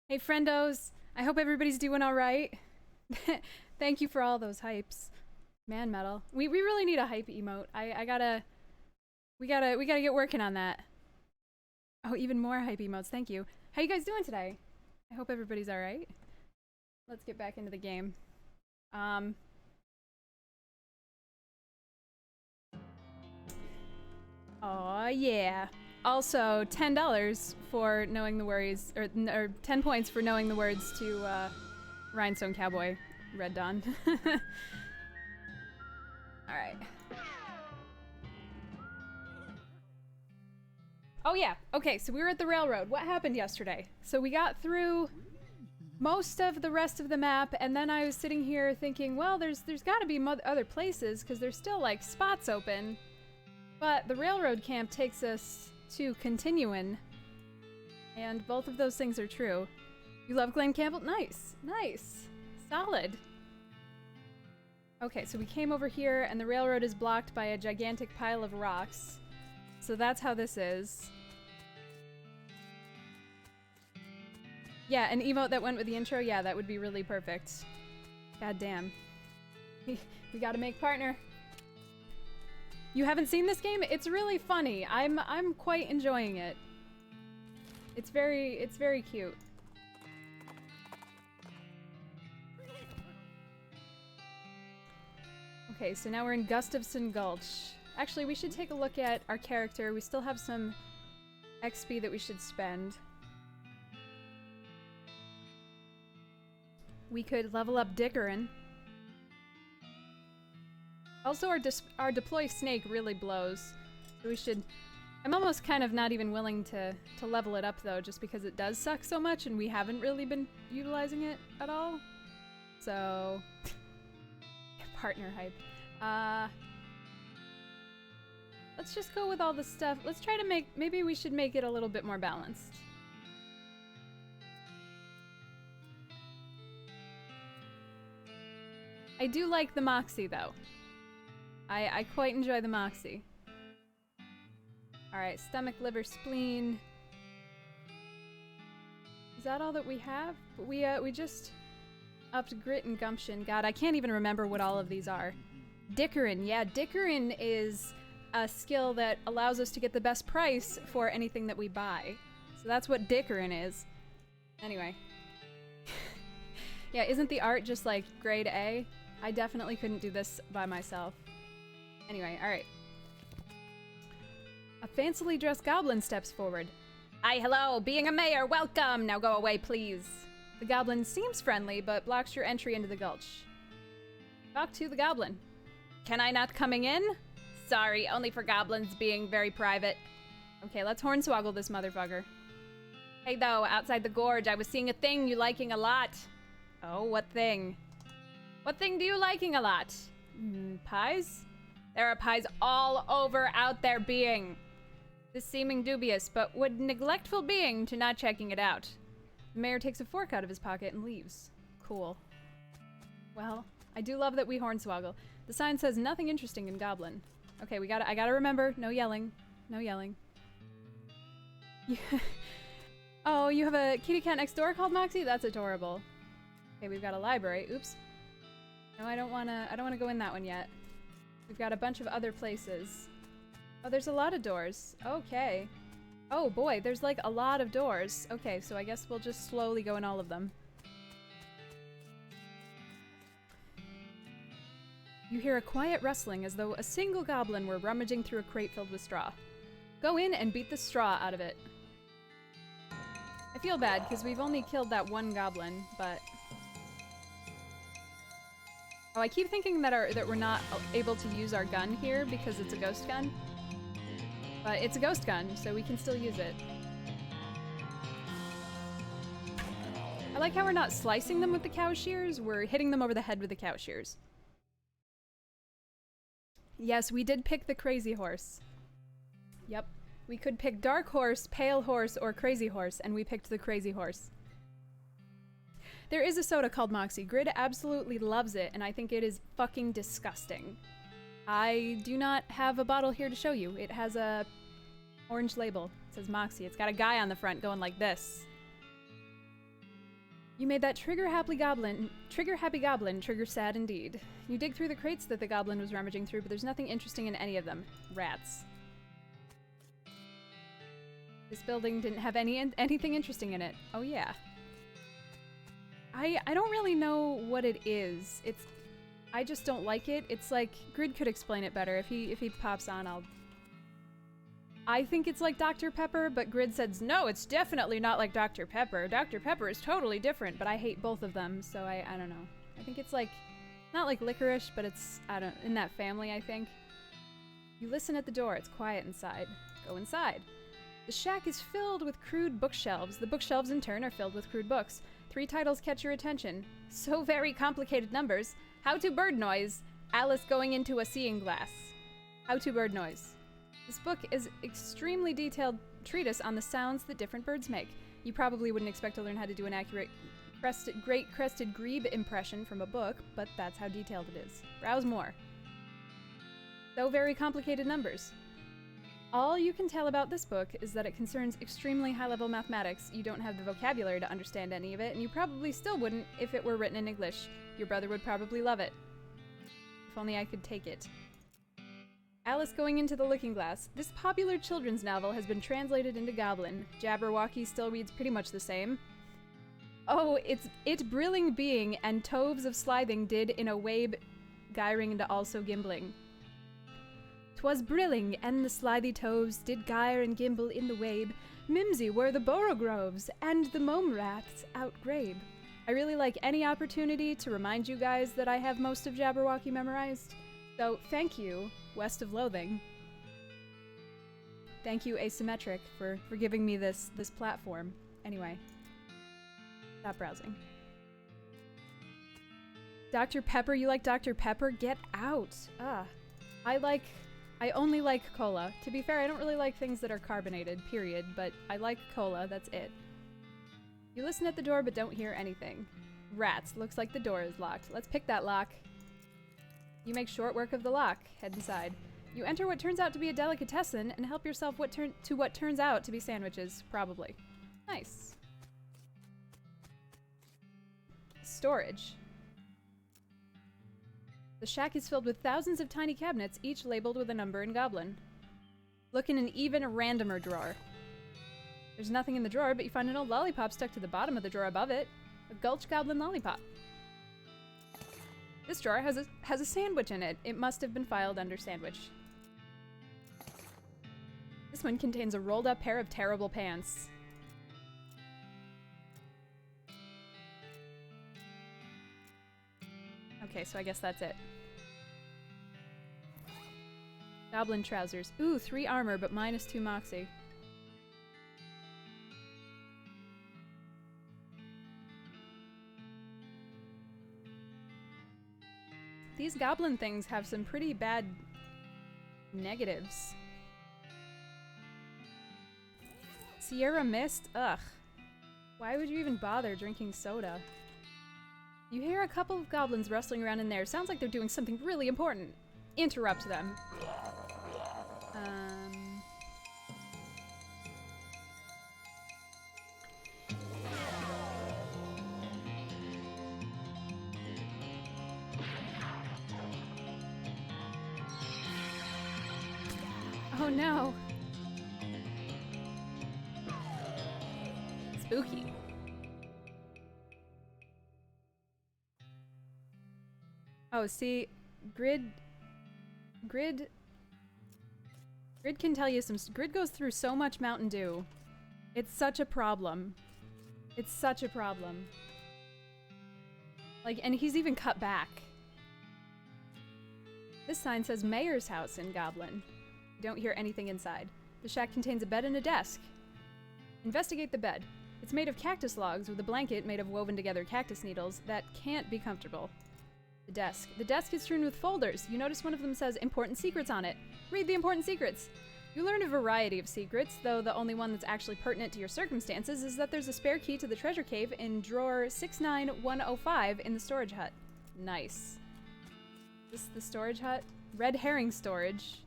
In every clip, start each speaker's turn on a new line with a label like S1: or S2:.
S1: Hey friendos, I hope everybody's doing all right. Thank you for all those hypes. Man metal. We really need a hype emote. We gotta get working on that. Oh, even more hype emotes. Thank you. How you guys doing today? I hope everybody's all right. Let's get back into the game. Oh yeah. Also, $10 for knowing the words, or 10 points for knowing the words to Rhinestone Cowboy, Red Dawn. Alright. Oh yeah, okay, so we were at the railroad. What happened yesterday? So we got through most of the rest of the map, and then I was sitting here thinking, well, there's gotta be other places, because there's still, like, spots open. But the railroad camp takes us to Continuin, and both of those things are true. You love Glen Campbell? Nice, nice, solid. Okay, so we came over here, and the railroad is blocked by a gigantic pile of rocks. So that's how this is. Yeah, an emote that went with the intro? Yeah, that would be really perfect. God damn. We gotta make partner. You haven't seen this game? It's really funny. I'm quite enjoying it. It's very cute. Okay, so now we're in Gustafson Gulch. Actually, we should take a look at our character. We still have some XP that we should spend. We could level up Dickerin. Also, our deploy snake really blows. So we should... I'm almost kind of not even willing to level it up, though, just because it does suck so much and we haven't really been utilizing it at all. So... partner hype. Let's just go with all the stuff. Let's try to make... Maybe we should make it a little bit more balanced. I do like the Moxie, though. I quite enjoy the Moxie. Alright, stomach, liver, spleen. Is that all that we have? We just upped grit and gumption. God, I can't even remember what all of these are. Dickerin, yeah, Dickerin is a skill that allows us to get the best price for anything that we buy. So that's what Dickerin is. Anyway. Yeah, isn't the art just like grade A? I definitely couldn't do this by myself. Anyway, alright. A fancily dressed goblin steps forward. Hi, hello, being a mayor, welcome! Now go away, please. The goblin seems friendly, but blocks your entry into the gulch. Talk to the goblin. Can I not coming in? Sorry, only for goblins being very private. Okay, let's hornswoggle this motherfucker. Hey though, outside the gorge, I was seeing a thing you liking a lot. Oh, what thing? What thing do you liking a lot? Pies? There are pies all over out there being. This seeming dubious, but would neglectful being to not checking it out. The mayor takes a fork out of his pocket and leaves. Cool. Well, I do love that we hornswoggle. The sign says nothing interesting in Goblin. Okay, I gotta remember, no yelling. No yelling. Oh, you have a kitty cat next door called Moxie? That's adorable. Okay, we've got a library. Oops. No, I don't wanna go in that one yet. We've got a bunch of other places. Oh, there's a lot of doors. Okay. Oh boy, there's like a lot of doors. Okay, so I guess we'll just slowly go in all of them. You hear a quiet rustling as though a single goblin were rummaging through a crate filled with straw. Go in and beat the straw out of it. I feel bad because we've only killed that one goblin, but... Oh, I keep thinking that we're not able to use our gun here because it's a ghost gun. But it's a ghost gun, so we can still use it. I like how we're not slicing them with the cow shears, we're hitting them over the head with the cow shears. Yes, we did pick the crazy horse. Yep. We could pick dark horse, pale horse, or crazy horse, and we picked the crazy horse. There is a soda called Moxie. Grid absolutely loves it, and I think it is fucking disgusting. I do not have a bottle here to show you. It has a orange label. It says Moxie. It's got a guy on the front going like this. You made that trigger happy goblin trigger sad indeed. You dig through the crates that the goblin was rummaging through, but there's nothing interesting in any of them. Rats. This building didn't have anything interesting in it. Oh yeah. I don't really know what it is. I just don't like it. It's like Grid could explain it better. If he pops on, I think it's like Dr. Pepper, but Grid says, no, it's definitely not like Dr. Pepper. Dr. Pepper is totally different, but I hate both of them, so I don't know. I think it's like, not like licorice, but it's, in that family, I think. You listen at the door. It's quiet inside. Go inside. The shack is filled with crude bookshelves. The bookshelves, in turn, are filled with crude books. 3 titles catch your attention. So very complicated numbers. How to Bird Noise. Alice Going into a Seeing Glass. How to Bird Noise. This book is extremely detailed treatise on the sounds that different birds make. You probably wouldn't expect to learn how to do an accurate great crested grebe impression from a book, but that's how detailed it is. Browse more. So very complicated numbers. All you can tell about this book is that it concerns extremely high-level mathematics. You don't have the vocabulary to understand any of it, and you probably still wouldn't if it were written in English. Your brother would probably love it. If only I could take it. Alice Going into the Looking Glass. This popular children's novel has been translated into Goblin. Jabberwocky still reads pretty much the same. Oh, it's brilling being, and toves of slithing did in a wabe gyring and also gimbling. 'Twas brilling, and the slithy toves did gyre and gimble in the wabe. Mimsy were the borogroves, and the mome rats outgrabe. I really like any opportunity to remind you guys that I have most of Jabberwocky memorized. So, thank you, West of Loathing. Thank you, Asymmetric, for giving me this platform. Anyway. Stop browsing. Dr. Pepper, you like Dr. Pepper? Get out! I only like cola. To be fair, I don't really like things that are carbonated, period, but I like cola, that's it. You listen at the door but don't hear anything. Rats, looks like the door is locked. Let's pick that lock. You make short work of the lock. Head inside. You enter what turns out to be a delicatessen and help yourself to what turns out to be sandwiches, probably. Nice. Storage. The shack is filled with thousands of tiny cabinets, each labeled with a number in Goblin. Look in an even randomer drawer. There's nothing in the drawer, but you find an old lollipop stuck to the bottom of the drawer above it. A Gulch Goblin lollipop. This drawer has a sandwich in it. It must have been filed under sandwich. This one contains a rolled up pair of terrible pants. Okay, so I guess that's it. Goblin trousers. Ooh, 3 armor, but -2 moxie. These goblin things have some pretty bad negatives. Sierra Mist? Ugh. Why would you even bother drinking soda? You hear a couple of goblins rustling around in there. Sounds like they're doing something really important. Interrupt them. Oh no. Spooky. Oh, see, Grid can tell you some. Grid goes through so much Mountain Dew. It's such a problem. It's such a problem. Like, and he's even cut back. This sign says Mayor's House in Goblin. You don't hear anything inside. The shack contains a bed and a desk. Investigate the bed. It's made of cactus logs with a blanket made of woven together cactus needles that can't be comfortable. The desk. The desk is strewn with folders. You notice one of them says Important Secrets on it. Read the important secrets. You learn a variety of secrets, though the only one that's actually pertinent to your circumstances is that there's a spare key to the treasure cave in drawer 69105 in the storage hut. Nice. This is the storage hut? Red herring storage.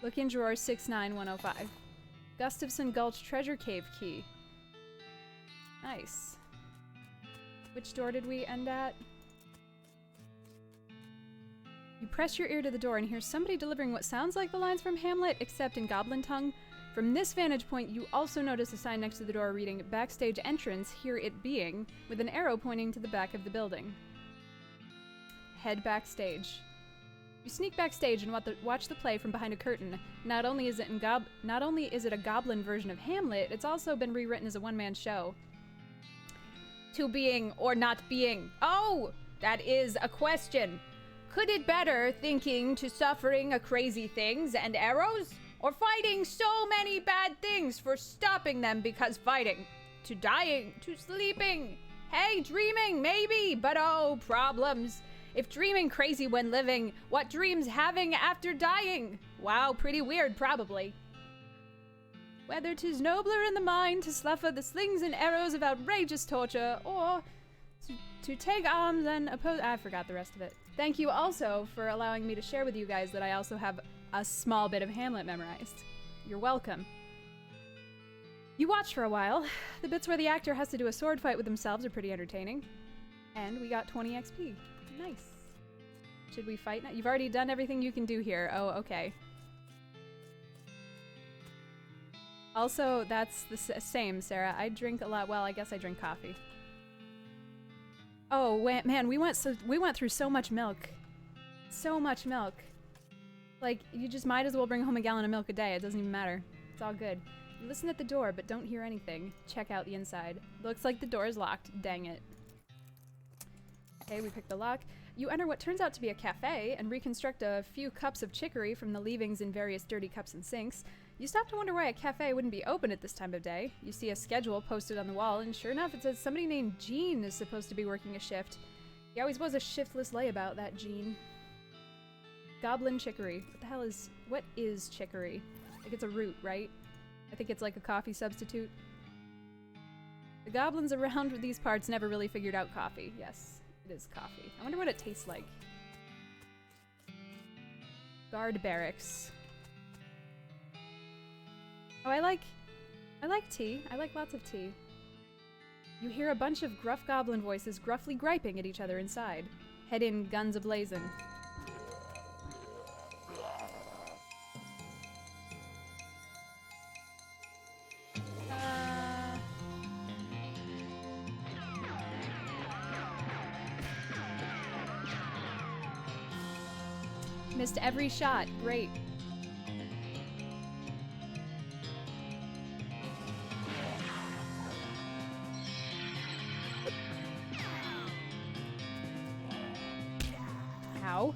S1: Look in drawer 69105. Gustafson Gulch Treasure Cave key. Nice. Which door did we end at? You press your ear to the door and hear somebody delivering what sounds like the lines from Hamlet, except in goblin tongue. From this vantage point, you also notice a sign next to the door reading Backstage Entrance, Here It Being, with an arrow pointing to the back of the building. Head backstage. You sneak backstage and watch the play from behind a curtain. Not only is it a goblin version of Hamlet, it's also been rewritten as a one-man show. To being or not being. Oh! That is a question. Could it better thinking to suffering a crazy things and arrows? Or fighting so many bad things for stopping them because fighting? To dying, to sleeping. Hey, dreaming, maybe, but oh, problems. If dreaming crazy when living, what dreams having after dying? Wow, pretty weird, probably. Whether 'tis nobler in the mind to suffer the slings and arrows of outrageous torture, or to take arms and oppose— I forgot the rest of it. Thank you also for allowing me to share with you guys that I also have a small bit of Hamlet memorized. You're welcome. You watch for a while. The bits where the actor has to do a sword fight with themselves are pretty entertaining. And we got 20 XP. Nice. Should we fight now? You've already done everything you can do here. Oh, okay. Also, that's the same, Sarah. I drink a lot. Well, I guess I drink coffee. Oh, man, we went through so much milk. So much milk. Like, you just might as well bring home a gallon of milk a day. It doesn't even matter. It's all good. You listen at the door, but don't hear anything. Check out the inside. Looks like the door is locked. Dang it. Okay, we picked the lock. You enter what turns out to be a cafe and reconstruct a few cups of chicory from the leavings in various dirty cups and sinks. You stop to wonder why a cafe wouldn't be open at this time of day. You see a schedule posted on the wall, and sure enough, it says somebody named Gene is supposed to be working a shift. He always was a shiftless layabout, that Gene. Goblin chicory. What is chicory? Like, it's a root, right? I think it's like a coffee substitute. The goblins around these parts never really figured out coffee. Yes, it is coffee. I wonder what it tastes like. Guard barracks. Oh, I like tea. I like lots of tea. You hear a bunch of gruff goblin voices gruffly griping at each other inside. Head in, guns a-blazing. Missed every shot. Great. How?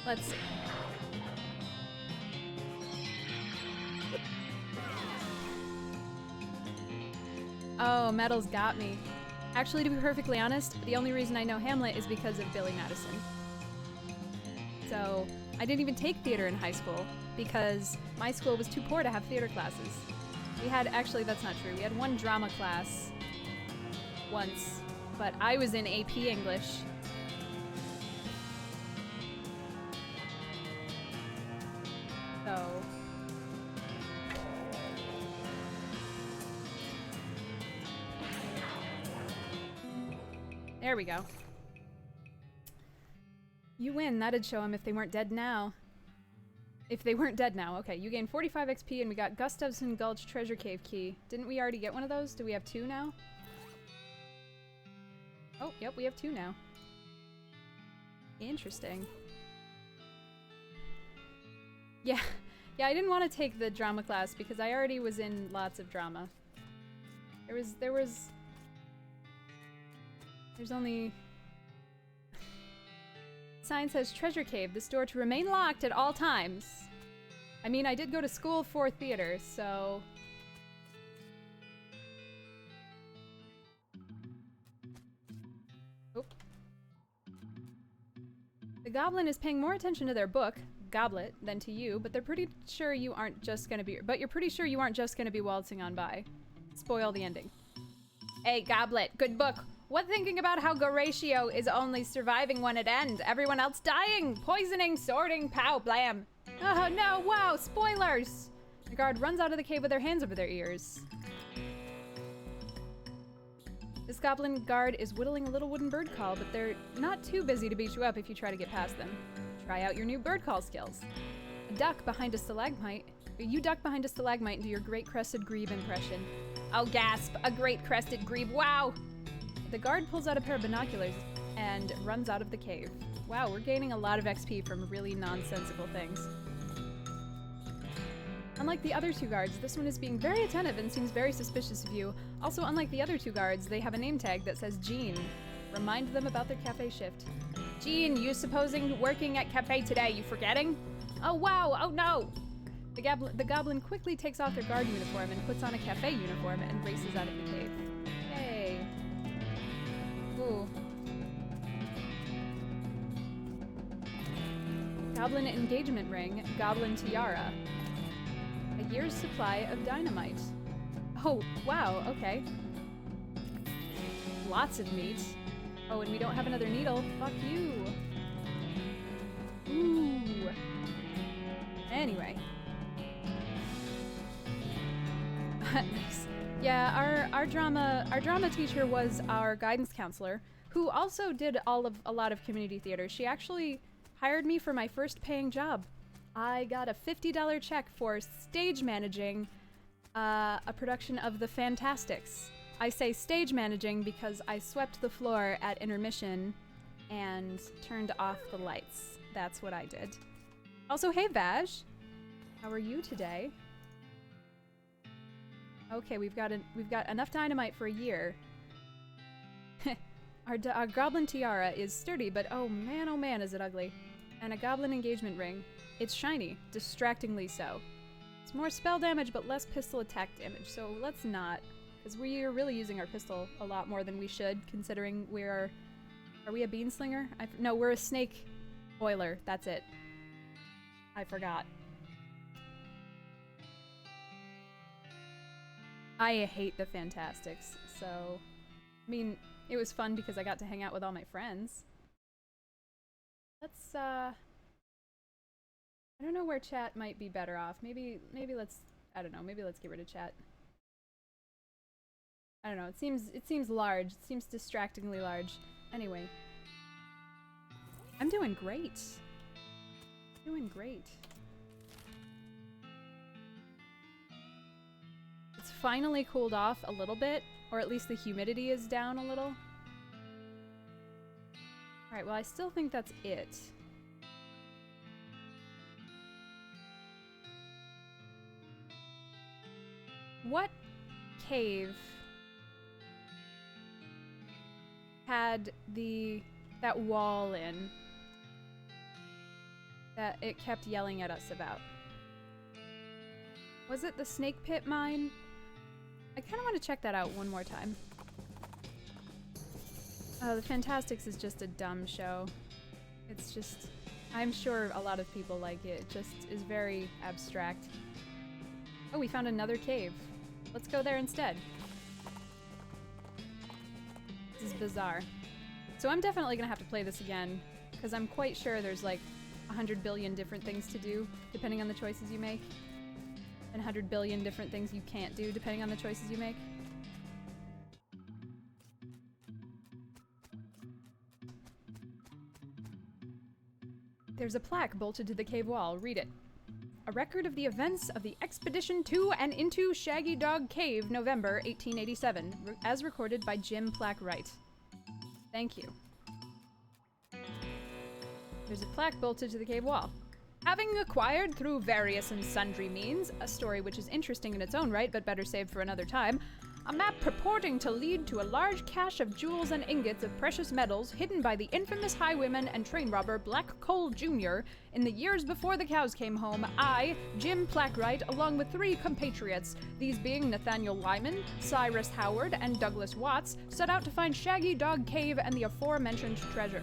S1: Let's see. Oh, Metal's got me. Actually, to be perfectly honest, the only reason I know Hamlet is because of Billy Madison. So, I didn't even take theater in high school because my school was too poor to have theater classes. We had— actually, that's not true. We had one drama class once, but I was in AP English. So... there we go. You win. That'd show them if they weren't dead now. If they weren't dead now. Okay, you gained 45 XP and we got Gustafson Gulch Treasure Cave key. Didn't we already get one of those? Do we have two now? Oh, yep, we have two now. Interesting. Yeah. Yeah, I didn't want to take the drama class because I already was in lots of drama. There's only... Sign says Treasure Cave, this door to remain locked at all times. I mean, I did go to school for theater, so... Oop. The goblin is paying more attention to their book, Goblet, than to you, but you're pretty sure you aren't just gonna be waltzing on by. Spoil the ending. Hey, Goblet, good book. What thinking about how Goratio is only surviving when it ends? Everyone else dying, poisoning, sorting, pow, blam. Oh no, wow, spoilers! The guard runs out of the cave with their hands over their ears. This goblin guard is whittling a little wooden bird call, but they're not too busy to beat you up if you try to get past them. Try out your new bird call skills. You duck behind a stalagmite and do your great crested grebe impression. Oh gasp, a great crested grebe, wow! The guard pulls out a pair of binoculars and runs out of the cave. Wow, we're gaining a lot of XP from really nonsensical things. Unlike the other two guards, this one is being very attentive and seems very suspicious of you. Also, unlike the other two guards, they have a name tag that says Jean. Remind them about their cafe shift. Jean, you supposing working at cafe today, you forgetting? Oh wow, oh no! The goblin quickly takes off their guard uniform and puts on a cafe uniform and races out of the cave. Yay. Ooh. Goblin engagement ring, goblin tiara. A year's supply of dynamite. Oh, wow, okay. Lots of meat. Oh, and we don't have another needle. Fuck you. Ooh. Anyway. Nice. Yeah, our drama teacher was our guidance counselor, who also did a lot of community theater. She actually hired me for my first paying job. I got a $50 check for stage managing a production of The Fantastics. I say stage managing because I swept the floor at intermission and turned off the lights. That's what I did. Also, hey Vaj, how are you today? Okay, we've got enough dynamite for a year. Our goblin tiara is sturdy, but oh man, is it ugly. And a goblin engagement ring. It's shiny, distractingly so. It's more spell damage, but less pistol attack damage, so let's not. Because we are really using our pistol a lot more than we should, considering are we a bean slinger? No, we're a snake boiler, that's it. I forgot. I hate the Fantastics, so... I mean, it was fun because I got to hang out with all my friends. Let's, I don't know where chat might be better off. Maybe let's, I don't know, maybe let's get rid of chat. I don't know, it seems large. It seems distractingly large. Anyway. I'm doing great. Doing great. It's finally cooled off a little bit, or at least the humidity is down a little. Alright, well I still think that's it. What cave had that wall in that it kept yelling at us about? Was it the snake pit mine? I kind of want to check that out one more time. The Fantastics is just a dumb show. It's just, I'm sure a lot of people like it. It just is very abstract. Oh, we found another cave. Let's go there instead. This is bizarre. So I'm definitely gonna have to play this again, because I'm quite sure there's like 100 billion different things to do, depending on the choices you make. And 100 billion different things you can't do, depending on the choices you make. There's a plaque bolted to the cave wall. Read it. A record of the events of the expedition to and into Shaggy Dog Cave, November 1887, as recorded by Jim Plaque-Wright. Thank you. There's a plaque bolted to the cave wall. Having acquired through various and sundry means, a story which is interesting in its own right, but better saved for another time, a map purporting to lead to a large cache of jewels and ingots of precious metals hidden by the infamous highwayman and train robber Black Cole Jr. in the years before the cows came home, I, Jim Plaque-Wright, along with 3 compatriots, these being Nathaniel Lyman, Cyrus Howard, and Douglas Watts, set out to find Shaggy Dog Cave and the aforementioned treasure.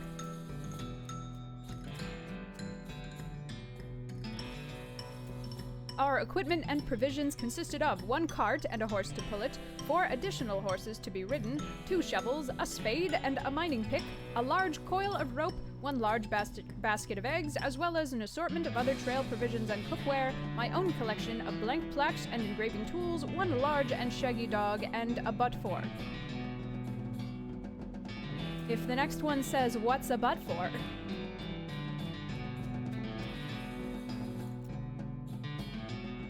S1: our equipment and provisions consisted of 1 cart and a horse to pull it, 4 additional horses to be ridden, 2 shovels, a spade and a mining pick, a large coil of rope, 1 large basket of eggs, as well as an assortment of other trail provisions and cookware, my own collection of blank plaques and engraving tools, 1 large and shaggy dog, and a butt for. If the next one says, "What's a butt for?"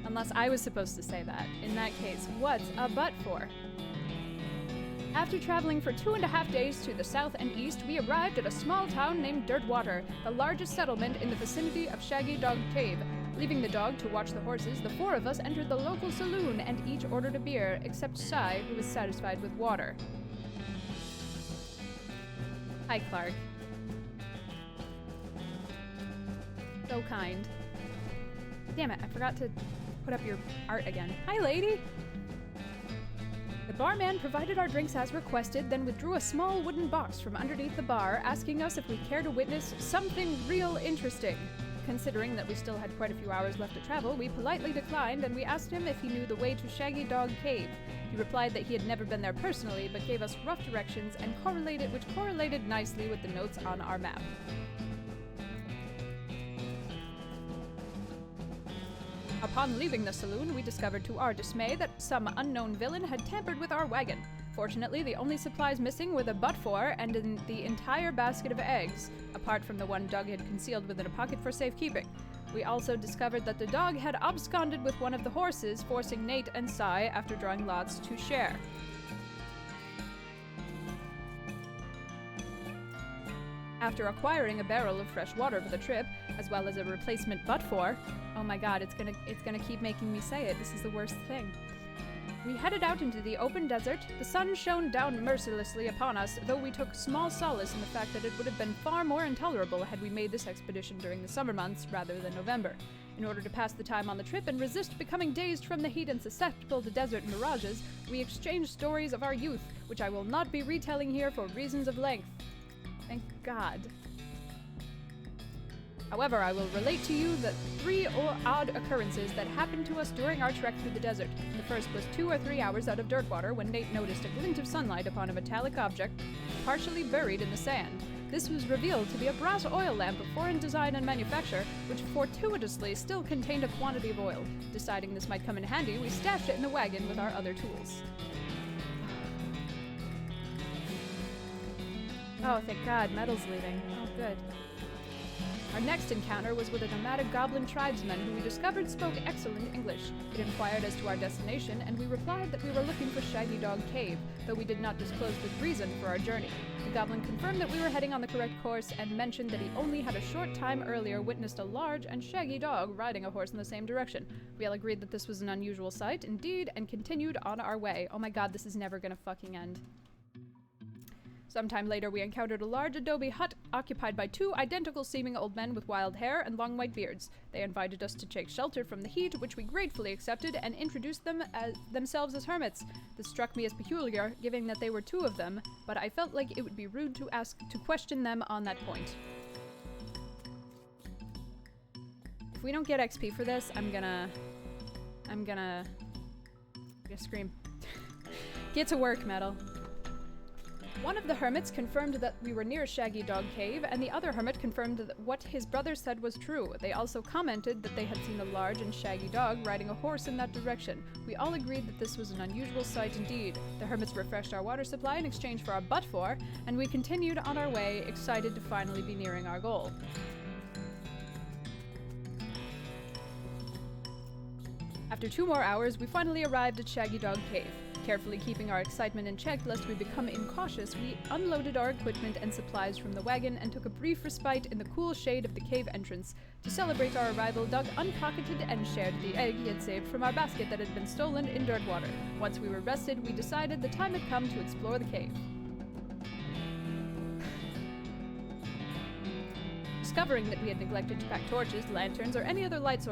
S1: Unless I was supposed to say that. In that case, what's a butt for? After traveling for 2.5 days to the south and east, we arrived at a small town named Dirtwater, the largest settlement in the vicinity of Shaggy Dog Cave. Leaving the dog to watch the horses, the 4 of us entered the local saloon and each ordered a beer, except Sai, who was satisfied with water. Hi, Clark. So kind. Damn it, I forgot to put up your art again. Hi, lady! The barman provided our drinks as requested, then withdrew a small wooden box from underneath the bar, asking us if we cared to witness something real interesting. Considering that we still had quite a few hours left to travel, we politely declined, and we asked him if he knew the way to Shaggy Dog Cave. He replied that he had never been there personally, but gave us rough directions and which correlated nicely with the notes on our map. Upon leaving the saloon, we discovered to our dismay that some unknown villain had tampered with our wagon. Fortunately, the only supplies missing were the butt for and the entire basket of eggs, apart from the one Doug had concealed within a pocket for safekeeping. We also discovered that the dog had absconded with one of the horses, forcing Nate and Sai, after drawing lots, to share. After acquiring a barrel of fresh water for the trip, as well as a replacement butt for, oh my god, it's gonna keep making me say it, this is the worst thing. We headed out into the open desert. The sun shone down mercilessly upon us, though we took small solace in the fact that it would have been far more intolerable had we made this expedition during the summer months rather than November. In order to pass the time on the trip and resist becoming dazed from the heat and susceptible to desert mirages, we exchanged stories of our youth, which I will not be retelling here for reasons of length. Thank God. However, I will relate to you the 3 odd occurrences that happened to us during our trek through the desert. The first was 2 or 3 hours out of Dirtwater when Nate noticed a glint of sunlight upon a metallic object partially buried in the sand. This was revealed to be a brass oil lamp of foreign design and manufacture, which fortuitously still contained a quantity of oil. Deciding this might come in handy, we stashed it in the wagon with our other tools. Oh, thank God, Metal's leaving. Oh, good. Our next encounter was with a nomadic goblin tribesman who we discovered spoke excellent English. It inquired as to our destination, and we replied that we were looking for Shaggy Dog Cave, though we did not disclose the reason for our journey. The goblin confirmed that we were heading on the correct course and mentioned that he only had a short time earlier witnessed a large and shaggy dog riding a horse in the same direction. We all agreed that this was an unusual sight, indeed, and continued on our way. Oh my god, this is never gonna fucking end. Sometime later, we encountered a large adobe hut occupied by 2 identical-seeming old men with wild hair and long white beards. They invited us to take shelter from the heat, which we gratefully accepted, and introduced themselves as hermits. This struck me as peculiar, given that they were 2 of them, but I felt like it would be rude to question them on that point. If we don't get XP for this, I'm gonna scream. Get to work, Metal. One of the hermits confirmed that we were near Shaggy Dog Cave, and the other hermit confirmed that what his brother said was true. They also commented that they had seen a large and shaggy dog riding a horse in that direction. We all agreed that this was an unusual sight indeed. The hermits refreshed our water supply in exchange for our butt for, and we continued on our way, excited to finally be nearing our goal. After 2 more hours, we finally arrived at Shaggy Dog Cave. Carefully keeping our excitement in check lest we become incautious, we unloaded our equipment and supplies from the wagon and took a brief respite in the cool shade of the cave entrance. To celebrate our arrival, Doug unpocketed and shared the egg he had saved from our basket that had been stolen in Dirtwater. Once we were rested, we decided the time had come to explore the cave. Discovering that we had neglected to pack torches, lanterns, or any other light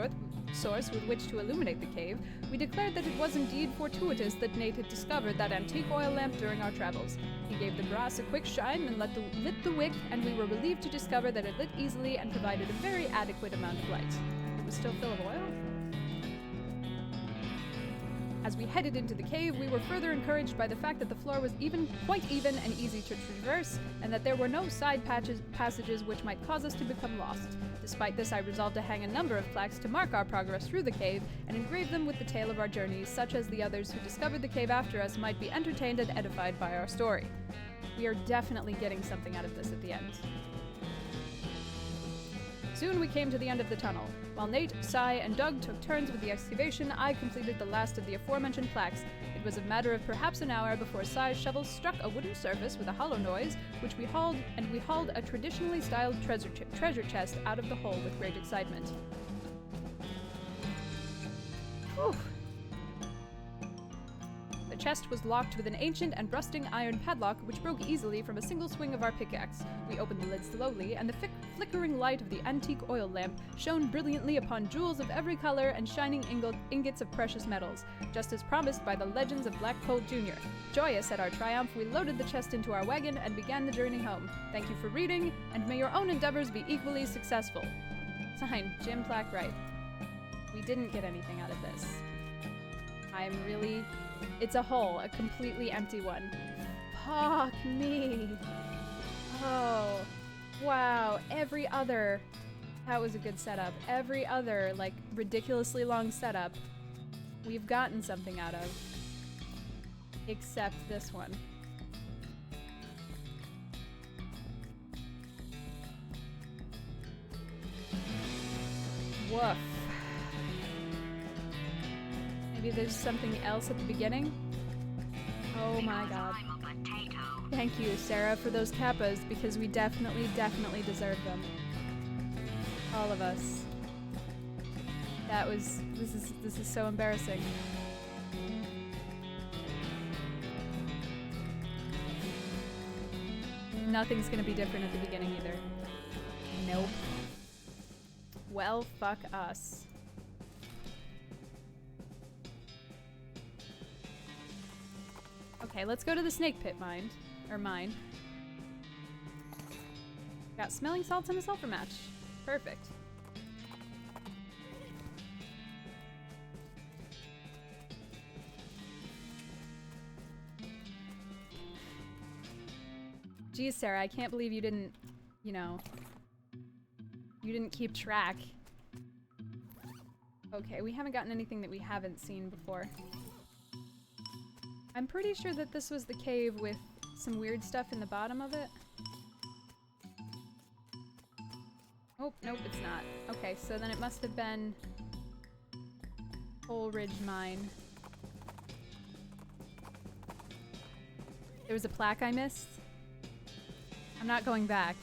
S1: source with which to illuminate the cave, we declared that it was indeed fortuitous that Nate had discovered that antique oil lamp during our travels. He gave the brass a quick shine and lit the wick, and we were relieved to discover that it lit easily and provided a very adequate amount of light. It was still full of oil? As we headed into the cave, we were further encouraged by the fact that the floor was quite even and easy to traverse, and that there were no side passages which might cause us to become lost. Despite this, I resolved to hang a number of plaques to mark our progress through the cave, and engrave them with the tale of our journeys, such as the others who discovered the cave after us might be entertained and edified by our story. We are definitely getting something out of this at the end. Soon we came to the end of the tunnel. While Nate, Sai, and Doug took turns with the excavation, I completed the last of the aforementioned plaques. It was a matter of perhaps an hour before Sai's shovel struck a wooden surface with a hollow noise, which we hauled a traditionally styled treasure chest out of the hole with great excitement. Whew. The chest was locked with an ancient and rusting iron padlock, which broke easily from a single swing of our pickaxe. We opened the lid slowly, and the flickering light of the antique oil lamp shone brilliantly upon jewels of every color and shining ingots of precious metals, just as promised by the legends of Black Colt Jr. Joyous at our triumph, we loaded the chest into our wagon and began the journey home. Thank you for reading, and may your own endeavors be equally successful. Signed, Jim Plackwright. We didn't get anything out of this. It's a hole, a completely empty one. Fuck me. Oh, wow. That was a good setup. Every other, like, ridiculously long setup, we've gotten something out of. Except this one. Woof. Maybe there's something else at the beginning? Oh my god. Thank you, Sarah, for those kappas, because we definitely deserve them. All of us. This is so embarrassing. Nothing's gonna be different at the beginning either. Nope. Well, fuck us. Okay, let's go to the snake pit mine. Got smelling salts and a sulfur match. Perfect. Geez, Sarah, I can't believe you didn't, you didn't keep track. Okay, we haven't gotten anything that we haven't seen before. I'm pretty sure that this was the cave with some weird stuff in the bottom of it. Oh, nope, it's not. Okay, so then it must have been Coal Ridge Mine. There was a plaque I missed. I'm not going back.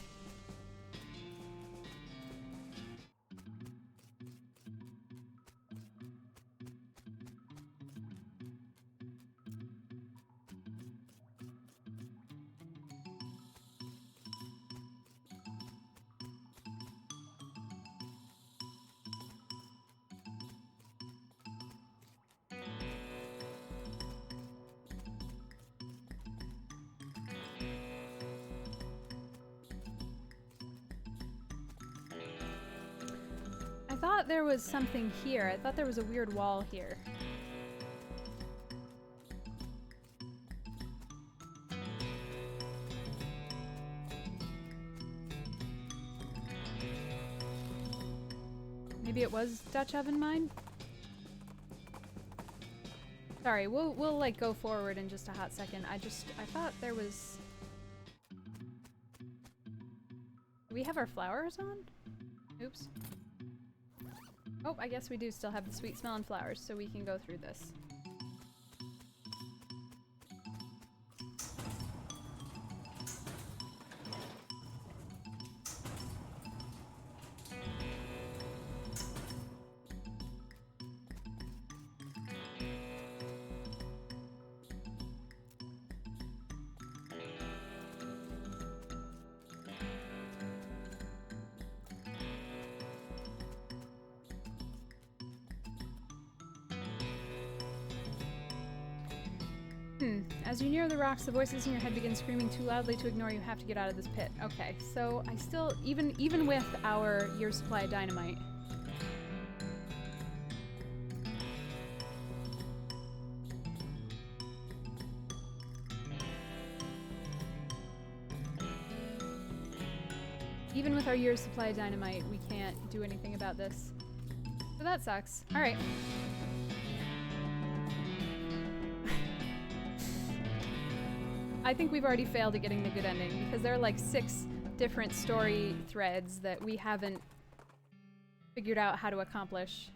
S1: I thought there was something here. I thought there was a weird wall here. Maybe it was Dutch oven mine? Sorry, we'll like go forward in just a hot second. I thought there was... Do we have our flowers on? Oops. Oh, I guess we do still have the sweet smelling flowers, so we can go through this. As you near the rocks, the voices in your head begin screaming too loudly to ignore. You have to get out of this pit. Okay, so I still, even with our year supply of dynamite, Even with our year's supply of dynamite, we can't do anything about this. So that sucks. Alright. I think we've already failed at getting the good ending, because there are like 6 different story threads that we haven't figured out how to accomplish.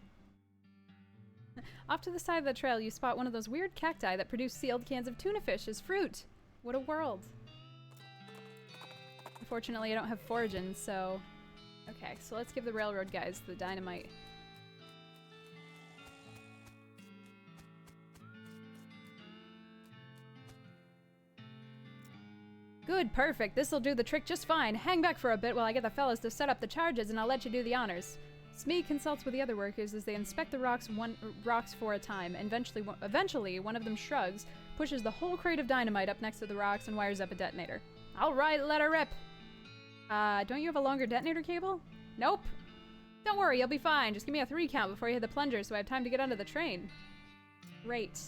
S1: Off to the side of the trail, you spot one of those weird cacti that produce sealed cans of tuna fish as fruit. What a world. Unfortunately, I don't have foraging, so... Okay, so let's give the railroad guys the dynamite. Good, perfect. This'll do the trick just fine. Hang back for a bit while I get the fellas to set up the charges, and I'll let you do the honors. Smee consults with the other workers as they inspect the rocks for a time, and eventually one of them shrugs, pushes the whole crate of dynamite up next to the rocks, and wires up a detonator. All right, let her rip. Don't you have a longer detonator cable? Nope. Don't worry, you'll be fine. Just give me a 3 count before you hit the plunger so I have time to get onto the train. Great.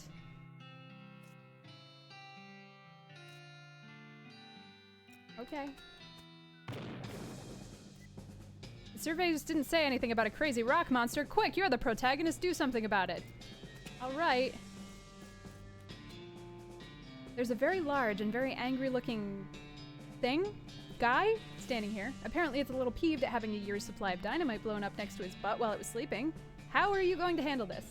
S1: Okay. The surveys didn't say anything about a crazy rock monster. Quick, you're the protagonist. Do something about it. All right. There's a very large and very angry-looking guy standing here. Apparently it's a little peeved at having a year's supply of dynamite blown up next to his butt while it was sleeping. How are you going to handle this?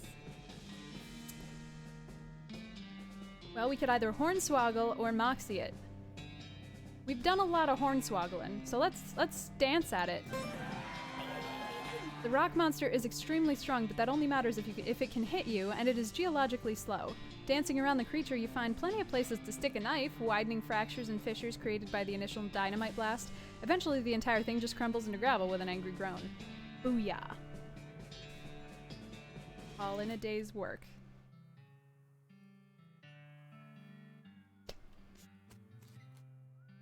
S1: Well, we could either hornswoggle or moxie it. We've done a lot of hornswoggling, so let's dance at it. The rock monster is extremely strong, but that only matters if it can hit you, and it is geologically slow. Dancing around the creature, you find plenty of places to stick a knife, widening fractures and fissures created by the initial dynamite blast. Eventually, the entire thing just crumbles into gravel with an angry groan. Booyah. All in a day's work.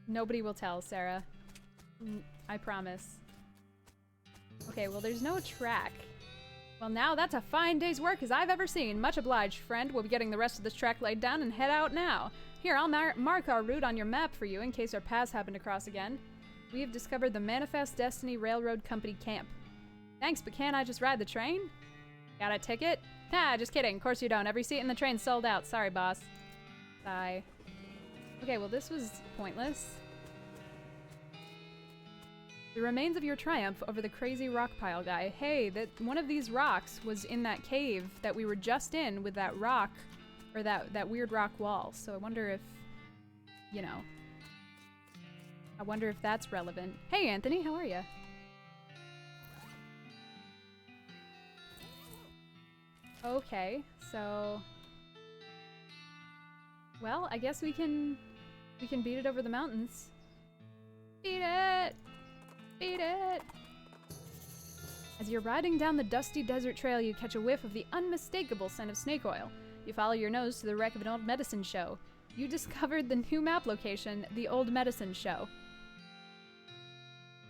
S1: Nobody will tell, Sarah. I promise. Okay, well, there's no track. Well, now that's a fine day's work as I've ever seen. Much obliged, friend. We'll be getting the rest of this track laid down and head out now. Here, I'll mark our route on your map for you in case our paths happen to cross again. We have discovered the Manifest Destiny Railroad Company camp. Thanks, but can't I just ride the train? Got a ticket? Ah, just kidding. Of course you don't. Every seat in the train's sold out. Sorry, boss. Bye. Okay, well, this was pointless. The remains of your triumph over the crazy rock pile guy. Hey, one of these rocks was in that cave that we were just in with that rock, or that weird rock wall. So I wonder if, you know, I wonder if that's relevant. Hey, Anthony, how are you? Okay, so, well, I guess we can beat it over the mountains. Beat it! Beat it! As you're riding down the dusty desert trail, you catch a whiff of the unmistakable scent of snake oil. You follow your nose to the wreck of an old medicine show. You discovered the new map location, the old medicine show.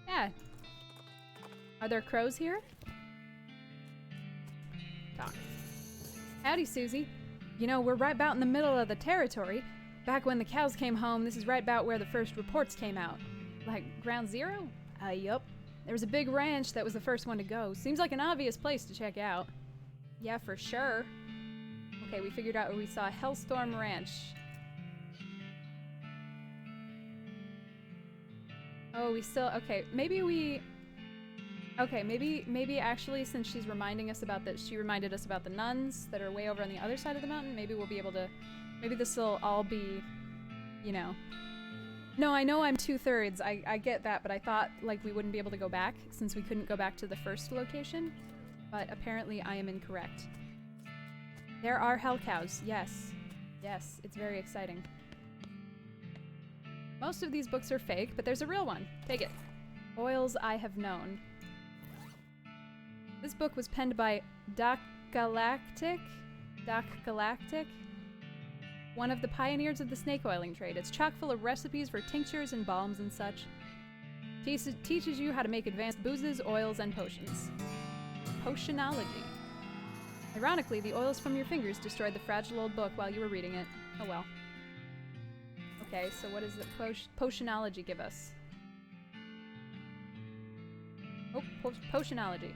S1: Yeah. Are there crows here? Talk. Howdy, Susie. You know, we're right about in the middle of the territory. Back when the cows came home, this is right about where the first reports came out. Like, ground zero? Yup. There was a big ranch that was the first one to go. Seems like an obvious place to check out. Yeah, for sure. Okay, we figured out where we saw Hellstorm Ranch. Oh, we still... Okay, maybe we... Okay, maybe actually, since she's reminding us about that, she reminded us about the nuns that are way over on the other side of the mountain, maybe we'll be able to... Maybe this will all be, you know... No, I know I'm 2/3. I get that, but I thought, like, we wouldn't be able to go back since we couldn't go back to the first location. But apparently I am incorrect. There are hell cows. Yes. Yes, it's very exciting. Most of these books are fake, but there's a real one. Take it. Oils I Have Known. This book was penned by Doc Galactic? One of the pioneers of the snake oiling trade. It's chock full of recipes for tinctures and balms and such. Teaches you how to make advanced boozes, oils, and potions. Potionology. Ironically, the oils from your fingers destroyed the fragile old book while you were reading it. Oh well. Okay, so what does the potionology give us? Potionology.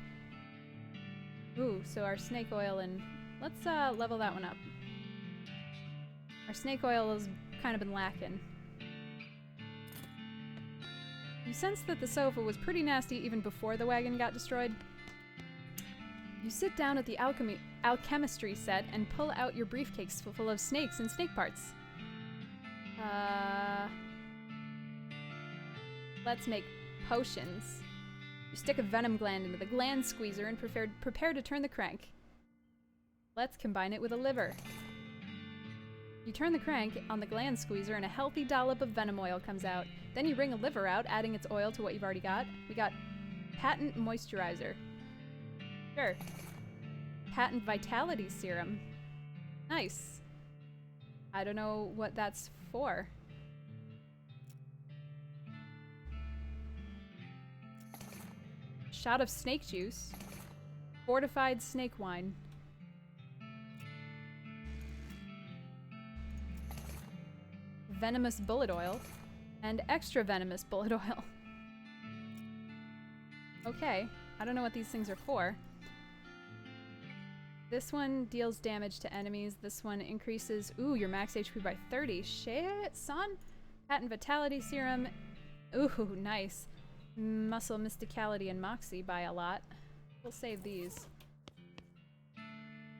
S1: Ooh, so our snake oil and... Let's level that one up. Our snake oil has kind of been lacking. You sense that the sofa was pretty nasty even before the wagon got destroyed. You sit down at the alchemistry set and pull out your briefcase full of snakes and snake parts. Let's make potions. You stick a venom gland into the gland squeezer and prepare to turn the crank. Let's combine it with a liver. You turn the crank on the gland squeezer and a healthy dollop of venom oil comes out. Then you wring a liver out, adding its oil to what you've already got. We got patent moisturizer. Sure. Patent vitality serum. Nice. I don't know what that's for. Shot of snake juice. Fortified snake wine. Venomous bullet oil. And extra venomous bullet oil. Okay, I don't know what these things are for. This one deals damage to enemies. This one increases, ooh, your max HP by 30. Shit, son! Patent Vitality Serum. Ooh, nice. Muscle Mysticality and Moxie by a lot. We'll save these.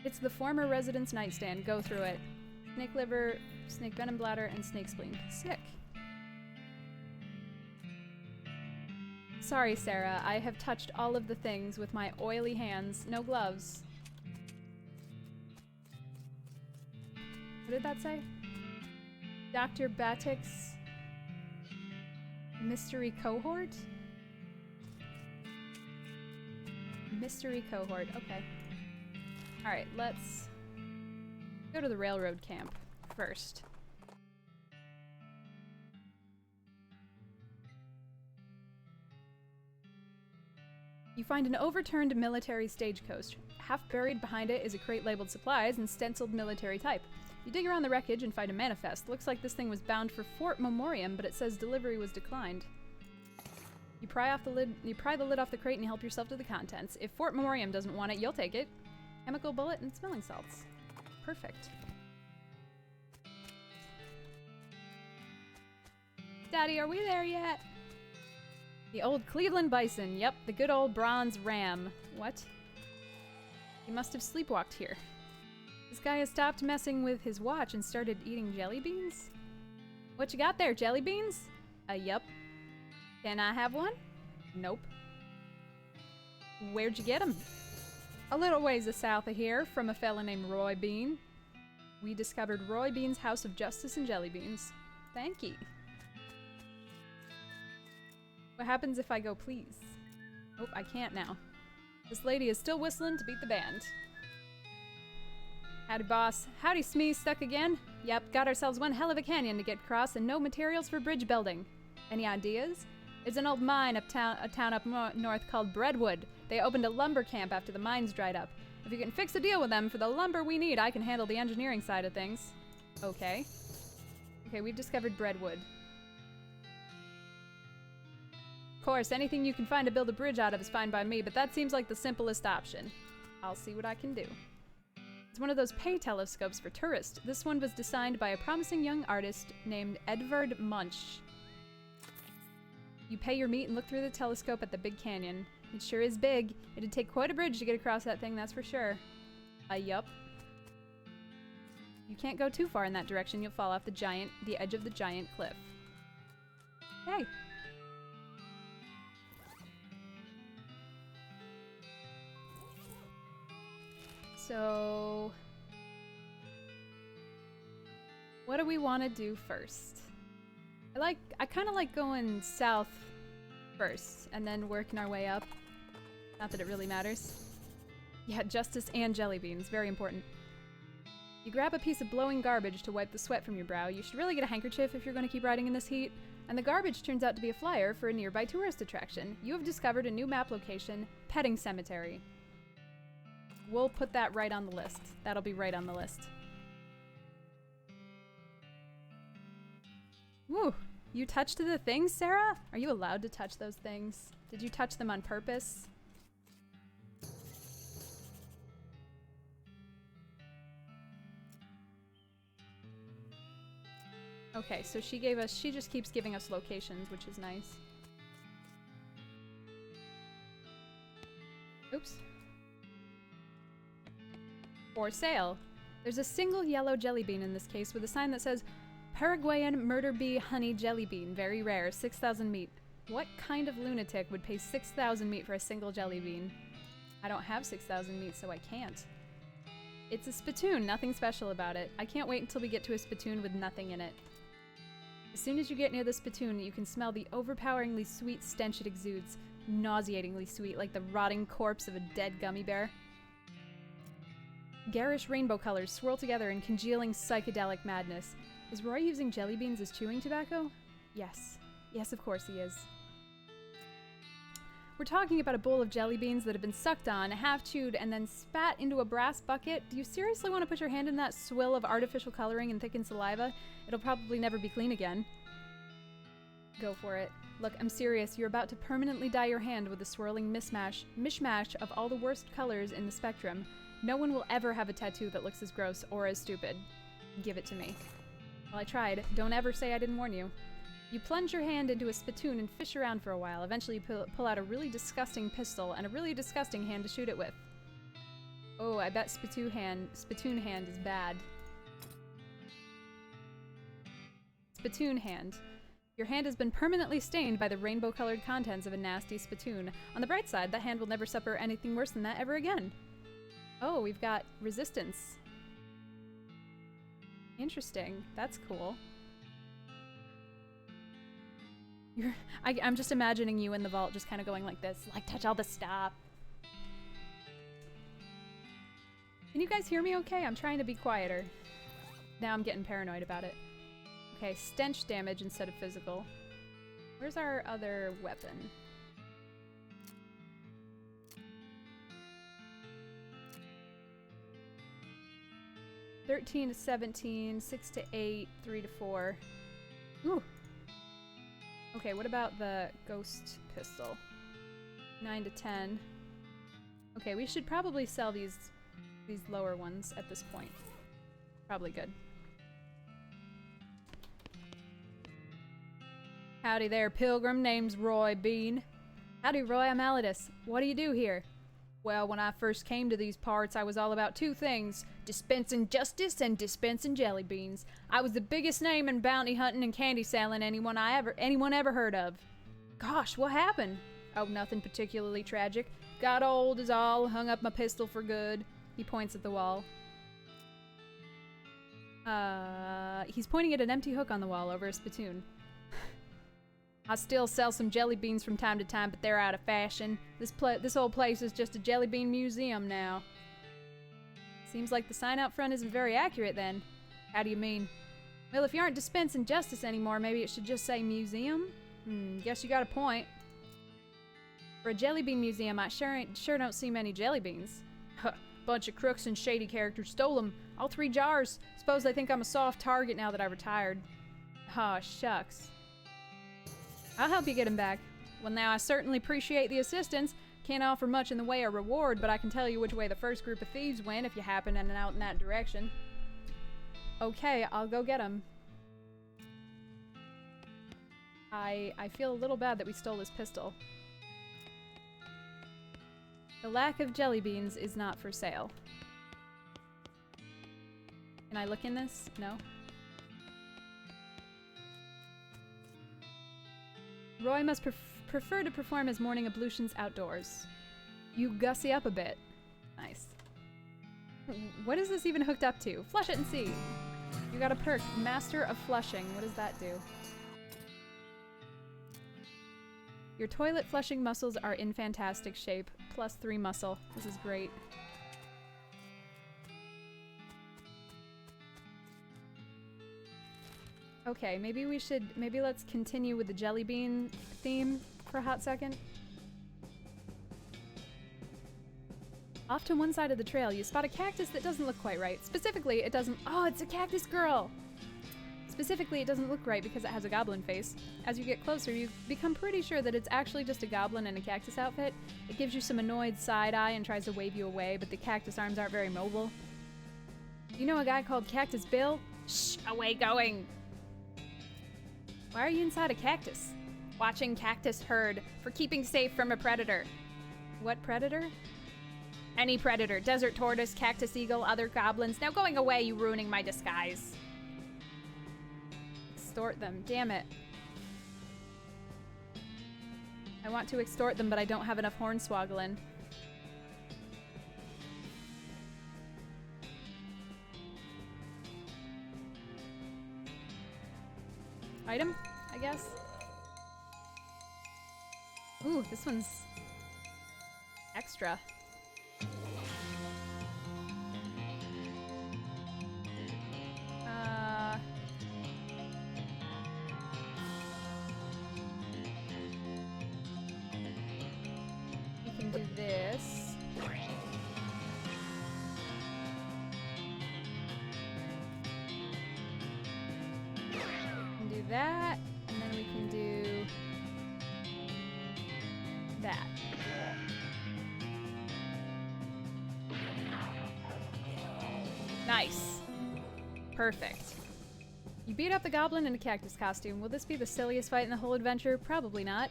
S1: It's the former resident's nightstand. Go through it. Snake liver, snake venom bladder, and snake spleen. Sick. Sorry, Sarah. I have touched all of the things with my oily hands. No gloves. What did that say? Dr. Batik's mystery cohort? Mystery cohort. Okay. Alright, let's go to the railroad camp first. You find an overturned military stagecoach. Half buried behind it is a crate labeled supplies and stenciled military type. You dig around the wreckage and find a manifest. Looks like this thing was bound for Fort Memoriam, but it says delivery was declined. You pry the lid off the crate and you help yourself to the contents. If Fort Memoriam doesn't want it, you'll take it. Chemical bullet and smelling salts. Perfect. Daddy, are we there yet? The old Cleveland Bison. Yep, the good old bronze ram. What? He must have sleepwalked here. This guy has stopped messing with his watch and started eating jelly beans? What you got there, jelly beans? Yup. Can I have one? Nope. Where'd you get them? A little ways south of here, from a fella named Roy Bean. We discovered Roy Bean's House of Justice and Jelly Beans. Thank ye. What happens if I go please? Oh, I can't now. This lady is still whistling to beat the band. Howdy, boss. Howdy, Smee. Stuck again? Yep, got ourselves one hell of a canyon to get across and no materials for bridge building. Any ideas? There's an old mine a town up north called Breadwood. They opened a lumber camp after the mines dried up. If you can fix a deal with them for the lumber we need, I can handle the engineering side of things. Okay. Okay, we've discovered Breadwood. Of course, anything you can find to build a bridge out of is fine by me, but that seems like the simplest option. I'll see what I can do. It's one of those pay telescopes for tourists. This one was designed by a promising young artist named Edvard Munch. You pay your meat and look through the telescope at the big canyon. It sure is big. It'd take quite a bridge to get across that thing, that's for sure. Yup. You can't go too far in that direction, you'll fall off the edge of the giant cliff. Hey! So, what do we want to do first? I kind of like going south first and then working our way up. Not that it really matters. Yeah, justice and jelly beans, very important. You grab a piece of blowing garbage to wipe the sweat from your brow. You should really get a handkerchief if you're going to keep riding in this heat. And the garbage turns out to be a flyer for a nearby tourist attraction. You have discovered a new map location, Petting Cemetery. We'll put that right on the list. That'll be right on the list. Woo! You touched the things, Sarah? Are you allowed to touch those things? Did you touch them on purpose? Okay, so she just keeps giving us locations, which is nice. Oops. For sale. There's a single yellow jelly bean in this case with a sign that says Paraguayan murder bee honey jelly bean, very rare, 6,000 meat. What kind of lunatic would pay 6,000 meat for a single jelly bean? I don't have 6,000 meat, so I can't. It's a spittoon, nothing special about it. I can't wait until we get to a spittoon with nothing in it. As soon as you get near the spittoon, you can smell the overpoweringly sweet stench it exudes. Nauseatingly sweet, like the rotting corpse of a dead gummy bear. Garish rainbow colors swirl together in congealing psychedelic madness. Is Roy using jelly beans as chewing tobacco? Yes. Yes, of course he is. We're talking about a bowl of jelly beans that have been sucked on, half chewed, and then spat into a brass bucket. Do you seriously want to put your hand in that swill of artificial coloring and thickened saliva? It'll probably never be clean again. Go for it. Look, I'm serious. You're about to permanently dye your hand with a swirling mishmash of all the worst colors in the spectrum. No one will ever have a tattoo that looks as gross or as stupid. Give it to me. Well, I tried. Don't ever say I didn't warn you. You plunge your hand into a spittoon and fish around for a while. Eventually you pull out a really disgusting pistol and a really disgusting hand to shoot it with. Oh, I bet spittoon hand is bad. Spittoon hand. Your hand has been permanently stained by the rainbow-colored contents of a nasty spittoon. On the bright side, that hand will never suffer anything worse than that ever again. Oh, we've got resistance. Interesting. That's cool. I'm just imagining you in the vault just kind of going like this. Like, touch all the stuff. Can you guys hear me okay? I'm trying to be quieter. Now I'm getting paranoid about it. Okay, stench damage instead of physical. Where's our other weapon? (13 to 17, 6 to 8, 3 to 4). Ooh. Okay, what about the ghost pistol? 9 to 10. Okay, we should probably sell these lower ones at this point. Probably good. Howdy there, pilgrim. Name's Roy Bean. Howdy, Roy. I'm Alidus. What do you do here? Well, when I first came to these parts, I was all about two things: dispensing justice and dispensing jelly beans. I was the biggest name in bounty hunting and candy selling anyone ever heard of. Gosh, what happened? Oh, nothing particularly tragic. Got old is all, hung up my pistol for good. He points at the wall. He's pointing at an empty hook on the wall over a spittoon. I still sell some jelly beans from time to time, but they're out of fashion. This old place is just a jelly bean museum now. Seems like the sign out front isn't very accurate then. How do you mean? Well, if you aren't dispensing justice anymore, maybe it should just say museum? Guess you got a point. For a jelly bean museum, I sure don't see many jelly beans. Huh, bunch of crooks and shady characters stole them. All 3 jars. Suppose they think I'm a soft target now that I retired. Aw, shucks. I'll help you get him back. Well, now I certainly appreciate the assistance. Can't offer much in the way of reward, but I can tell you which way the first group of thieves went if you happen and out in that direction. Okay, I'll go get him. I feel a little bad that we stole his pistol. The lack of jelly beans is not for sale. Can I look in this? No? Roy must prefer to perform his morning ablutions outdoors. You gussy up a bit. Nice. What is this even hooked up to? Flush it and see. You got a perk. Master of Flushing. What does that do? Your toilet flushing muscles are in fantastic shape. +3 muscle. This is great. Okay, maybe let's continue with the jelly bean theme for a hot second. Off to one side of the trail, you spot a cactus that doesn't look quite right. Specifically, it doesn't— oh, it's a cactus girl! Specifically, it doesn't look right because it has a goblin face. As you get closer, you become pretty sure that it's actually just a goblin in a cactus outfit. It gives you some annoyed side eye and tries to wave you away, but the cactus arms aren't very mobile. You know a guy called Cactus Bill? Shh, away going! Why are you inside a cactus? Watching cactus herd for keeping safe from a predator. What predator? Any predator. Desert tortoise, cactus eagle, other goblins. Now going away, you ruining my disguise. Extort them. Damn it. I want to extort them, but I don't have enough hornswogglin. Item, I guess. Ooh, this one's extra. We can do this. Do that, and then we can do that. Nice. Perfect. You beat up the goblin in a cactus costume. Will this be the silliest fight in the whole adventure? Probably not.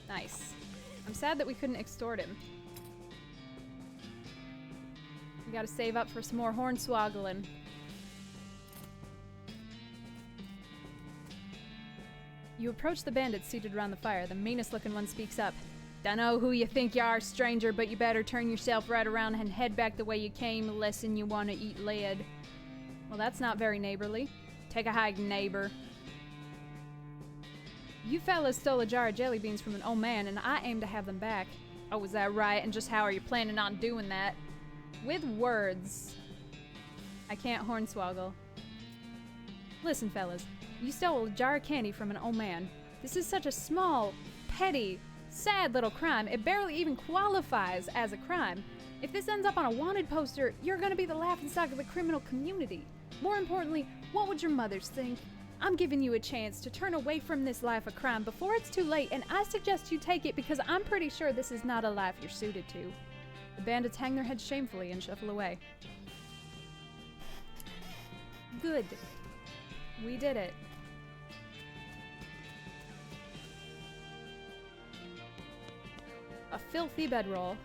S1: Nice. I'm sad that we couldn't extort him. We gotta save up for some more hornswoggling. You approach the bandits seated around the fire. The meanest looking one speaks up. Dunno who you think you are, stranger, but you better turn yourself right around and head back the way you came, lesson you want to eat lead. Well, that's not very neighborly. Take a hike, neighbor. You fellas stole a jar of jelly beans from an old man, and I aim to have them back. Oh, is that right? And just how are you planning on doing that? With words. I can't hornswoggle. Listen, fellas. You stole a jar of candy from an old man. This is such a small, petty, sad little crime. It barely even qualifies as a crime. If this ends up on a wanted poster, you're gonna be the laughingstock of the criminal community. More importantly, what would your mothers think? I'm giving you a chance to turn away from this life of crime before it's too late, and I suggest you take it because I'm pretty sure this is not a life you're suited to. The bandits hang their heads shamefully and shuffle away. Good. We did it. A filthy bedroll.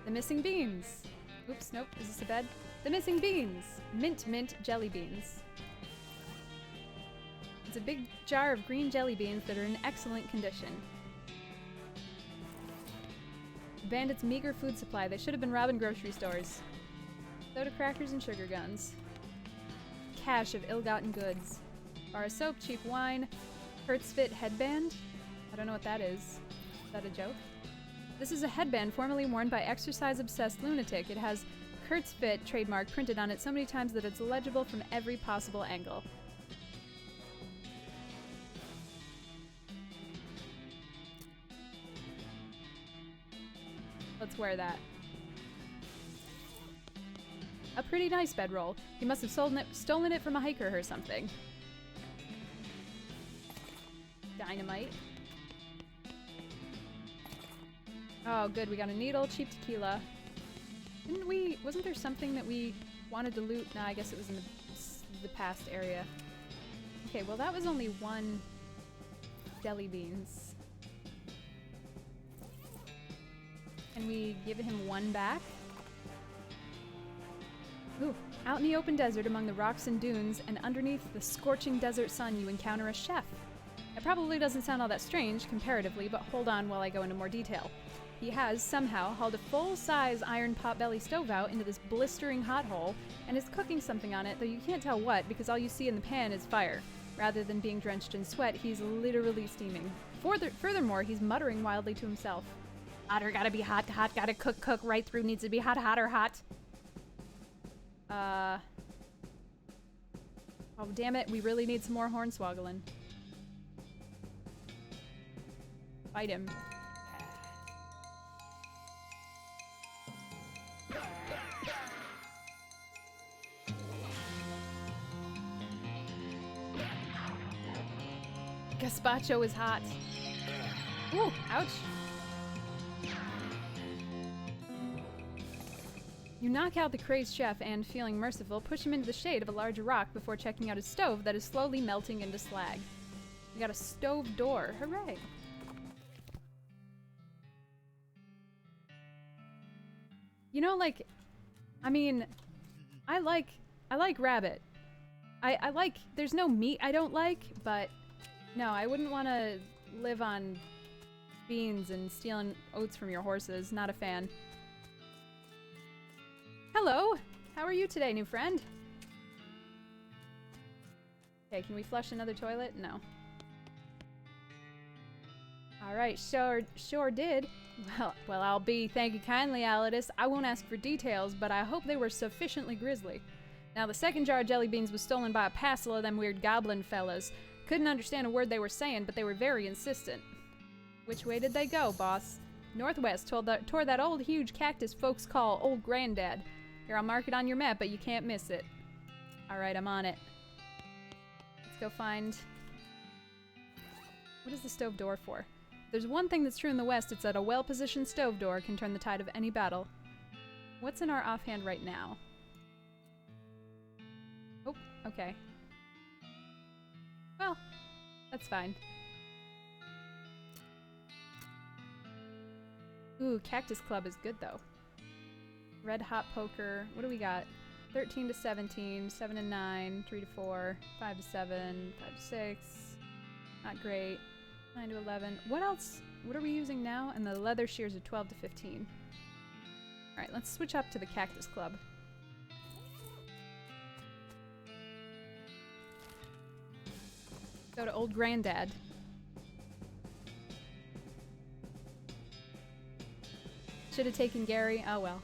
S1: The missing beans. Oops, nope, is this a bed? The missing beans. Mint jelly beans. It's a big jar of green jelly beans that are in excellent condition. The bandits' meager food supply. They should have been robbing grocery stores. Soda crackers and sugar guns. Cache of ill-gotten goods. Bar of soap, cheap wine. Hertz Fit headband. I don't know what that is. Is that a joke? This is a headband formerly worn by exercise-obsessed lunatic. It has Kurt's Fit trademark printed on it so many times that it's legible from every possible angle. Let's wear that. A pretty nice bedroll. He must have stolen it from a hiker or something. Dynamite. Oh, good. We got a needle, cheap tequila. Didn't we... Wasn't there something that we wanted to loot? No, I guess it was in the past area. Okay, well that was only one jelly beans. Can we give him one back? Ooh, out in the open desert among the rocks and dunes and underneath the scorching desert sun you encounter a chef. It probably doesn't sound all that strange comparatively, but hold on while I go into more detail. He has, somehow, hauled a full-size iron pot-belly stove out into this blistering hot hole and is cooking something on it, though you can't tell what because all you see in the pan is fire. Rather than being drenched in sweat, he's literally steaming. Furthermore, he's muttering wildly to himself. Hotter, gotta be hot, hot, gotta cook, cook, right through, needs to be hot, hotter, hot. Oh, damn it, we really need some more hornswoggling. Fight him. Gazpacho is hot. Ooh, ouch. You knock out the crazed chef and, feeling merciful, push him into the shade of a large rock before checking out his stove that is slowly melting into slag. We got a stove door. Hooray. You know, like, I mean, I like rabbit. I like, there's no meat I don't like, but no, I wouldn't want to live on beans and stealing oats from your horses. Not a fan. Hello! How are you today, new friend? Okay, can we flush another toilet? No. Alright, sure did. Well, I'll be. Thank you kindly, Alidus. I won't ask for details, but I hope they were sufficiently grisly. Now, the second jar of jelly beans was stolen by a passel of them weird goblin fellas. Couldn't understand a word they were saying, but they were very insistent. Which way did they go, boss? Northwest, toward that old huge cactus folks call Old Granddad. Here, I'll mark it on your map, but you can't miss it. Alright, I'm on it. Let's go find... What is the stove door for? There's one thing that's true in the West, it's that a well-positioned stove door can turn the tide of any battle. What's in our offhand right now? Oh, okay. Well, that's fine. Ooh, Cactus Club is good though. Red Hot Poker. What do we got? 13 to 17, 7 to 9, 3 to 4, 5 to 7, 5 to 6. Not great. 9 to 11. What else? What are we using now? And the leather shears are 12 to 15. Alright, let's switch up to the Cactus Club. Go to Old Granddad. Should have taken Gary. Oh well.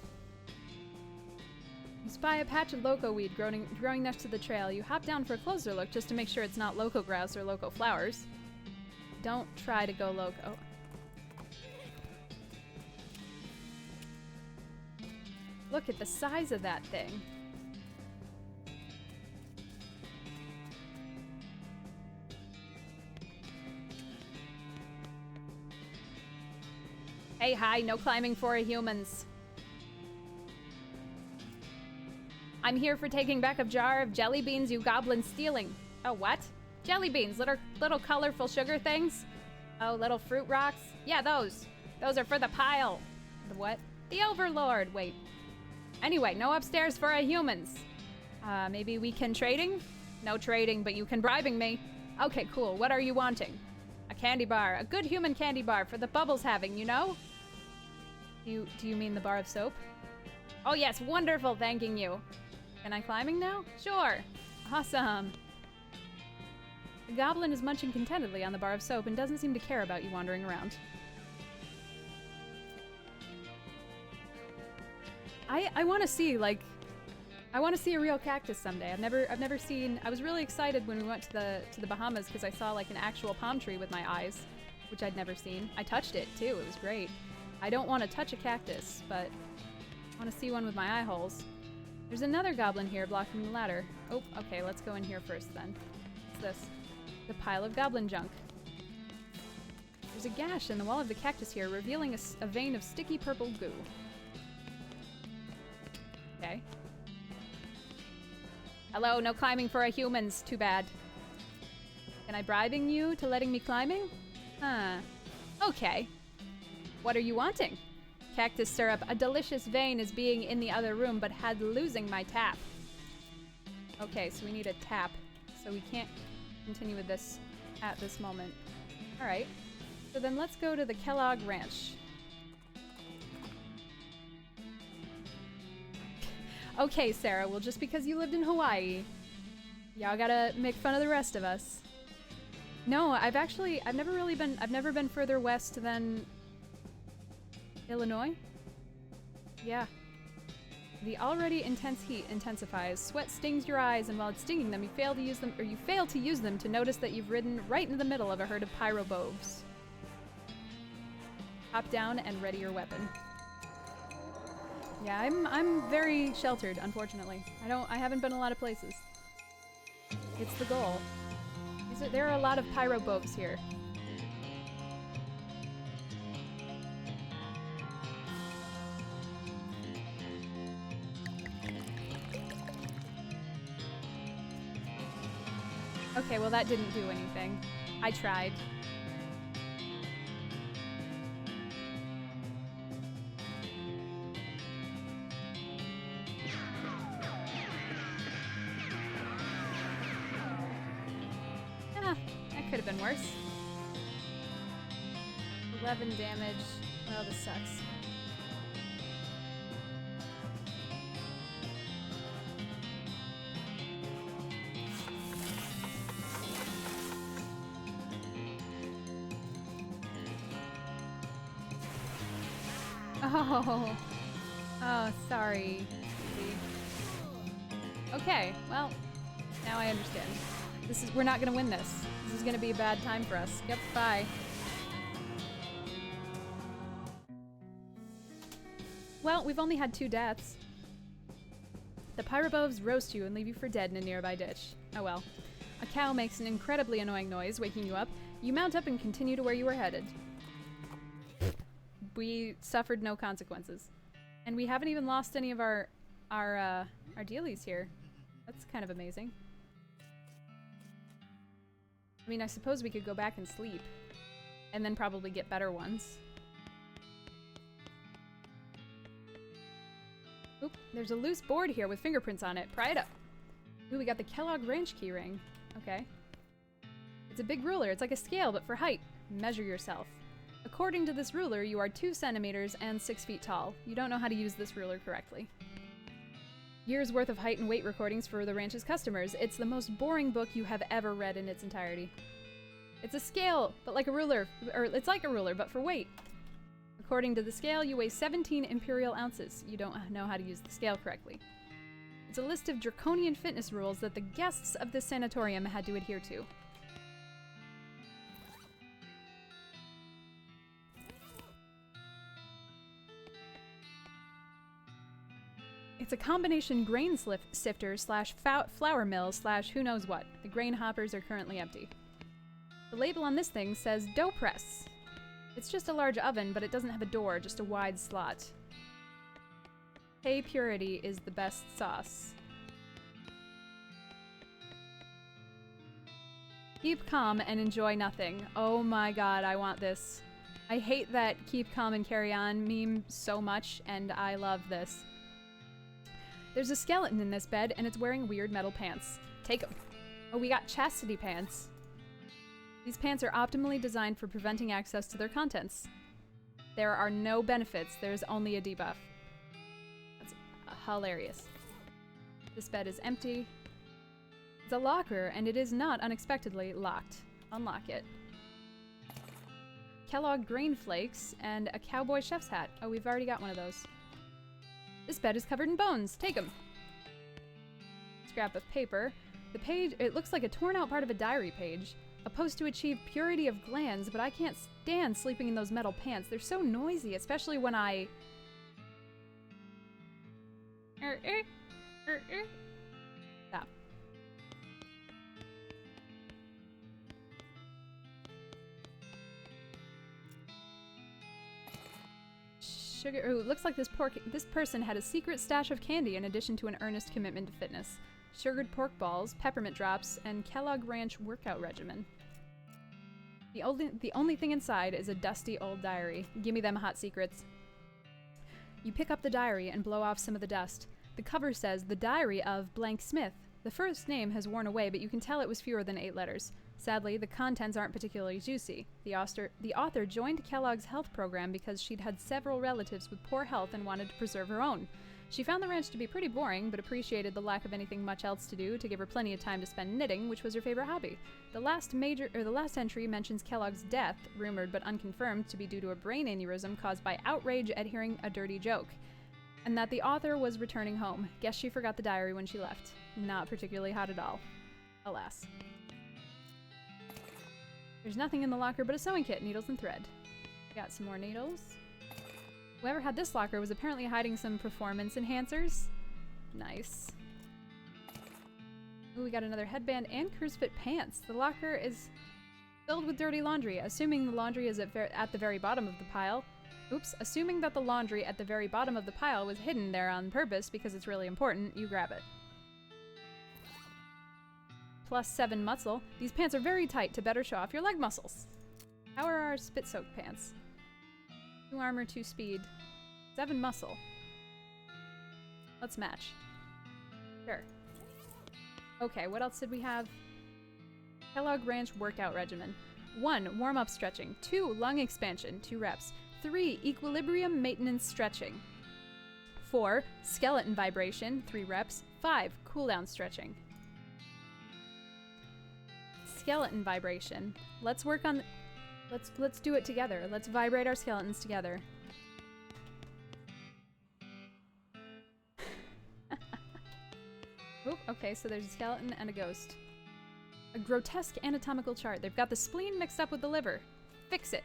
S1: You spy a patch of loco weed growing next to the trail. You hop down for a closer look just to make sure it's not loco grouse or loco flowers. Don't try to go loco. Look at the size of that thing. Hey, hi, no climbing for humans. I'm here for taking back a jar of jelly beans you goblin stealing. Oh, what? Jelly beans, little colorful sugar things? Oh, little fruit rocks? Yeah, those. Those are for the pile. The what? The Overlord. Wait. Anyway, no upstairs for humans. Maybe we can trading? No trading, but you can bribing me. Okay, cool. What are you wanting? A candy bar. A good human candy bar for the bubbles having, you know? Do you mean the bar of soap? Oh yes, wonderful, thanking you. Am I climbing now? Sure. Awesome. The goblin is munching contentedly on the bar of soap and doesn't seem to care about you wandering around. I want to see, like, I want to see a real cactus someday. I've never seen. I was really excited when we went to the Bahamas because I saw like an actual palm tree with my eyes, which I'd never seen. I touched it too. It was great. I don't want to touch a cactus, but I want to see one with my eye holes. There's another goblin here blocking the ladder. Oh, okay. Let's go in here first then. What's this? The pile of goblin junk. There's a gash in the wall of the cactus here, revealing a vein of sticky purple goo. Okay. Hello, no climbing for humans. Too bad. Am I bribing you to letting me climbing? Huh. Okay. What are you wanting? Cactus syrup. A delicious vein is being in the other room, but had losing my tap. Okay, so we need a tap. So we can't continue with this at this moment. Alright. So then let's go to the Kellogg Ranch. Okay, Sarah, well, just because you lived in Hawaii, y'all gotta make fun of the rest of us. No, I've never been further west than Illinois? Yeah. The already intense heat intensifies. Sweat stings your eyes, and while it's stinging them, you fail to use them to notice that you've ridden right into the middle of a herd of pyroboves. Hop down and ready your weapon. Yeah, I'm very sheltered, unfortunately. I haven't been a lot of places. It's the goal. There are a lot of pyroboves here. Okay, well that didn't do anything. I tried. Ah, that could have been worse. 11 damage. Oh, this sucks. Oh. Oh, sorry. Okay, well, now I understand. We're not gonna win this. This is gonna be a bad time for us. Yep, bye. Well, we've only had 2 deaths. The pyrobovs roast you and leave you for dead in a nearby ditch. Oh well. A cow makes an incredibly annoying noise, waking you up. You mount up and continue to where you were headed. We suffered no consequences. And we haven't even lost any of our dealies here. That's kind of amazing. I mean, I suppose we could go back and sleep. And then probably get better ones. Oop, there's a loose board here with fingerprints on it. Pry it up. Ooh, we got the Kellogg Ranch keyring. Okay. It's a big ruler. It's like a scale, but for height. Measure yourself. According to this ruler, you are 2 centimeters and 6 feet tall. You don't know how to use this ruler correctly. Years worth of height and weight recordings for the ranch's customers. It's the most boring book you have ever read in its entirety. It's a scale, but like a ruler. Or it's like a ruler, but for weight. According to the scale, you weigh 17 imperial ounces. You don't know how to use the scale correctly. It's a list of draconian fitness rules that the guests of this sanatorium had to adhere to. It's a combination grain sifter slash flour mill slash who knows what. The grain hoppers are currently empty. The label on this thing says dough press. It's just a large oven, but it doesn't have a door, just a wide slot. Hey, purity is the best sauce. Keep calm and enjoy nothing. Oh my god, I want this. I hate that keep calm and carry on meme so much, and I love this. There's a skeleton in this bed, and it's wearing weird metal pants. Take them. Oh, we got chastity pants. These pants are optimally designed for preventing access to their contents. There are no benefits, there's only a debuff. That's hilarious. This bed is empty. It's a locker, and it is not unexpectedly locked. Unlock it. Kellogg grain flakes and a cowboy chef's hat. Oh, we've already got one of those. This bed is covered in bones. Take them. Scrap of paper. The page, it looks like a torn out part of a diary page. Supposed to achieve purity of glands, but I can't stand sleeping in those metal pants. They're so noisy, especially when I... Stop. Sugar. Ooh, looks like this person had a secret stash of candy in addition to an earnest commitment to fitness. Sugared pork balls, peppermint drops, and Kellogg Ranch workout regimen. The only thing inside is a dusty old diary. Gimme them hot secrets. You pick up the diary and blow off some of the dust. The cover says, The Diary of Blank Smith. The first name has worn away, but you can tell it was fewer than 8 letters. Sadly, the contents aren't particularly juicy. The author joined Kellogg's health program because she'd had several relatives with poor health and wanted to preserve her own. She found the ranch to be pretty boring, but appreciated the lack of anything much else to do to give her plenty of time to spend knitting, which was her favorite hobby. The last entry mentions Kellogg's death, rumored but unconfirmed to be due to a brain aneurysm caused by outrage at hearing a dirty joke, and that the author was returning home. Guess she forgot the diary when she left. Not particularly hot at all. Alas. There's nothing in the locker but a sewing kit, needles and thread. Got some more needles. Whoever had this locker was apparently hiding some performance enhancers. Nice. Ooh, we got another headband and cruise fit pants. The locker is filled with dirty laundry, assuming the laundry is at the very bottom of the pile. Oops, assuming that the laundry at the very bottom of the pile was hidden there on purpose because it's really important, you grab it. +7 muscle. These pants are very tight to better show off your leg muscles. How are our spit-soaked pants? 2 armor, 2 speed, 7 muscle. Let's match. Sure. Okay, what else did we have? Kellogg Ranch workout regimen. 1. Warm-up stretching. 2. Lung expansion, 2 reps. 3. Equilibrium maintenance stretching. 4. Skeleton vibration, 3 reps. 5. Cooldown stretching. Skeleton vibration. Let's work on... Let's do it together. Let's vibrate our skeletons together. Oh, okay, so there's a skeleton and a ghost. A grotesque anatomical chart. They've got the spleen mixed up with the liver. Fix it.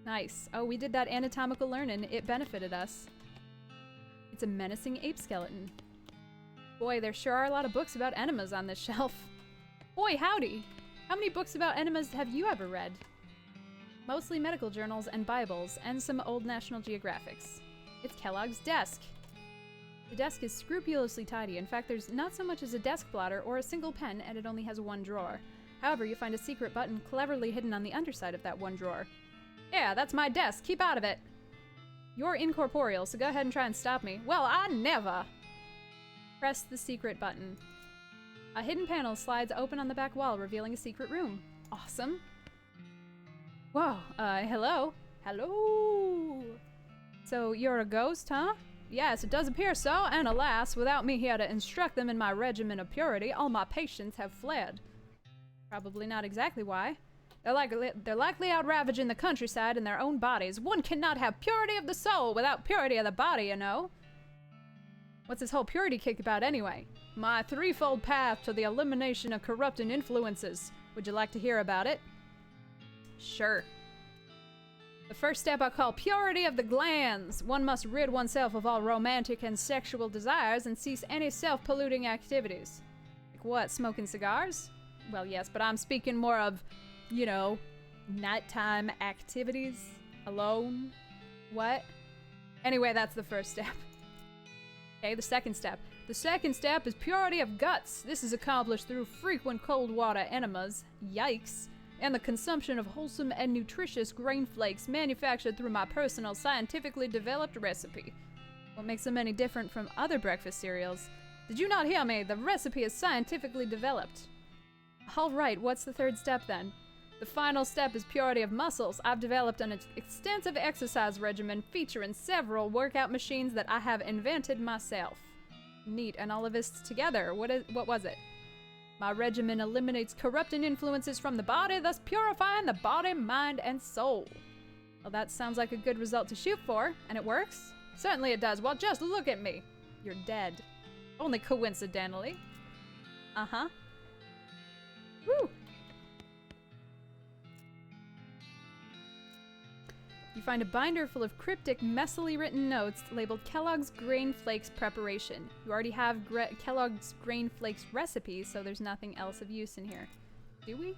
S1: Nice. Oh, we did that anatomical learning. It benefited us. It's a menacing ape skeleton. Boy, there sure are a lot of books about enemas on this shelf. Boy, howdy! How many books about enemas have you ever read? Mostly medical journals and Bibles, and some old National Geographics. It's Kellogg's desk. The desk is scrupulously tidy. In fact, there's not so much as a desk blotter or a single pen, and it only has 1 drawer. However, you find a secret button cleverly hidden on the underside of that 1 drawer. Yeah, that's my desk. Keep out of it. You're incorporeal, so go ahead and try and stop me. Well, I never! Press the secret button. A hidden panel slides open on the back wall, revealing a secret room. Awesome. Whoa, hello? Hello? So, you're a ghost, huh? Yes, it does appear so, and alas, without me here to instruct them in my regimen of purity, all my patients have fled. Probably not exactly why. They're likely out ravaging the countryside in their own bodies. One cannot have purity of the soul without purity of the body, you know. What's this whole purity kick about anyway? My 3-fold path to the elimination of corrupting influences. Would you like to hear about it? Sure. The first step I call purity of the glands. One must rid oneself of all romantic and sexual desires and cease any self-polluting activities. Like what, smoking cigars? Well, yes, but I'm speaking more of, you know, nighttime activities. Alone. What? Anyway, that's the first step. Okay, the second step. The second step is purity of guts. This is accomplished through frequent cold water enemas. Yikes. And the consumption of wholesome and nutritious grain flakes manufactured through my personal scientifically developed recipe. What makes them any different from other breakfast cereals? Did you not hear me? The recipe is scientifically developed. Alright, what's the third step then? The final step is purity of muscles. I've developed an extensive exercise regimen featuring several workout machines that I have invented myself. Neat, and all of this together. What was it? My regimen eliminates corrupting influences from the body, thus purifying the body, mind, and soul. Well, that sounds like a good result to shoot for, and it works? Certainly it does. Well, just look at me. You're dead. Only coincidentally. Uh-huh. Woo! You find a binder full of cryptic, messily written notes labeled Kellogg's Grain Flakes Preparation. You already have Kellogg's Grain Flakes recipe, so there's nothing else of use in here. Do we?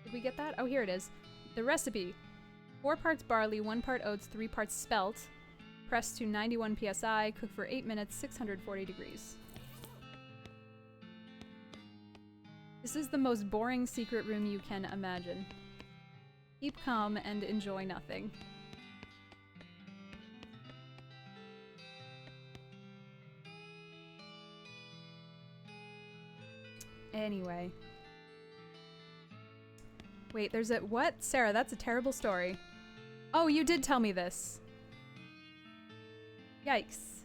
S1: Did we get that? Oh, here it is. The recipe. 4 parts barley, 1 part oats, 3 parts spelt. Pressed to 91 psi, cook for 8 minutes, 640 degrees. This is the most boring secret room you can imagine. Keep calm and enjoy nothing. Anyway. Wait, there's a- what? Sarah, that's a terrible story. Oh, you did tell me this. Yikes.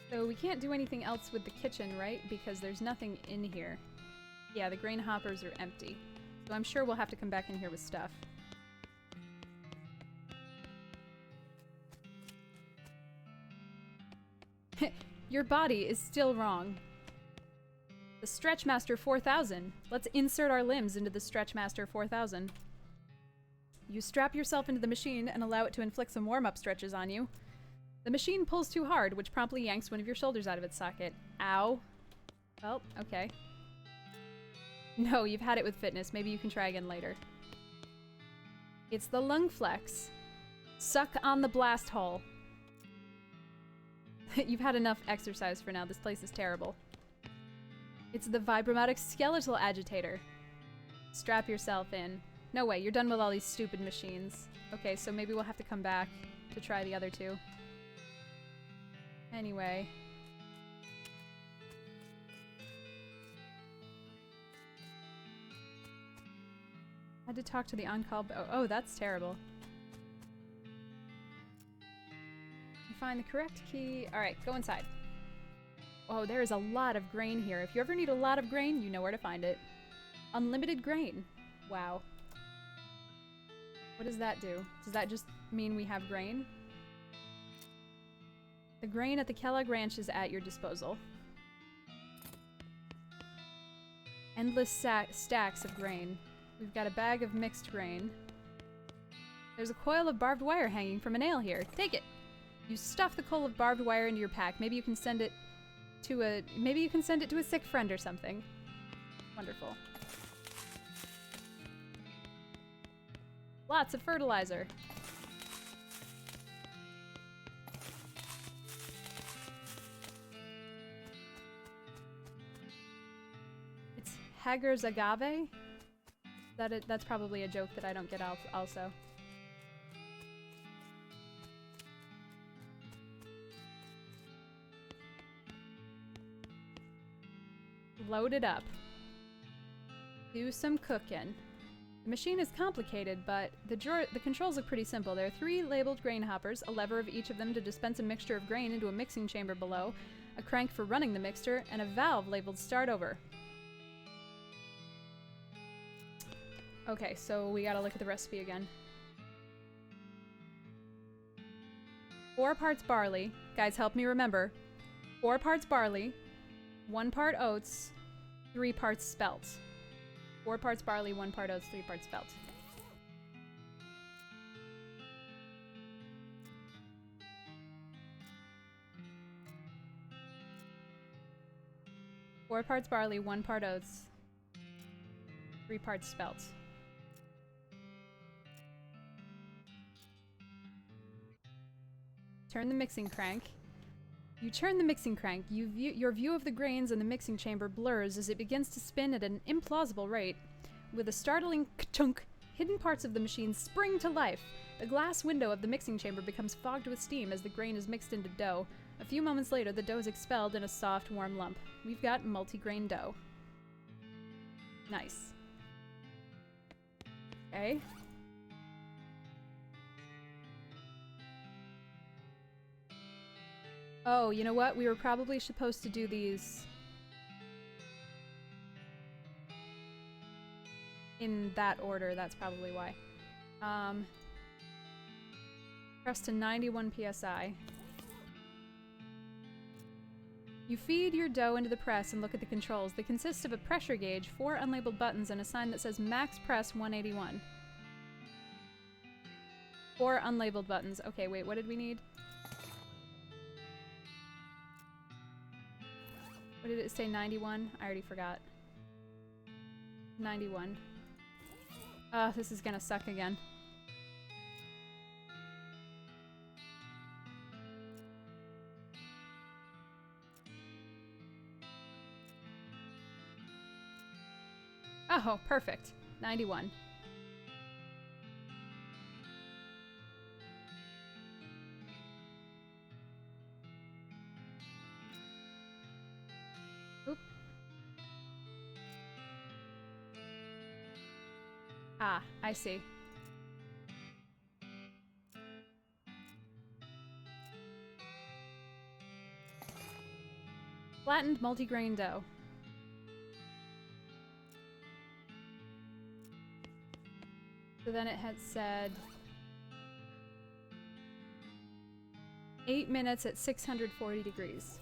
S1: So we can't do anything else with the kitchen, right? Because there's nothing in here. Yeah, the grain hoppers are empty. So I'm sure we'll have to come back in here with stuff. Your body is still wrong. The Stretchmaster 4000. Let's insert our limbs into the Stretchmaster 4000. You strap yourself into the machine and allow it to inflict some warm-up stretches on you. The machine pulls too hard, which promptly yanks one of your shoulders out of its socket. Ow. Well, okay. No, you've had it with fitness. Maybe you can try again later. It's the lung flex. Suck on the blast hole. You've had enough exercise for now. This place is terrible. It's the vibromatic skeletal agitator. Strap yourself in. No way, you're done with all these stupid machines. Okay, so maybe we'll have to come back to try the other two. Anyway. I had to talk to the on-call. Oh, that's terrible. You find the correct key. Alright, go inside. Oh, there is a lot of grain here. If you ever need a lot of grain, you know where to find it. Unlimited grain. Wow. What does that do? Does that just mean we have grain? The grain at the Kellogg Ranch is at your disposal. Endless stacks of grain. We've got a bag of mixed grain. There's a coil of barbed wire hanging from a nail here. Take it! You stuff the coil of barbed wire into your pack. Maybe you can send it to a sick friend or something. Wonderful. Lots of fertilizer. It's Hager's agave? That's probably a joke that I don't get also. Load it up. Do some cooking. The machine is complicated, but the controls look pretty simple. There are 3 labeled grain hoppers, a lever of each of them to dispense a mixture of grain into a mixing chamber below, a crank for running the mixture, and a valve labeled start over. Okay, so we gotta look at the recipe again. 4 parts barley. Guys, help me remember. 4 parts barley, 1 part oats, 3 parts spelt. 4 parts barley, 1 part oats, 3 parts spelt. Four parts barley, 1 part oats, 3 parts spelt. Turn the mixing crank. You turn the mixing crank. Your view of the grains in the mixing chamber blurs as it begins to spin at an implausible rate. With a startling ka-chunk, hidden parts of the machine spring to life. The glass window of the mixing chamber becomes fogged with steam as the grain is mixed into dough. A few moments later, the dough is expelled in a soft, warm lump. We've got multigrain dough. Nice. Okay. Oh, you know what? We were probably supposed to do these in that order. That's probably why. Press to 91 psi. You feed your dough into the press and look at the controls. They consist of a pressure gauge, 4 unlabeled buttons, and a sign that says max press 181. 4 unlabeled buttons. Okay, wait, what did we need? What did it say, 91? I already forgot. 91. This is gonna suck again. Oh, perfect. 91. Oop. Ah, I see. Flattened multigrain dough. So then it had said 8 minutes at 640 degrees.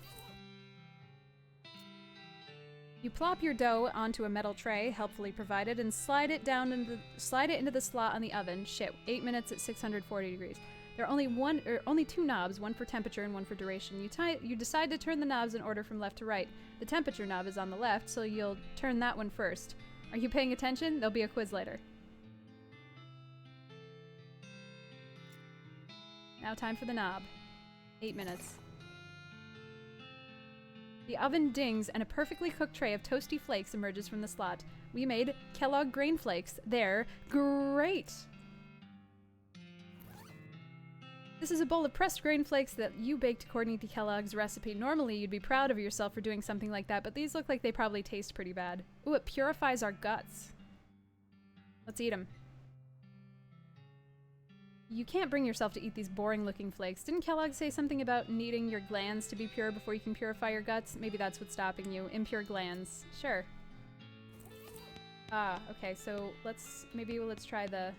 S1: You plop your dough onto a metal tray, helpfully provided, and slide it into the slot on the oven. Shit, 8 minutes at 640 degrees. There are only 2 knobs, one for temperature and one for duration. You decide to turn the knobs in order from left to right. The temperature knob is on the left, so you'll turn that one first. Are you paying attention? There'll be a quiz later. Now time for the knob. 8 minutes. The oven dings and a perfectly cooked tray of toasty flakes emerges from the slot. We made Kellogg grain flakes. They're great! This is a bowl of pressed grain flakes that you baked according to Kellogg's recipe. Normally, you'd be proud of yourself for doing something like that, but these look like they probably taste pretty bad. Ooh, it purifies our guts. Let's eat them. You can't bring yourself to eat these boring-looking flakes. Didn't Kellogg say something about needing your glands to be pure before you can purify your guts? Maybe that's what's stopping you. Impure glands. Sure. Ah, okay, so let's try the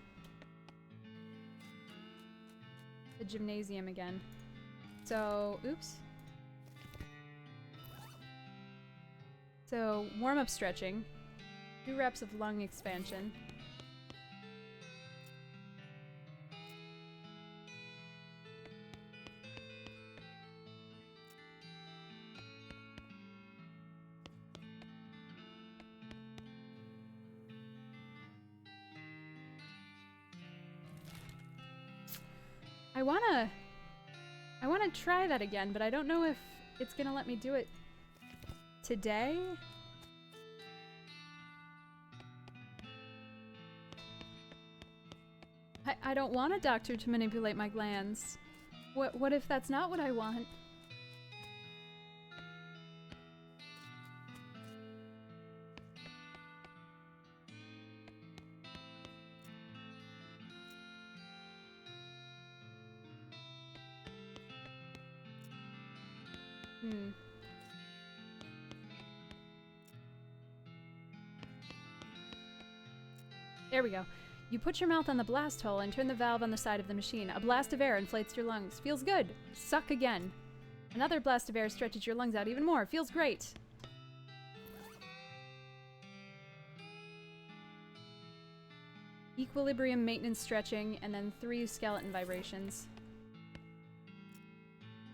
S1: gymnasium again. So, oops. So, warm-up stretching. 2 reps of lung expansion. I wanna try that again, but I don't know if it's gonna let me do it today. I don't want a doctor to manipulate my glands. What if that's not what I want? There we go. You put your mouth on the blast hole and turn the valve on the side of the machine. A blast of air inflates your lungs. Feels good. Suck again. Another blast of air stretches your lungs out even more. Feels great. Equilibrium maintenance stretching, and then 3 skeleton vibrations.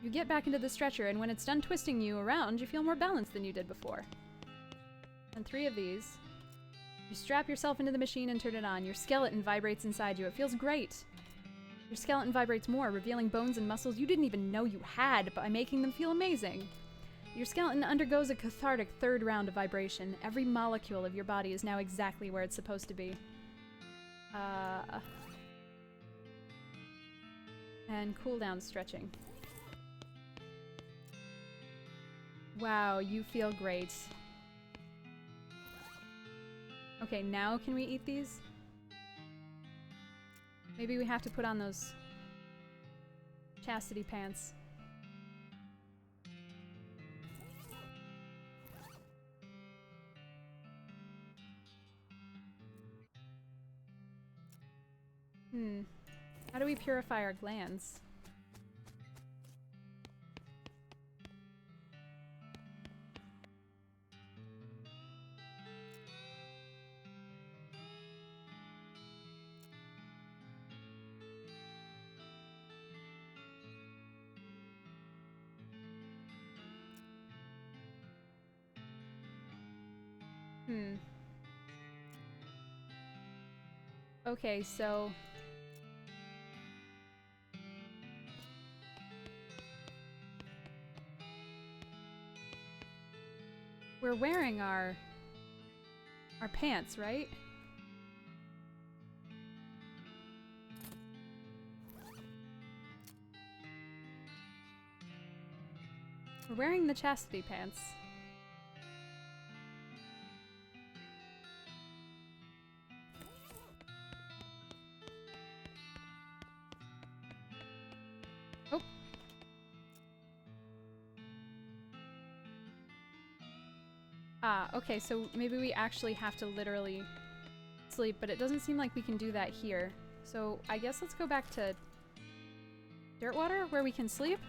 S1: You get back into the stretcher, and when it's done twisting you around, you feel more balanced than you did before. And 3 of these. You strap yourself into the machine and turn it on. Your skeleton vibrates inside you. It feels great. Your skeleton vibrates more, revealing bones and muscles you didn't even know you had by making them feel amazing. Your skeleton undergoes a cathartic 3rd round of vibration. Every molecule of your body is now exactly where it's supposed to be. And cooldown stretching. Wow, you feel great. Okay, now can we eat these? Maybe we have to put on those chastity pants. How do we purify our glands? Okay, so we're wearing our pants, right? We're wearing the chastity pants. Oh. Ah, okay, so maybe we actually have to literally sleep, but it doesn't seem like we can do that here. So I guess let's go back to Dirtwater, where we can sleep?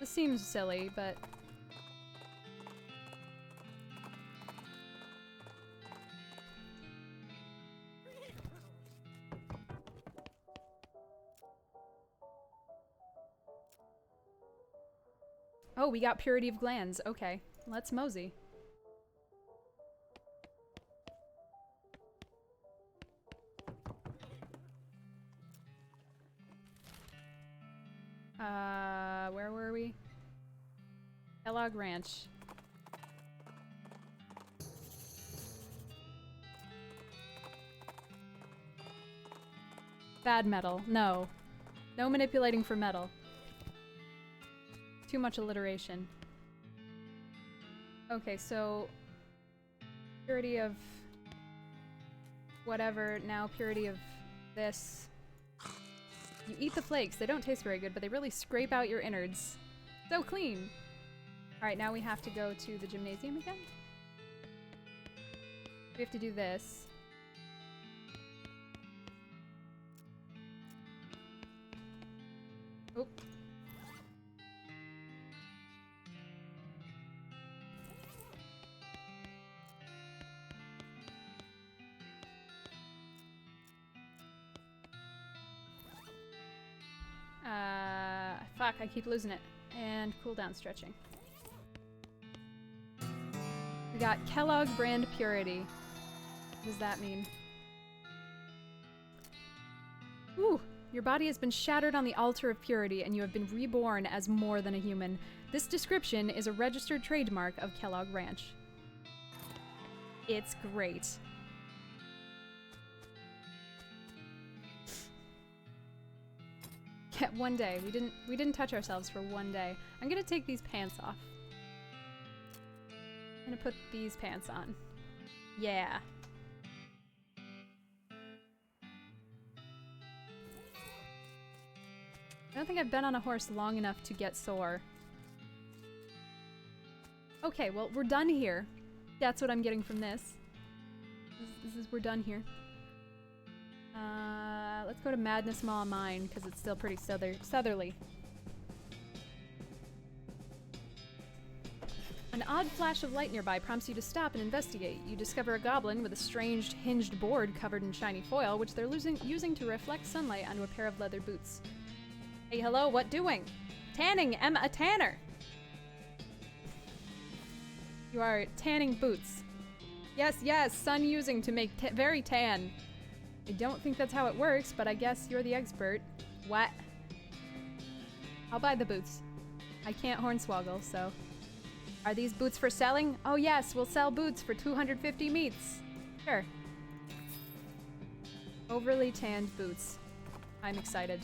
S1: This seems silly, but... Oh, we got purity of glands. Okay, let's mosey. Where were we? Kellogg Ranch. Bad metal. No. No manipulating for metal. Too much alliteration. Okay, so... Purity of... whatever, now purity of this. You eat the flakes. They don't taste very good, but they really scrape out your innards. So clean! Alright, now we have to go to the gymnasium again? We have to do this. Oh. Fuck, I keep losing it. And cooldown stretching. We got Kellogg brand purity. What does that mean? Ooh! Your body has been shattered on the altar of purity, and you have been reborn as more than a human. This description is a registered trademark of Kellogg Ranch. It's great. Yeah, one day. We didn't touch ourselves for one day. I'm gonna take these pants off. I'm gonna put these pants on. Yeah. I don't think I've been on a horse long enough to get sore. Okay, well, we're done here. That's what I'm getting from this. We're done here. Let's go to Madness Maw Mine, because it's still pretty southerly. An odd flash of light nearby prompts you to stop and investigate. You discover a goblin with a strange hinged board covered in shiny foil, which they're using to reflect sunlight onto a pair of leather boots. Hey, hello, what doing? Tanning, I'm a tanner! You are tanning boots. Yes, yes, sun using to make very tan. I don't think that's how it works, but I guess you're the expert. What? I'll buy the boots. I can't hornswoggle, so... Are these boots for selling? Oh yes, we'll sell boots for 250 meats. Sure. Overly tanned boots. I'm excited.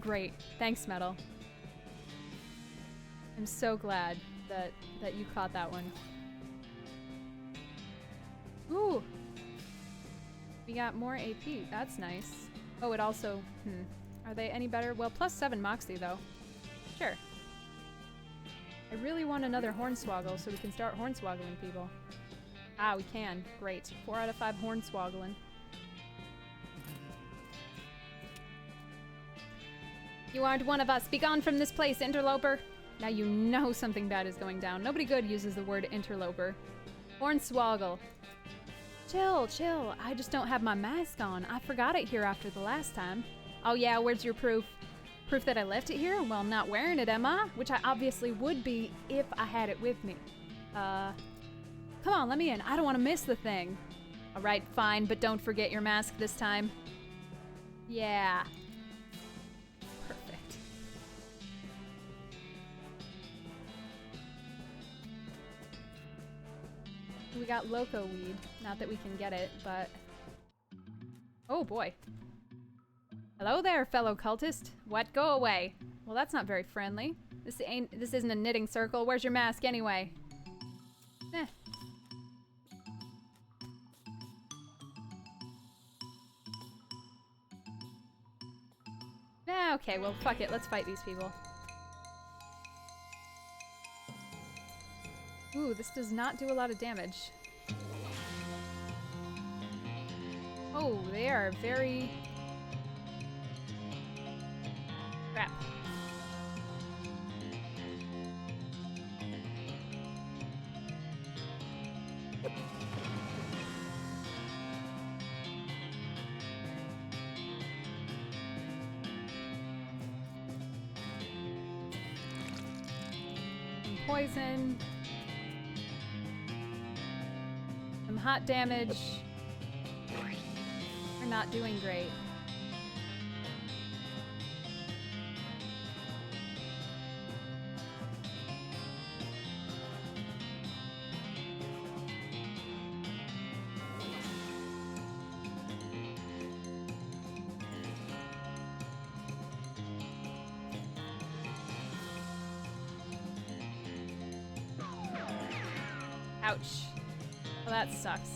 S1: Great. Thanks, Metal. I'm so glad that you caught that one. Ooh! We got more AP. That's nice. Oh, it also... Are they any better? Well, +7 Moxie, though. Sure. I really want another Hornswoggle so we can start Hornswoggling people. Ah, we can. Great. 4 out of 5 Hornswoggling. You aren't one of us. Be gone from this place, interloper. Now you know something bad is going down. Nobody good uses the word interloper. Hornswoggle. Chill, chill. I just don't have my mask on. I forgot it here after the last time. Oh yeah, where's your proof? Proof that I left it here? Well, I'm not wearing it, am I? Which I obviously would be if I had it with me. Come on, let me in. I don't want to miss the thing. Alright, fine, but don't forget your mask this time. Yeah. Perfect. We got Loco Weed. Not that we can get it, but... Oh boy. Hello there, fellow cultist. What? Go away. Well, that's not very friendly. This isn't a knitting circle. Where's your mask anyway? Eh. Okay, well, fuck it. Let's fight these people. Ooh, this does not do a lot of damage. Oh, they are very... Crap. Some poison. Some hot damage. We're not doing great. Ouch. Well, that sucks.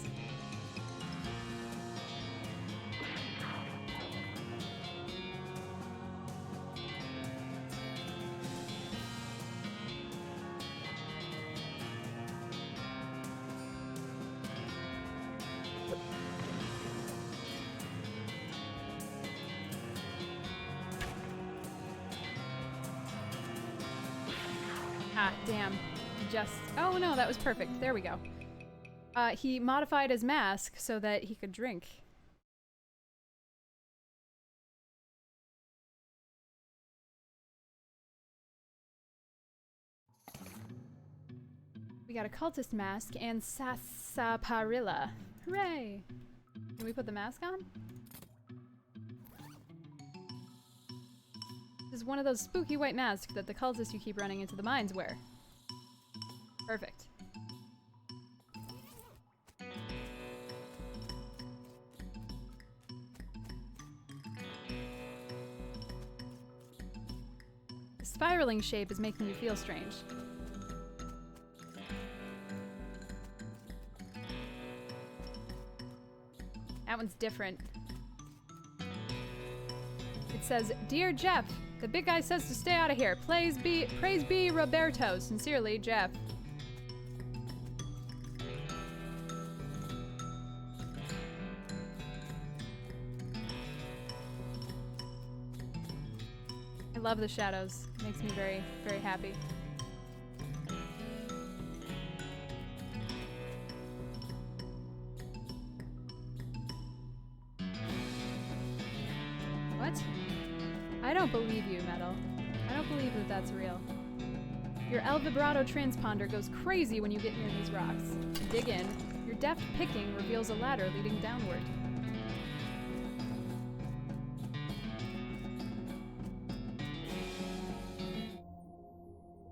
S1: Ah, damn. Just... Oh, no, that was perfect. There we go. He modified his mask so that he could drink. We got a cultist mask and sarsaparilla. Hooray! Can we put the mask on? This is one of those spooky white masks that the cultists you keep running into the mines wear. Perfect. The spiraling shape is making you feel strange. That one's different. It says, "Dear Jeff, the big guy says to stay out of here. Praise be Roberto. Sincerely, Jeff." I love the shadows. Makes me very, very happy. What? I don't believe you, Metal. I don't believe that that's real. Your El Vibrato transponder goes crazy when you get near these rocks. Dig in. Your deft picking reveals a ladder leading downward.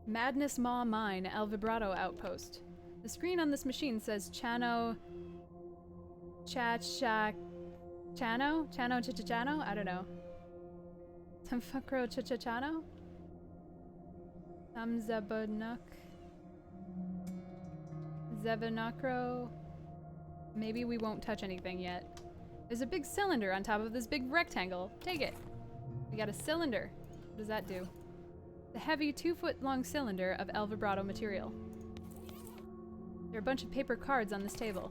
S1: Madness Maw Mine, El Vibrato Outpost. The screen on this machine says Chano... Chano? Chano Chichano? I don't know. Tamfakro Chichano? Tamzabunuk? Zebanakro? Maybe we won't touch anything yet. There's a big cylinder on top of this big rectangle. Take it. We got a cylinder. What does that do? The heavy 2-foot-long cylinder of El Vibrato material. There are a bunch of paper cards on this table.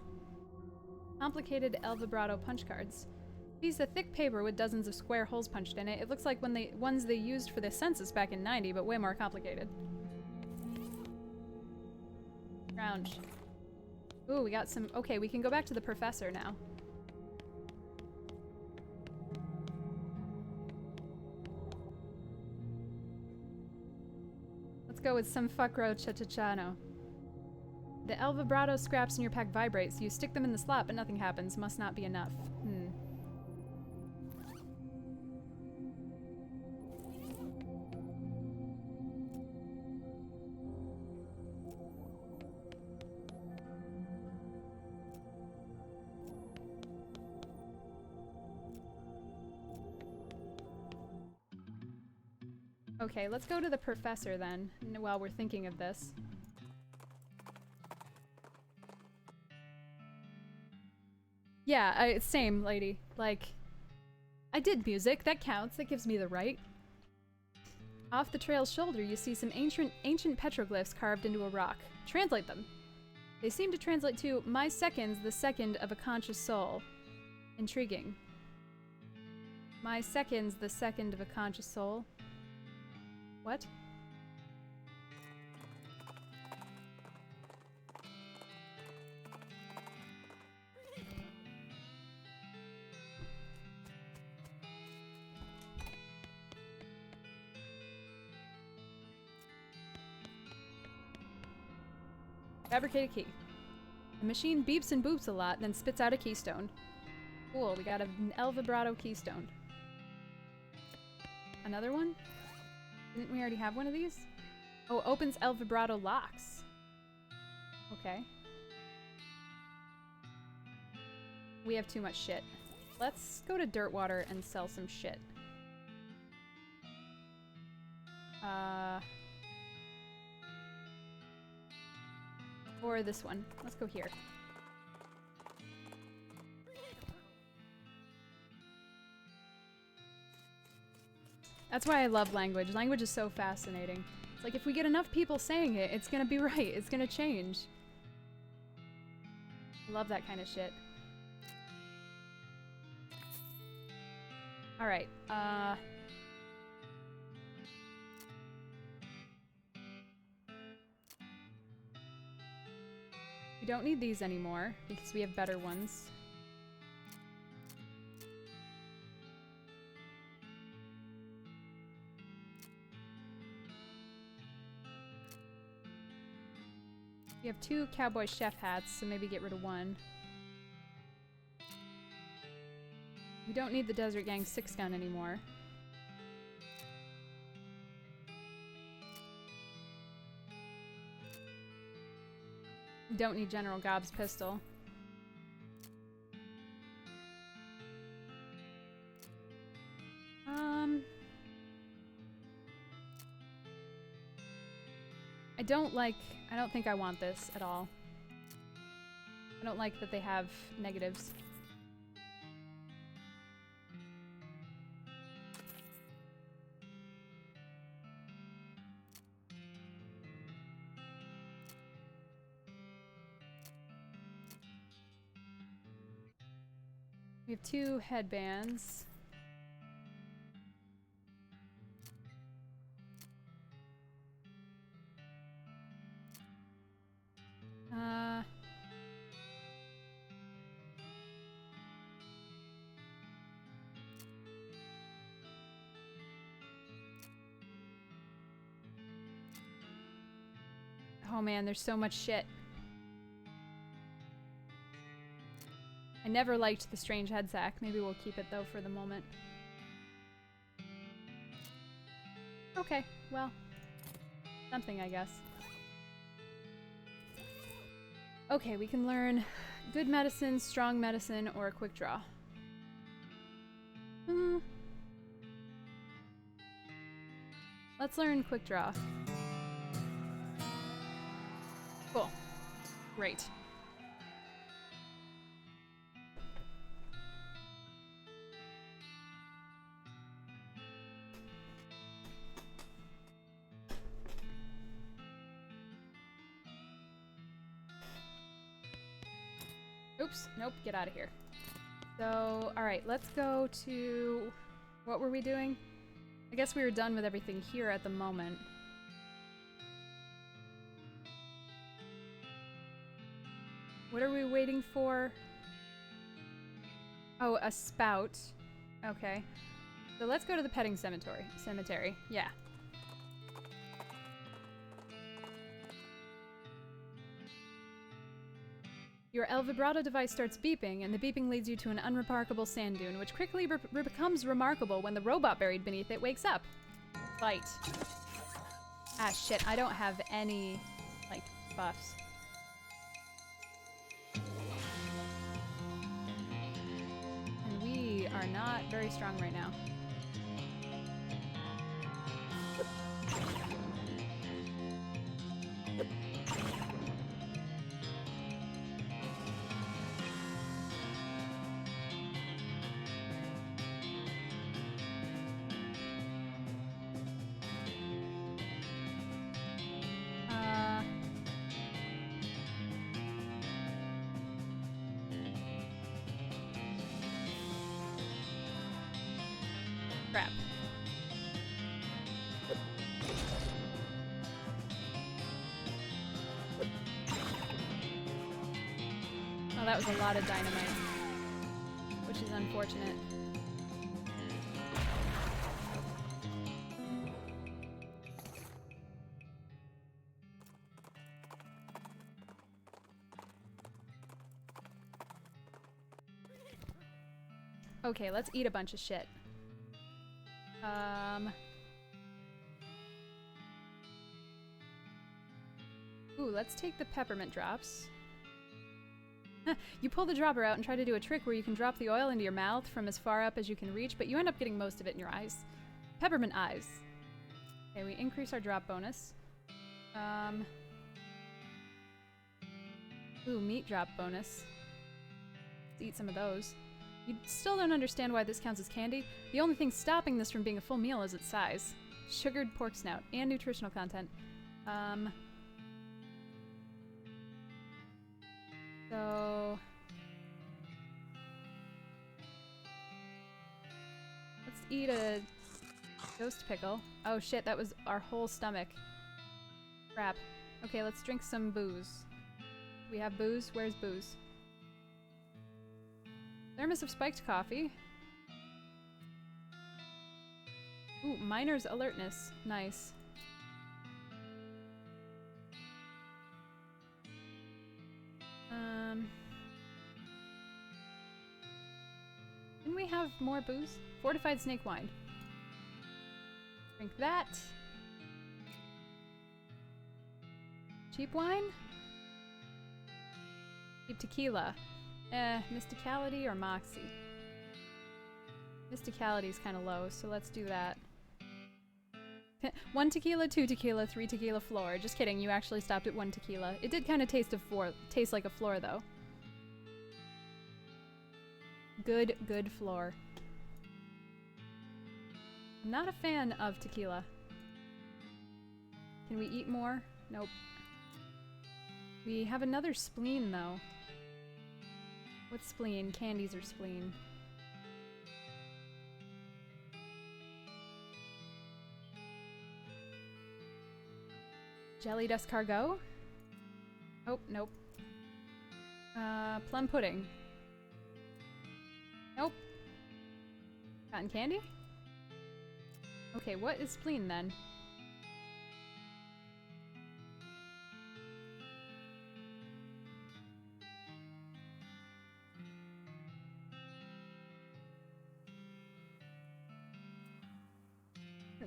S1: Complicated El Vibrato punch cards. Piece of thick paper with dozens of square holes punched in it. It looks like ones they used for the census back in '90, but way more complicated. Scrounge. Ooh, we got some... Okay, we can go back to the professor now. Let's go with some Fuckro Chichano. The El Vibrato scraps in your pack vibrate, so you stick them in the slot, but nothing happens. Must not be enough. Okay, let's go to the professor then, while we're thinking of this. Yeah, same, lady. Like, I did music. That counts. That gives me the right. Off the trail's shoulder, you see some ancient petroglyphs carved into a rock. Translate them. They seem to translate to, "My second's the second of a conscious soul." Intriguing. My second's the second of a conscious soul. What? Fabricate a key. The machine beeps and boops a lot, then spits out a keystone. Cool, we got an El Vibrato keystone. Another one? Didn't we already have one of these? Oh, opens El Vibrato locks. Okay. We have too much shit. Let's go to Dirtwater and sell some shit. Or this one. Let's go here. That's why I love language. Language is so fascinating. It's like if we get enough people saying it, it's gonna be right. It's gonna change. I love that kind of shit. Alright, we don't need these anymore because we have better ones. We have 2 cowboy chef hats, so maybe get rid of 1. We don't need the Desert Gang 6-gun anymore. We don't need General Gobb's pistol. I don't think I want this at all. I don't like that they have negatives. We have 2 headbands. Oh man, there's so much shit. I never liked the strange head sack. Maybe we'll keep it though for the moment. Okay, well, something I guess. Okay, we can learn good medicine, strong medicine, or a quick draw. Let's learn quick draw. Cool. Great. Oops, nope, get out of here. So, alright, let's go to... What were we doing? I guess we were done with everything here at the moment. What are we waiting for? Oh, a spout. Okay. So let's go to the petting cemetery. Yeah. Your El Vibrato device starts beeping, and the beeping leads you to an unremarkable sand dune, which quickly becomes remarkable when the robot buried beneath it wakes up. Fight. Ah, shit. I don't have any, like, buffs. And we are not very strong right now. Crap. Oh, that was a lot of dynamite, which is unfortunate. Okay, let's eat a bunch of shit. Ooh, let's take the peppermint drops. You pull the dropper out and try to do a trick where you can drop the oil into your mouth from as far up as you can reach, but you end up getting most of it in your eyes. Peppermint eyes. Okay, we increase our drop bonus. Ooh, meat drop bonus. Let's eat some of those. You still don't understand why this counts as candy? The only thing stopping this from being a full meal is its size. Sugared pork snout and nutritional content. So... let's eat a ghost pickle. Oh shit, that was our whole stomach. Crap. Okay, let's drink some booze. We have booze? Where's booze? Thermos of spiked coffee. Ooh, miner's alertness. Nice. Didn't we have more booze? Fortified snake wine. Drink that. Cheap wine? Cheap tequila. Mysticality or Moxie? Mysticality's kind of low, so let's do that. 1 tequila, 2 tequila, 3 tequila floor. Just kidding, you actually stopped at 1 tequila. It did kind of taste like a floor, though. Good floor. I'm not a fan of tequila. Can we eat more? Nope. We have another spleen, though. What's spleen? Candies are spleen. Jelly d'escargot? Oh, nope. Plum pudding. Nope. Cotton candy? Okay, what is spleen then?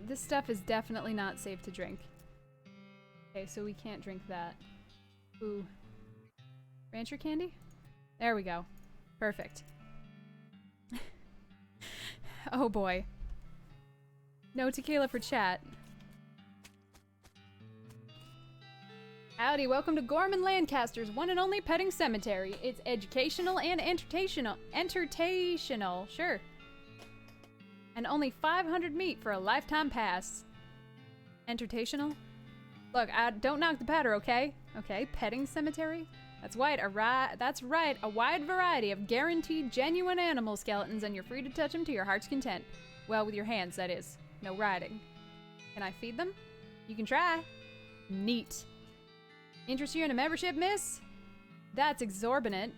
S1: This stuff is definitely not safe to drink. Okay, so we can't drink that. Ooh. Rancher candy? There we go. Perfect. Oh boy. No tequila for chat. Howdy, welcome to Gorman Lancaster's one and only petting cemetery. It's educational and entertainal, sure. And only 500 meat for a lifetime pass. Entertainal? Look, don't knock the patter, okay? Okay, petting cemetery? That's right, a wide variety of guaranteed genuine animal skeletons, and you're free to touch them to your heart's content. Well, with your hands, that is. No riding. Can I feed them? You can try. Neat. Interest you in a membership, miss? That's exorbitant.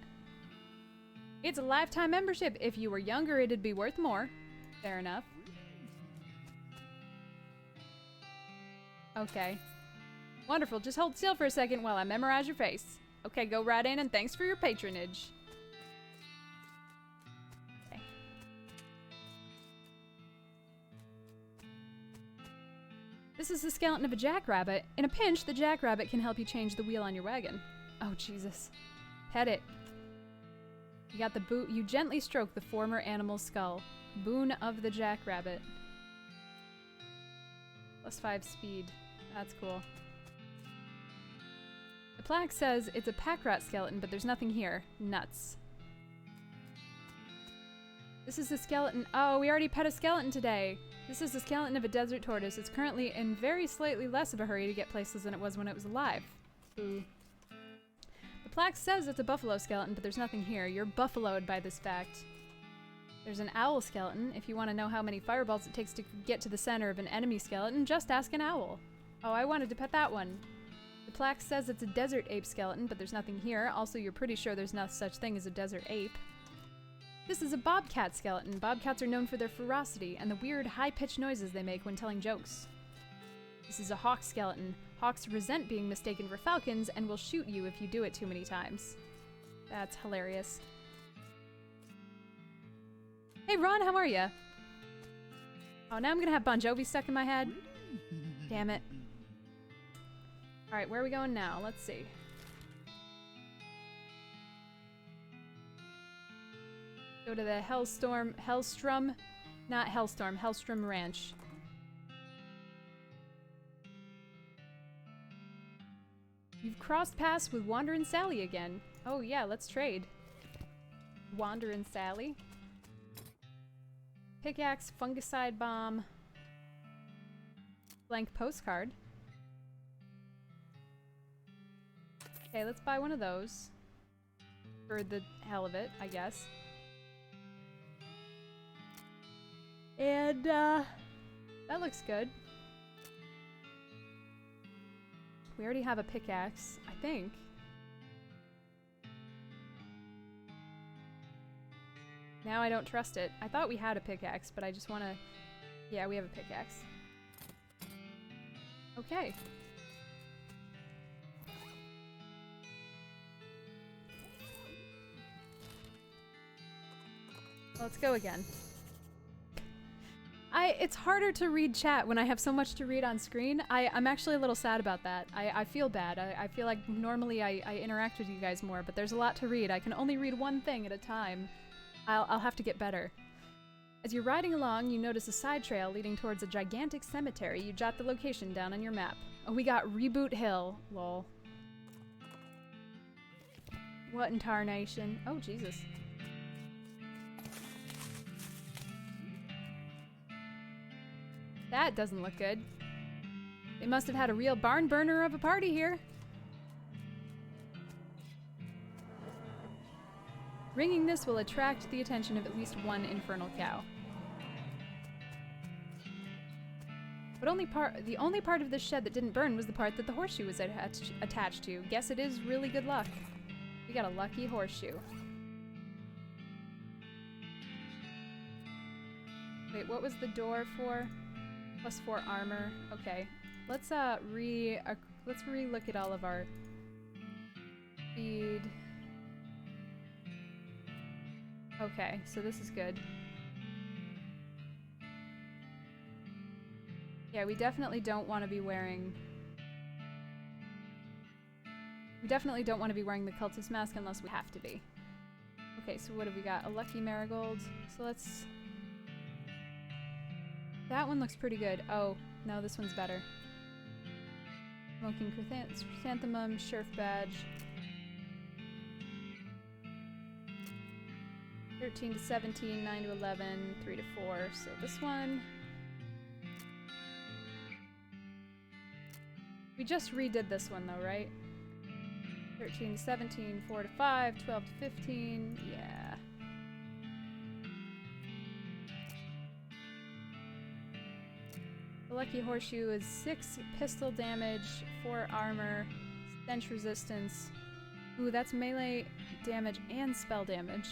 S1: It's a lifetime membership. If you were younger, it'd be worth more. Fair enough. Okay. Wonderful. Just hold still for a second while I memorize your face. Okay, go right in, and thanks for your patronage. Okay. This is the skeleton of a jackrabbit. In a pinch, the jackrabbit can help you change the wheel on your wagon. Oh, Jesus. Pet it. You got the boot. You gently stroke the former animal's skull. Boon of the jackrabbit. +5 speed. That's cool. The plaque says it's a pack rat skeleton, but there's nothing here. Nuts. This is the skeleton. Oh, we already pet a skeleton today. This is the skeleton of a desert tortoise. It's currently in very slightly less of a hurry to get places than it was when it was alive. Ooh. The plaque says it's a buffalo skeleton, but there's nothing here. You're buffaloed by this fact. There's an owl skeleton. If you want to know how many fireballs it takes to get to the center of an enemy skeleton, just ask an owl. Oh, I wanted to pet that one. The plaque says it's a desert ape skeleton, but there's nothing here. Also, you're pretty sure there's no such thing as a desert ape. This is a bobcat skeleton. Bobcats are known for their ferocity and the weird, high-pitched noises they make when telling jokes. This is a hawk skeleton. Hawks resent being mistaken for falcons and will shoot you if you do it too many times. That's hilarious. Hey Ron, how are ya? Oh, now I'm gonna have Bon Jovi stuck in my head. Damn it. Alright, where are we going now? Let's see. Go to the Hellstrom Ranch. You've crossed paths with Wanderin' Sally again. Oh yeah, let's trade. Wanderin' Sally. Pickaxe, fungicide bomb. Blank postcard. Okay, let's buy one of those. For the hell of it, I guess. And, that looks good. We already have a pickaxe, I think. Now I don't trust it. I thought we had a pickaxe, but I just want to... Yeah, we have a pickaxe. Okay. Let's go again. It's harder to read chat when I have so much to read on screen. I'm actually a little sad about that. I feel bad. I feel like normally I interact with you guys more, but there's a lot to read. I can only read one thing at a time. I'll have to get better. As you're riding along, you notice a side trail leading towards a gigantic cemetery. You jot the location down on your map. Oh, we got Reboot Hill. Lol. What in tarnation? Oh, Jesus. That doesn't look good. They must have had a real barn burner of a party here. Ringing this will attract the attention of at least one infernal cow. But the only part of this shed that didn't burn was the part that the horseshoe was attached to. Guess it is really good luck. We got a lucky horseshoe. Wait, what was the door for? +4 armor. Okay. Let's re-look at all of our speed. Okay, so this is good. Yeah, we definitely don't want to be wearing... We definitely don't want to be wearing the cultist mask unless we have to be. Okay, so what have we got? A lucky marigold. So let's... That one looks pretty good. Oh, no, this one's better. Smoking chrysanthemum, sheriff badge. 13 to 17, 9 to 11, 3 to 4. So this one... We just redid this one though, right? 13 to 17, 4 to 5, 12 to 15, yeah. The lucky horseshoe is 6 pistol damage, 4 armor, stench resistance. Ooh, that's melee damage and spell damage.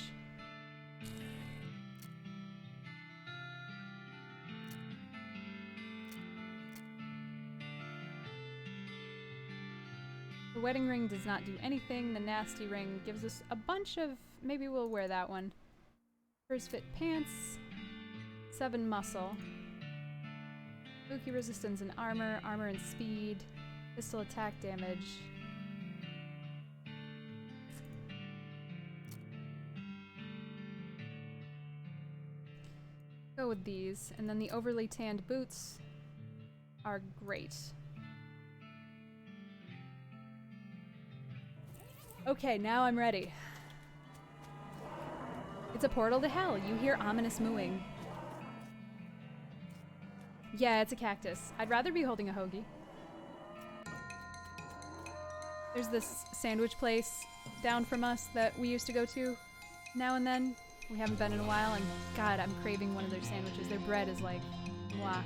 S1: The wedding ring does not do anything. The nasty ring gives us a bunch of... Maybe we'll wear that one. First fit pants. 7 muscle. Spooky resistance and armor. Armor and speed. Pistol attack damage. Go with these. And then the overly tanned boots are great. Okay, now I'm ready. It's a portal to hell. You hear ominous mooing. Yeah, it's a cactus. I'd rather be holding a hoagie. There's this sandwich place down from us that we used to go to now and then. We haven't been in a while, and God, I'm craving one of their sandwiches. Their bread is like, mwah.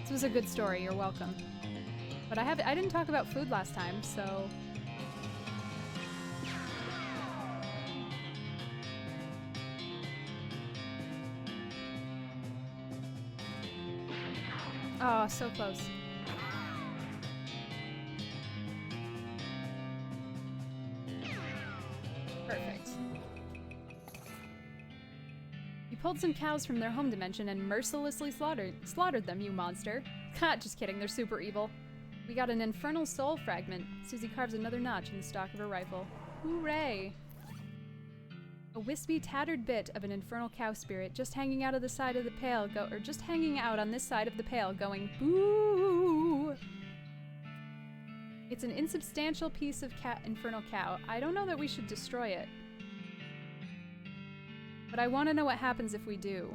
S1: This was a good story, you're welcome. But I didn't talk about food last time, so... Oh, so close. Perfect. You pulled some cows from their home dimension and mercilessly slaughtered them, you monster. Ha, just kidding, they're super evil. We got an infernal soul fragment. Susie carves another notch in the stock of her rifle. Hooray! A wispy, tattered bit of an infernal cow spirit just hanging out of the side of the pail just hanging out on this side of the pail going boo. It's an insubstantial piece of infernal cow. I don't know that we should destroy it. But I want to know what happens if we do.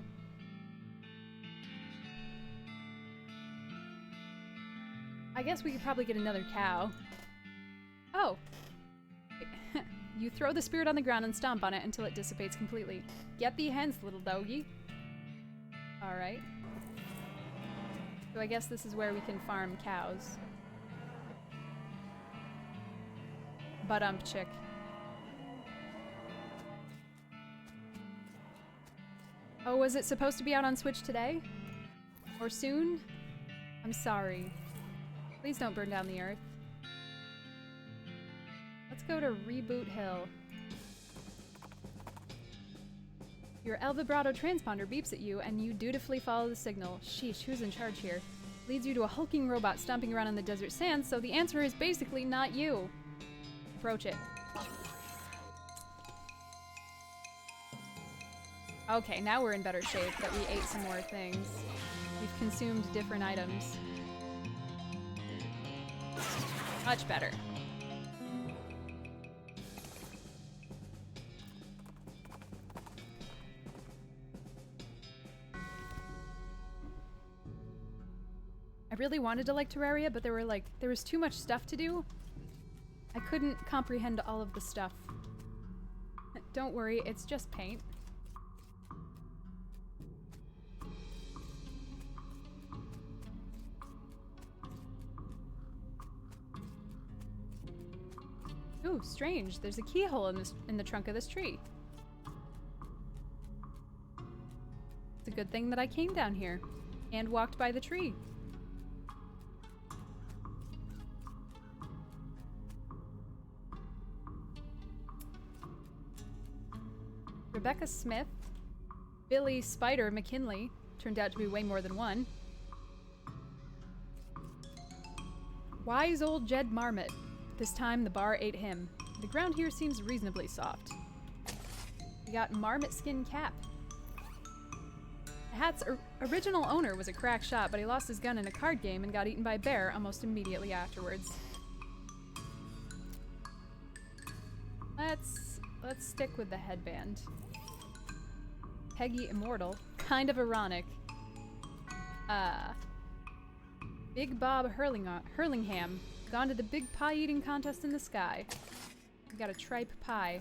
S1: I guess we could probably get another cow. Oh. You throw the spirit on the ground and stomp on it until it dissipates completely. Get thee hence, little doggy. Alright. So I guess this is where we can farm cows. Butt-ump chick. Oh, was it supposed to be out on Switch today? Or soon? I'm sorry. Please don't burn down the earth. Let's go to Reboot Hill. Your El Vibrato transponder beeps at you, and you dutifully follow the signal. Sheesh, who's in charge here? Leads you to a hulking robot stomping around on the desert sands, so the answer is basically not you. Approach it. Okay, now we're in better shape that we ate some more things. We've consumed different items. Much better. I really wanted to like Terraria, but there was too much stuff to do. I couldn't comprehend all of the stuff. Don't worry, it's just paint. Ooh, strange. There's a keyhole in the trunk of this tree. It's a good thing that I came down here and walked by the tree. Rebecca Smith, Billy Spider McKinley, turned out to be way more than one. Wise old Jed Marmot. This time the bar ate him. The ground here seems reasonably soft. We got Marmot skin cap. The hat's original owner was a crack shot, but he lost his gun in a card game and got eaten by a bear almost immediately afterwards. Let's stick with the headband. Peggy Immortal. Kind of ironic. Big Bob Hurlingham. Gone to the big pie eating contest in the sky. We got a tripe pie.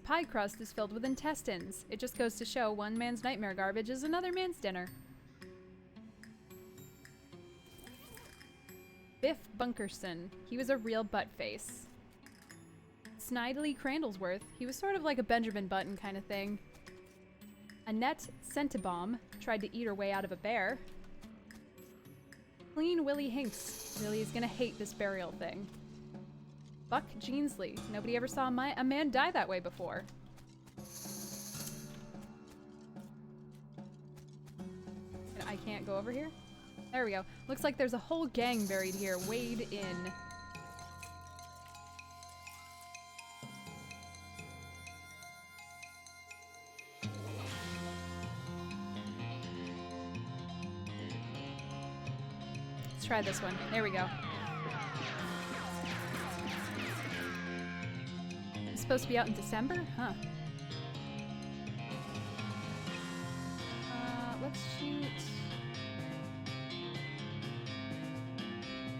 S1: Pie crust is filled with intestines. It just goes to show one man's nightmare garbage is another man's dinner. Biff Bunkerson. He was a real butt face. Snidely Crandlesworth. He was sort of like a Benjamin Button kind of thing. Annette Scentabaum tried to eat her way out of a bear. Clean Willie Hinks. Willie is gonna hate this burial thing. Buck Jeansley. Nobody ever saw a man die that way before. And I can't go over here? There we go. Looks like there's a whole gang buried here. Wade in. Let's try this one. There we go. It's supposed to be out in December? Huh. Let's shoot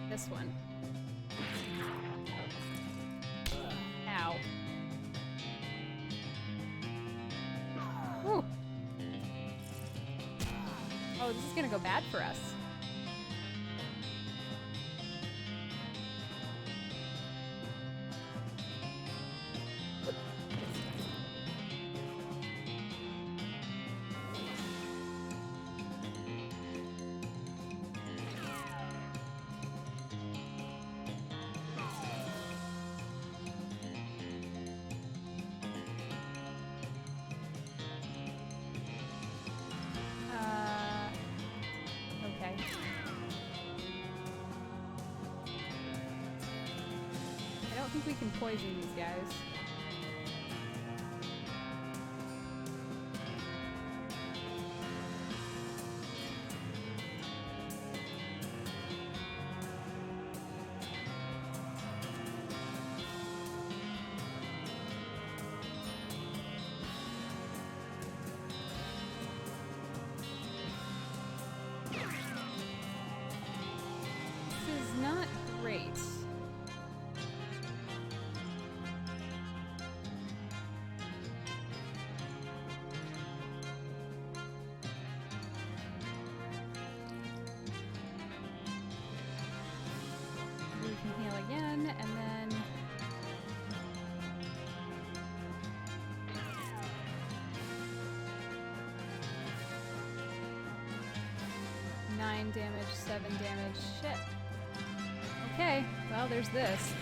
S1: this one. Ow. Whew. Oh, this is gonna go bad for us. I don't think we can poison these guys. 9 damage, 7 damage. Shit. Okay, well, there's this.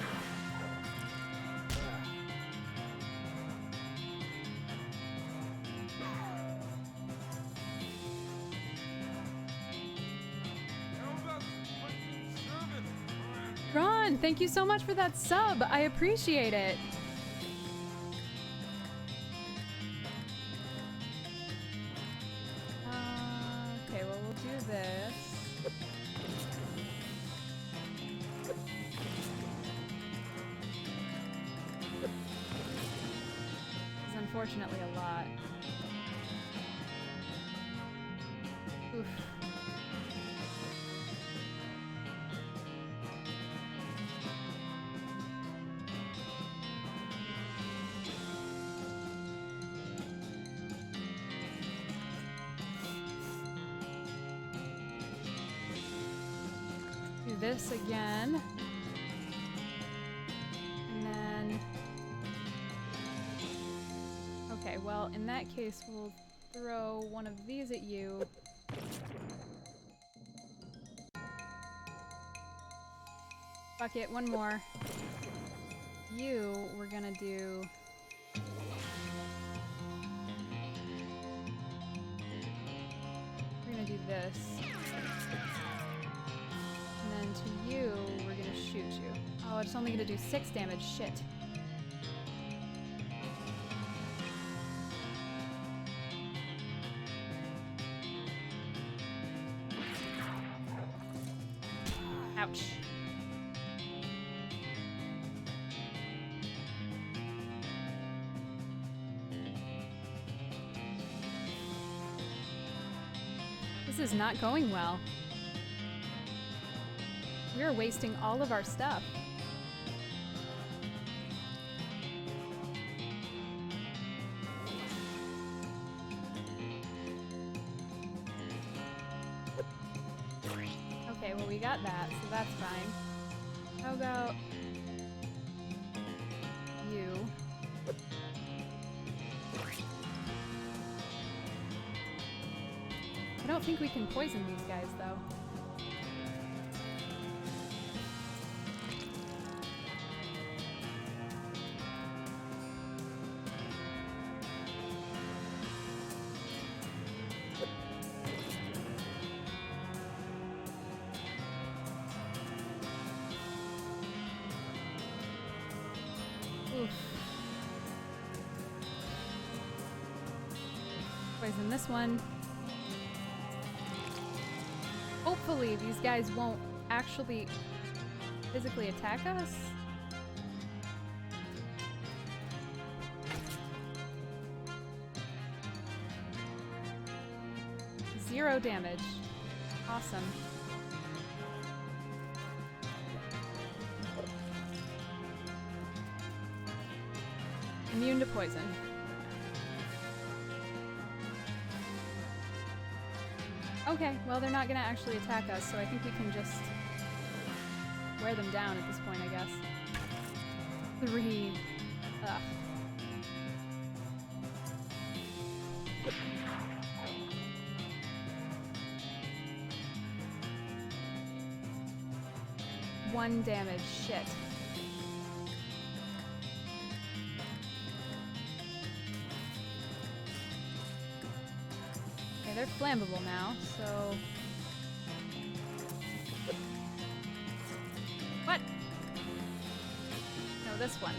S1: Ron, thank you so much for that sub. I appreciate it. Okay, well, we'll do this. It's unfortunately a lot. Oof. Do this again. And then... Okay, well, in that case, we'll throw one of these at you. Fuck it, one more. You, we're gonna do... We're gonna do this. And then to you, we're gonna shoot you. Oh, it's only gonna do 6 damage. Shit. Ouch. This is not going well. We are wasting all of our stuff. Okay, well, we got that, so that's fine. How about you? I don't think we can poison these guys, though. Oof. Poison this one. Hopefully these guys won't actually physically attack us. Zero damage. Awesome. Immune to poison. Okay, well, they're not gonna actually attack us, so I think we can just wear them down at this point, I guess. 3. Ugh. One damage. Shit. Okay, they're flammable now, so... What? No, this one.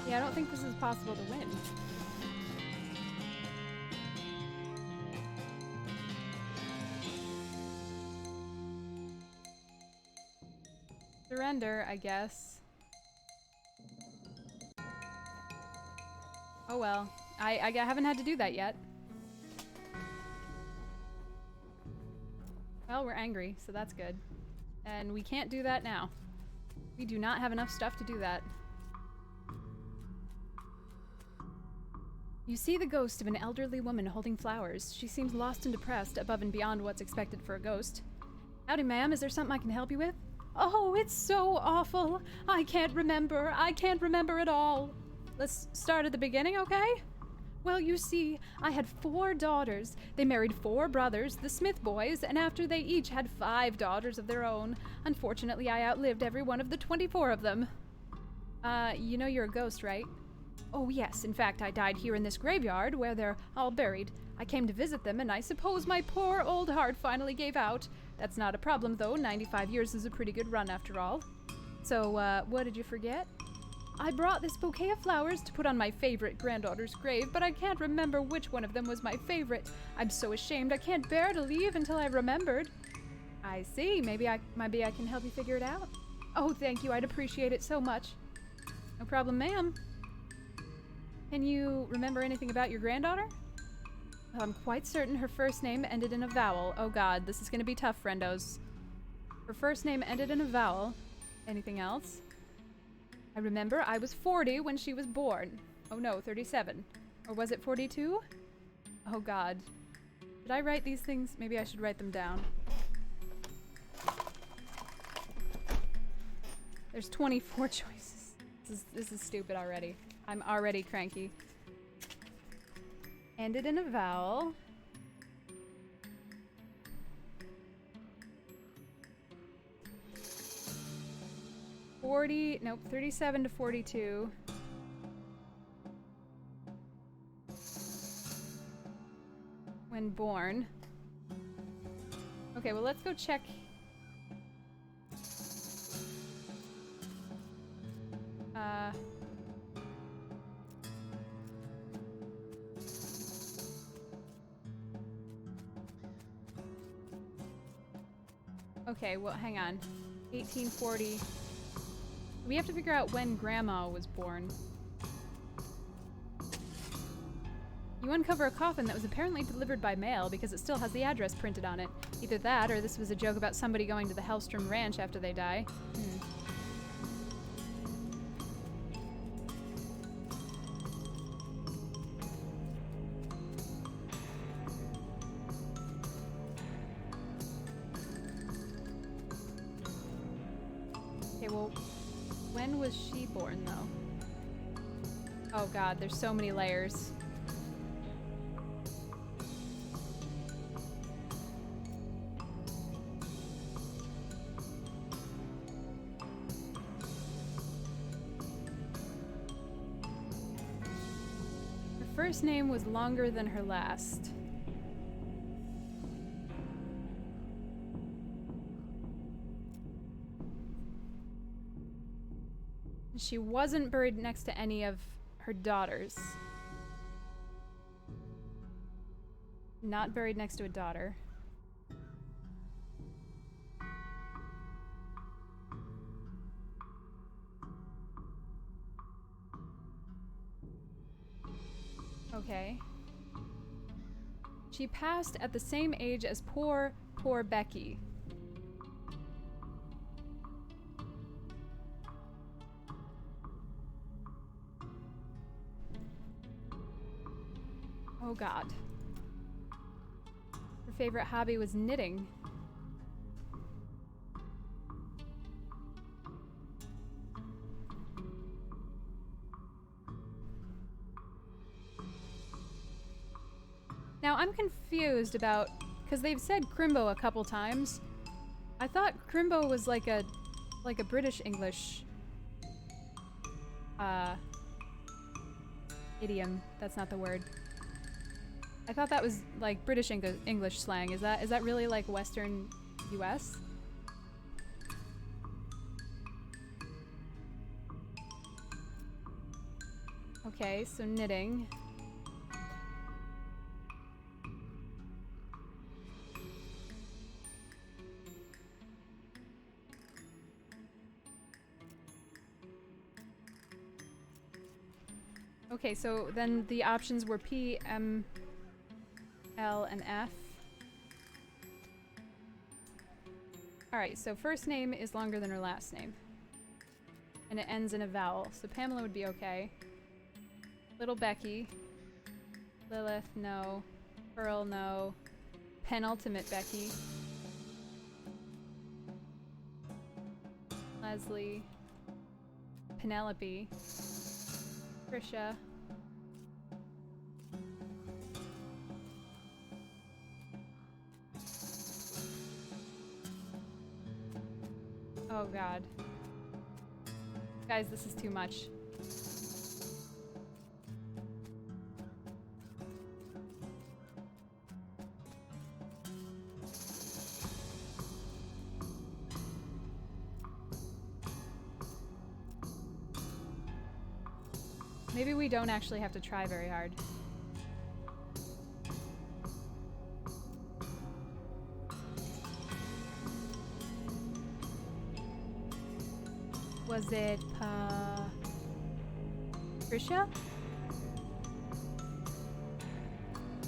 S1: Yeah, I don't think this is possible to win. Surrender, I guess. Oh well. I haven't had to do that yet. Well, we're angry, so that's good. And we can't do that now. We do not have enough stuff to do that. You see the ghost of an elderly woman holding flowers. She seems lost and depressed, above and beyond what's expected for a ghost. Howdy, ma'am. Is there something I can help you with? Oh, it's so awful. I can't remember. I can't remember at all. Let's start at the beginning, okay? Well, you see, I had 4 daughters. They married 4 brothers, the Smith boys, and after they each had 5 daughters of their own. Unfortunately, I outlived every one of the 24 of them. You know you're a ghost, right? Oh, yes. In fact, I died here in this graveyard where they're all buried. I came to visit them, and I suppose my poor old heart finally gave out. That's not a problem, though. 95 years is a pretty good run, after all. So, what did you forget? I brought this bouquet of flowers to put on my favorite granddaughter's grave, but I can't remember which one of them was my favorite. I'm so ashamed I can't bear to leave until I remembered. I see. Maybe I can help you figure it out. Oh, thank you. I'd appreciate it so much. No problem, ma'am. Can you remember anything about your granddaughter? Well, I'm quite certain her first name ended in a vowel. Oh god, this is gonna be tough, friendos. Her first name ended in a vowel. Anything else? I remember I was 40 when she was born. Oh no, 37. Or was it 42? Oh god. Did I write these things? Maybe I should write them down. There's 24 choices. This is stupid already. I'm already cranky. Ended in a vowel. Nope, 37 to 42. When born. Okay, well, let's go check. Okay, well, hang on. 1840. We have to figure out when Grandma was born. You uncover a coffin that was apparently delivered by mail because it still has the address printed on it. Either that, or this was a joke about somebody going to the Hellstrom Ranch after they die. Okay, well, when was she born, though? Oh god, there's so many layers. Her first name was longer than her last. She wasn't buried next to any of her daughters. Not buried next to a daughter. Okay. She passed at the same age as poor Becky. Oh god. Her favorite hobby was knitting. Now I'm confused about, because they've said Crimbo a couple times. I thought Crimbo was like a British English idiom. That's not the word. I thought that was like British English slang. Is that really like Western US? Okay, so knitting. Okay, so then the options were P, M, L, and F. Alright, so first name is longer than her last name. And it ends in a vowel, so Pamela would be okay. Little Becky. Lilith, no. Pearl, no. Penultimate Becky. Leslie. Penelope. Trisha. Oh god. Guys, this is too much. Maybe we don't actually have to try very hard. Was it, Trisha?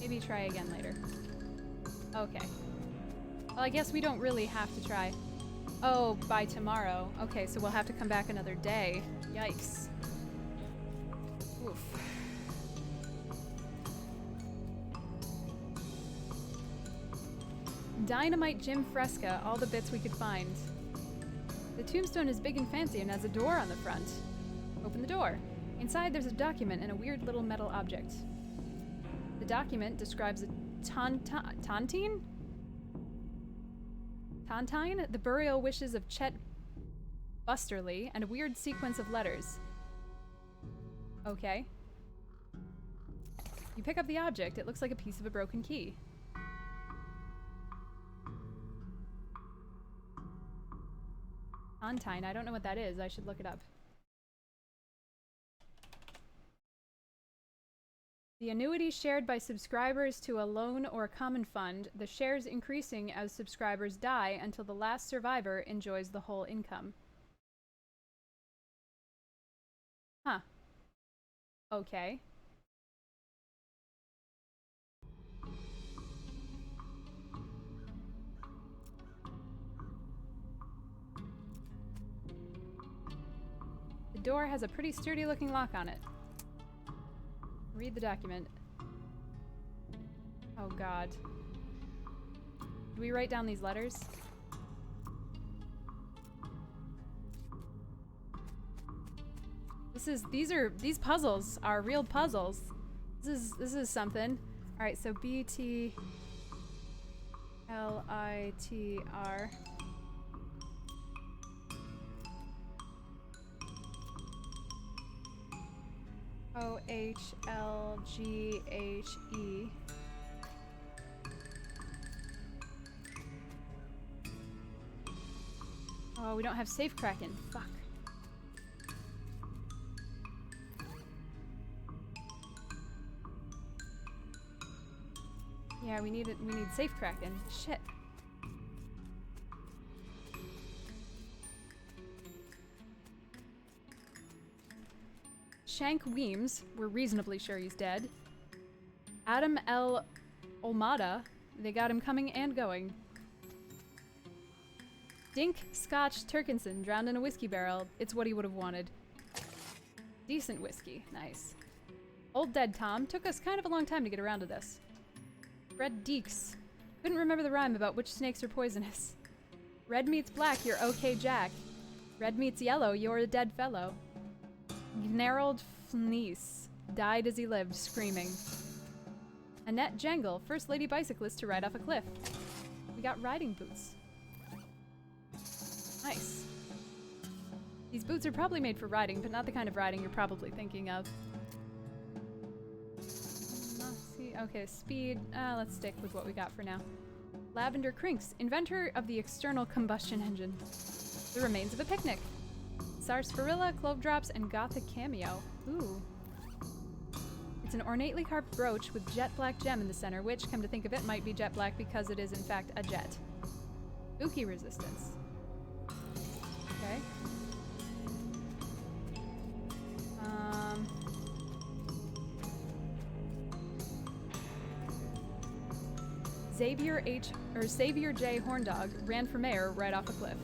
S1: Maybe try again later. Okay. Well, I guess we don't really have to try. Oh, by tomorrow. Okay, so we'll have to come back another day. Yikes. Oof. Dynamite gym fresca, all the bits we could find. The tombstone is big and fancy and has a door on the front. Open the door. Inside there's a document and a weird little metal object. The document describes a tontine? Tontine? The burial wishes of Chet Busterly and a weird sequence of letters. Okay. You pick up the object. It looks like a piece of a broken key. Tontine. I don't know what that is. I should look it up. The annuity shared by subscribers to a loan or common fund, the shares increasing as subscribers die until the last survivor enjoys the whole income. Huh. Okay. The door has a pretty sturdy looking lock on it. Read the document. Oh god. Do we write down these letters? These puzzles are real puzzles. This is something. Alright, so BTLITR. OHLGHE. Oh, we don't have safe cracking. Fuck. Yeah, we need safe cracking. Shit. Shank Weems, we're reasonably sure he's dead. Adam L. Olmada, they got him coming and going. Dink Scotch Turkinson, drowned in a whiskey barrel. It's what he would have wanted. Decent whiskey, nice. Old Dead Tom, took us kind of a long time to get around to this. Red Deeks, couldn't remember the rhyme about which snakes are poisonous. Red meets black, you're okay Jack. Red meets yellow, you're a dead fellow. Gnarled Fleece died as he lived, screaming. Annette Jangle, first lady bicyclist to ride off a cliff. We got riding boots. Nice. These boots are probably made for riding, but not the kind of riding you're probably thinking of. Let's see. Okay, speed. Let's stick with what we got for now. Lavender Crinks, inventor of the external combustion engine. The remains of a picnic. Sarsaparilla, clove drops, and gothic cameo. Ooh. It's an ornately carved brooch with jet black gem in the center, which, come to think of it, might be jet black because it is in fact a jet. Spooky resistance. Okay. Xavier J. Horndog ran for mayor right off a cliff.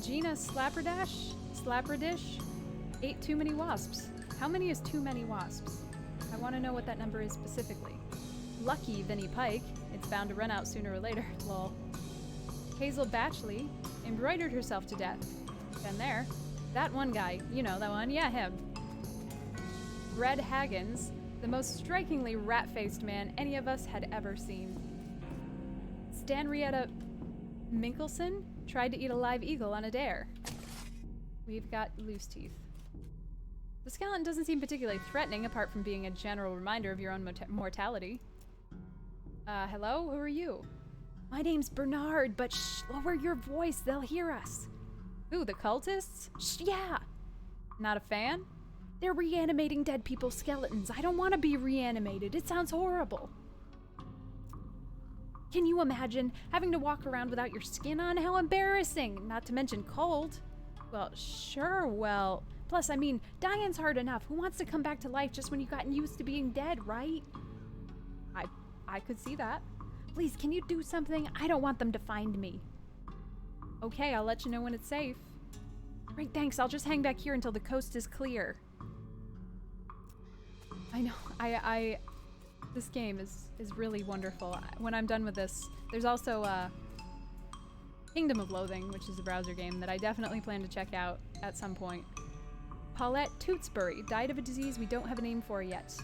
S1: Gina Slapperdish ate too many wasps. How many is too many wasps? I want to know what that number is specifically. Lucky Vinnie Pike. It's bound to run out sooner or later. Lol. Hazel Batchley embroidered herself to death. Been there. That one guy. You know that one. Yeah, him. Red Haggins. The most strikingly rat-faced man any of us had ever seen. Stanrietta Minkelson tried to eat a live eagle on a dare. We've got loose teeth. The skeleton doesn't seem particularly threatening, apart from being a general reminder of your own mortality. Hello? Who are you? My name's Bernard, but shh, lower your voice, they'll hear us. Who, the cultists? Shh, yeah! Not a fan? They're reanimating dead people's skeletons. I don't want to be reanimated. It sounds horrible. Can you imagine having to walk around without your skin on? How embarrassing! Not to mention cold. Well, sure, well... Plus, I mean, dying's hard enough. Who wants to come back to life just when you've gotten used to being dead, right? I could see that. Please, can you do something? I don't want them to find me. Okay, I'll let you know when it's safe. Great, thanks. I'll just hang back here until the coast is clear. I know. This game is really wonderful. When I'm done with this, there's also Kingdom of Loathing, which is a browser game that I definitely plan to check out at some point. Paulette Tootsbury died of a disease we don't have a name for yet.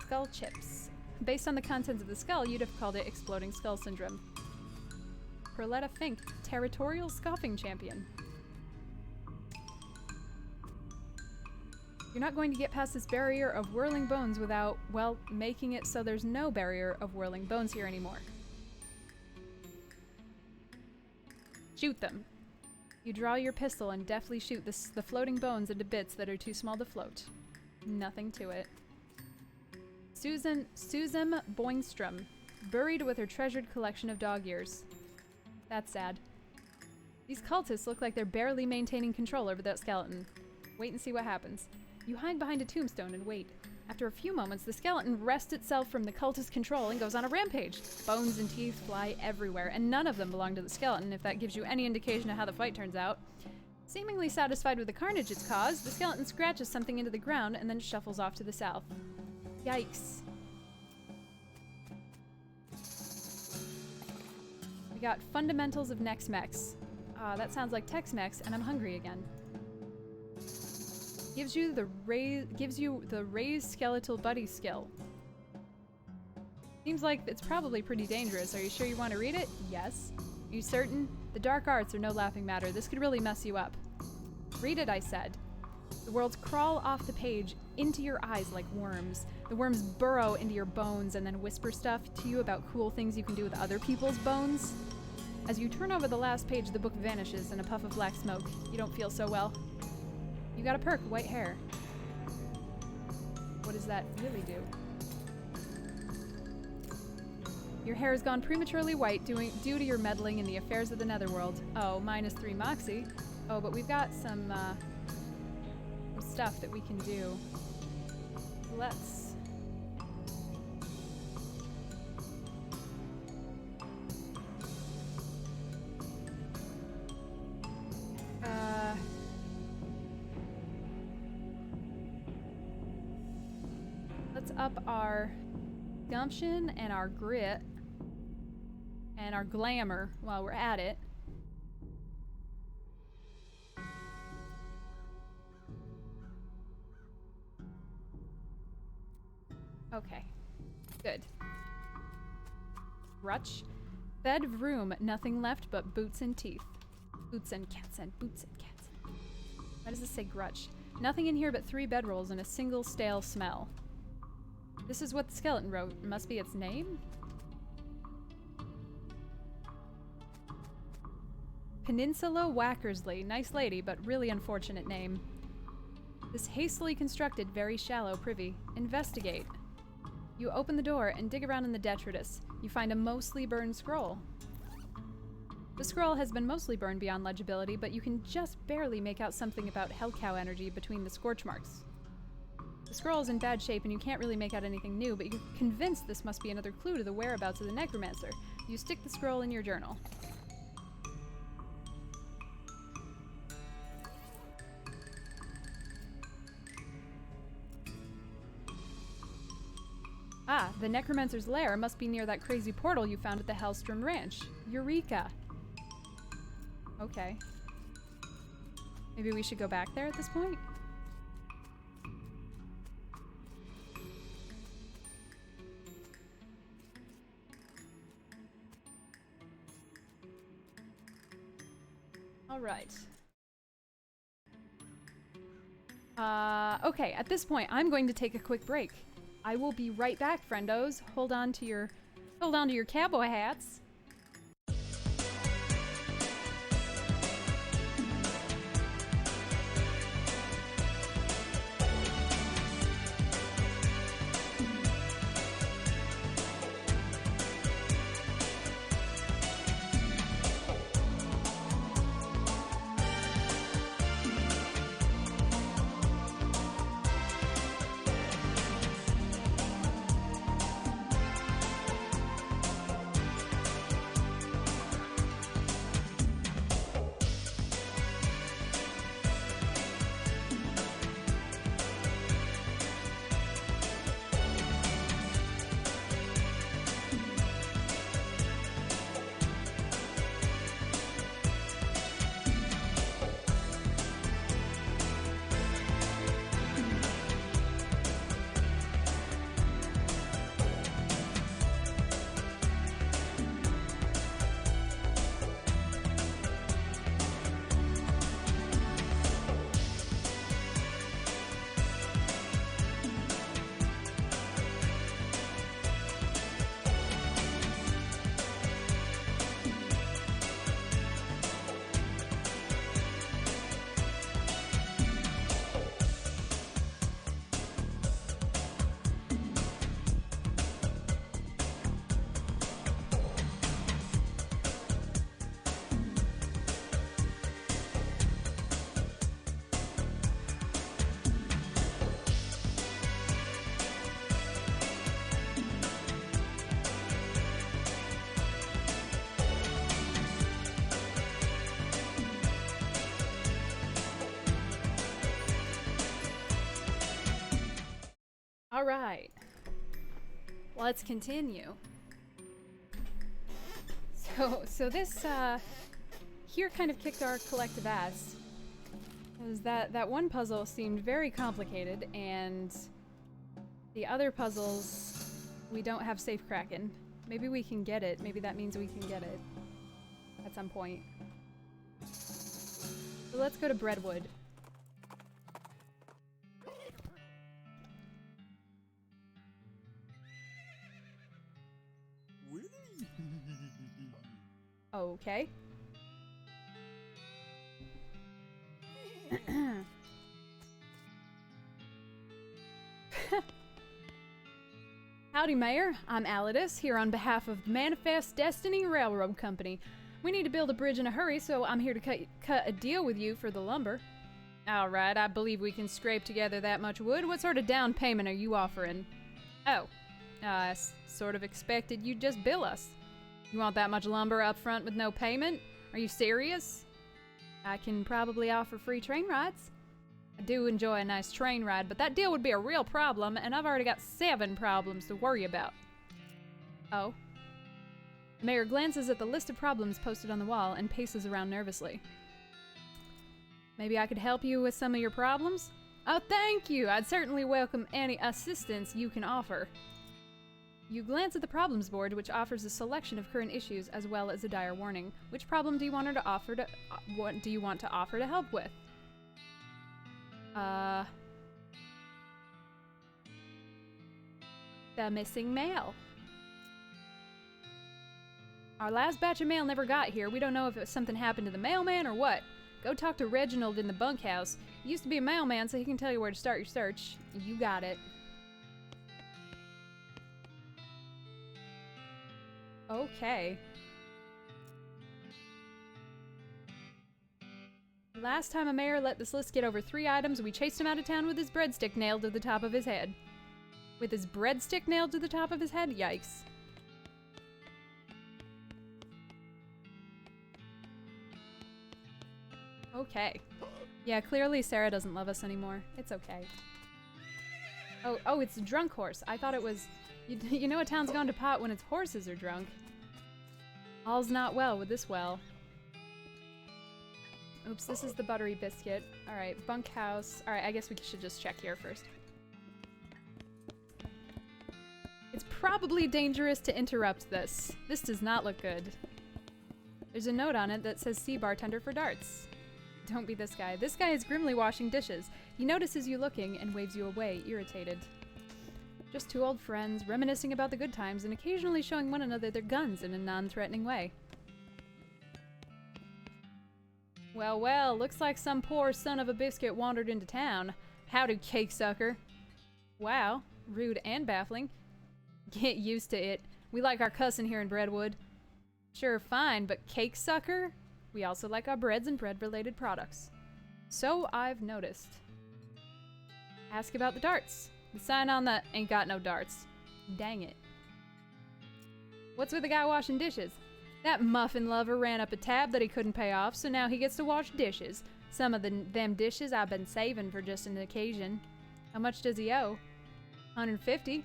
S1: Skull chips. Based on the contents of the skull, you'd have called it Exploding Skull Syndrome. Perletta Fink, Territorial Scoffing Champion. You're not going to get past this barrier of whirling bones without, well, making it so there's no barrier of whirling bones here anymore. Shoot them. You draw your pistol and deftly shoot the floating bones into bits that are too small to float. Nothing to it. Susan Boingstrom, buried with her treasured collection of dog ears. That's sad. These cultists look like they're barely maintaining control over that skeleton. Wait and see what happens. You hide behind a tombstone and wait. After a few moments, the skeleton wrests itself from the cultist control and goes on a rampage. Bones and teeth fly everywhere, and none of them belong to the skeleton, if that gives you any indication of how the fight turns out. Seemingly satisfied with the carnage it's caused, the skeleton scratches something into the ground and then shuffles off to the south. Yikes. We got Fundamentals of Nex-Mex. That sounds like Tex-Mex, and I'm hungry again. Gives you the raised skeletal buddy skill. Seems like it's probably pretty dangerous. Are you sure you want to read it? Yes. Are you certain? The dark arts are no laughing matter. This could really mess you up. Read it, I said. The worlds crawl off the page into your eyes like worms. The worms burrow into your bones and then whisper stuff to you about cool things you can do with other people's bones. As you turn over the last page, the book vanishes in a puff of black smoke. You don't feel so well. You got a perk, white hair. What does that really do? Your hair has gone prematurely white due to your meddling in the affairs of the Netherworld. Oh, -3 Moxie. Oh, but we've got some stuff that we can do. Let's... let's up our gumption and our grit and our glamour while we're at it. Okay, good. Rutch. Bed of room, nothing left but boots and teeth. Boots and cats and boots and cats. Why does this say grutch? Nothing in here but 3 bedrolls and a single stale smell. This is what the skeleton wrote. It must be its name? Peninsula Wackersley. Nice lady, but really unfortunate name. This hastily constructed, very shallow privy. Investigate. You open the door and dig around in the detritus. You find a mostly burned scroll. The scroll has been mostly burned beyond legibility, but you can just barely make out something about hellcow energy between the scorch marks. The scroll is in bad shape and you can't really make out anything new, but you're convinced this must be another clue to the whereabouts of the necromancer. You stick the scroll in your journal. Ah, the Necromancer's lair must be near that crazy portal you found at the Hellstrom Ranch. Eureka! Okay. Maybe we should go back there at this point? Alright. Okay, at this point, I'm going to take a quick break. I will be right back, friendos. Hold on to your cowboy hats. All right, let's continue. So this here kind of kicked our collective ass. Because that one puzzle seemed very complicated, and the other puzzles we don't have safe kraken. Maybe we can get it. Maybe that means we can get it at some point. So let's go to Breadwood. Okay. Howdy, Mayor. I'm Alidus, here on behalf of the Manifest Destiny Railroad Company. We need to build a bridge in a hurry, so I'm here to cut a deal with you for the lumber. Alright, I believe we can scrape together that much wood. What sort of down payment are you offering? Oh, I sort of expected you'd just bill us. You want that much lumber up front with no payment? Are you serious? I can probably offer free train rides. I do enjoy a nice train ride, but that deal would be a real problem, and I've already got 7 problems to worry about. Oh. The mayor glances at the list of problems posted on the wall and paces around nervously. Maybe I could help you with some of your problems? Oh, thank you! I'd certainly welcome any assistance you can offer. You glance at the problems board, which offers a selection of current issues as well as a dire warning. Which problem do you want her to offer to what do you want to offer to help with? The missing mail. Our last batch of mail never got here. We don't know if something happened to the mailman or what. Go talk to Reginald in the bunkhouse. He used to be a mailman, so he can tell you where to start your search. You got it. Okay. Last time a mayor let this list get over 3 items, we chased him out of town with his breadstick nailed to the top of his head. With his breadstick nailed to the top of his head? Yikes. Okay. Yeah, clearly Sarah doesn't love us anymore. It's okay. Oh, it's a drunk horse. I thought it was You know a town's gone to pot when its horses are drunk. All's not well with this well. Oops, this is the buttery biscuit. Alright, bunkhouse. Alright, I guess we should just check here first. It's probably dangerous to interrupt this. This does not look good. There's a note on it that says see bartender for darts. Don't be this guy. This guy is grimly washing dishes. He notices you looking and waves you away, irritated. Just two old friends, reminiscing about the good times and occasionally showing one another their guns in a non-threatening way. Well, well, looks like some poor son of a biscuit wandered into town. Howdy, cake sucker. Wow, rude and baffling. Get used to it. We like our cussing here in Breadwood. Sure, fine, but cake sucker? We also like our breads and bread-related products. So I've noticed. Ask about the darts. The sign on the ain't got no darts. Dang it. What's with the guy washing dishes? That muffin lover ran up a tab that he couldn't pay off, so now he gets to wash dishes. Some of them dishes I've been saving for just an occasion. How much does he owe? 150.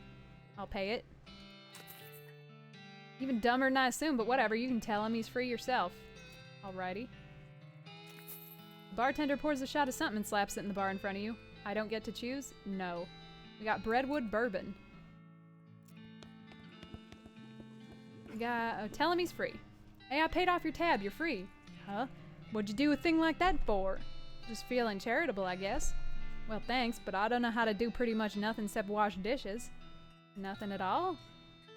S1: I'll pay it. Even dumber than I assume, but whatever, you can tell him he's free yourself. Alrighty. The bartender pours a shot of something and slaps it in the bar in front of you. I don't get to choose? No. We got Breadwood Bourbon. We got, tell him he's free. Hey, I paid off your tab, you're free. Huh? What'd you do a thing like that for? Just feeling charitable, I guess. Well, thanks, but I don't know how to do pretty much nothing except wash dishes. Nothing at all?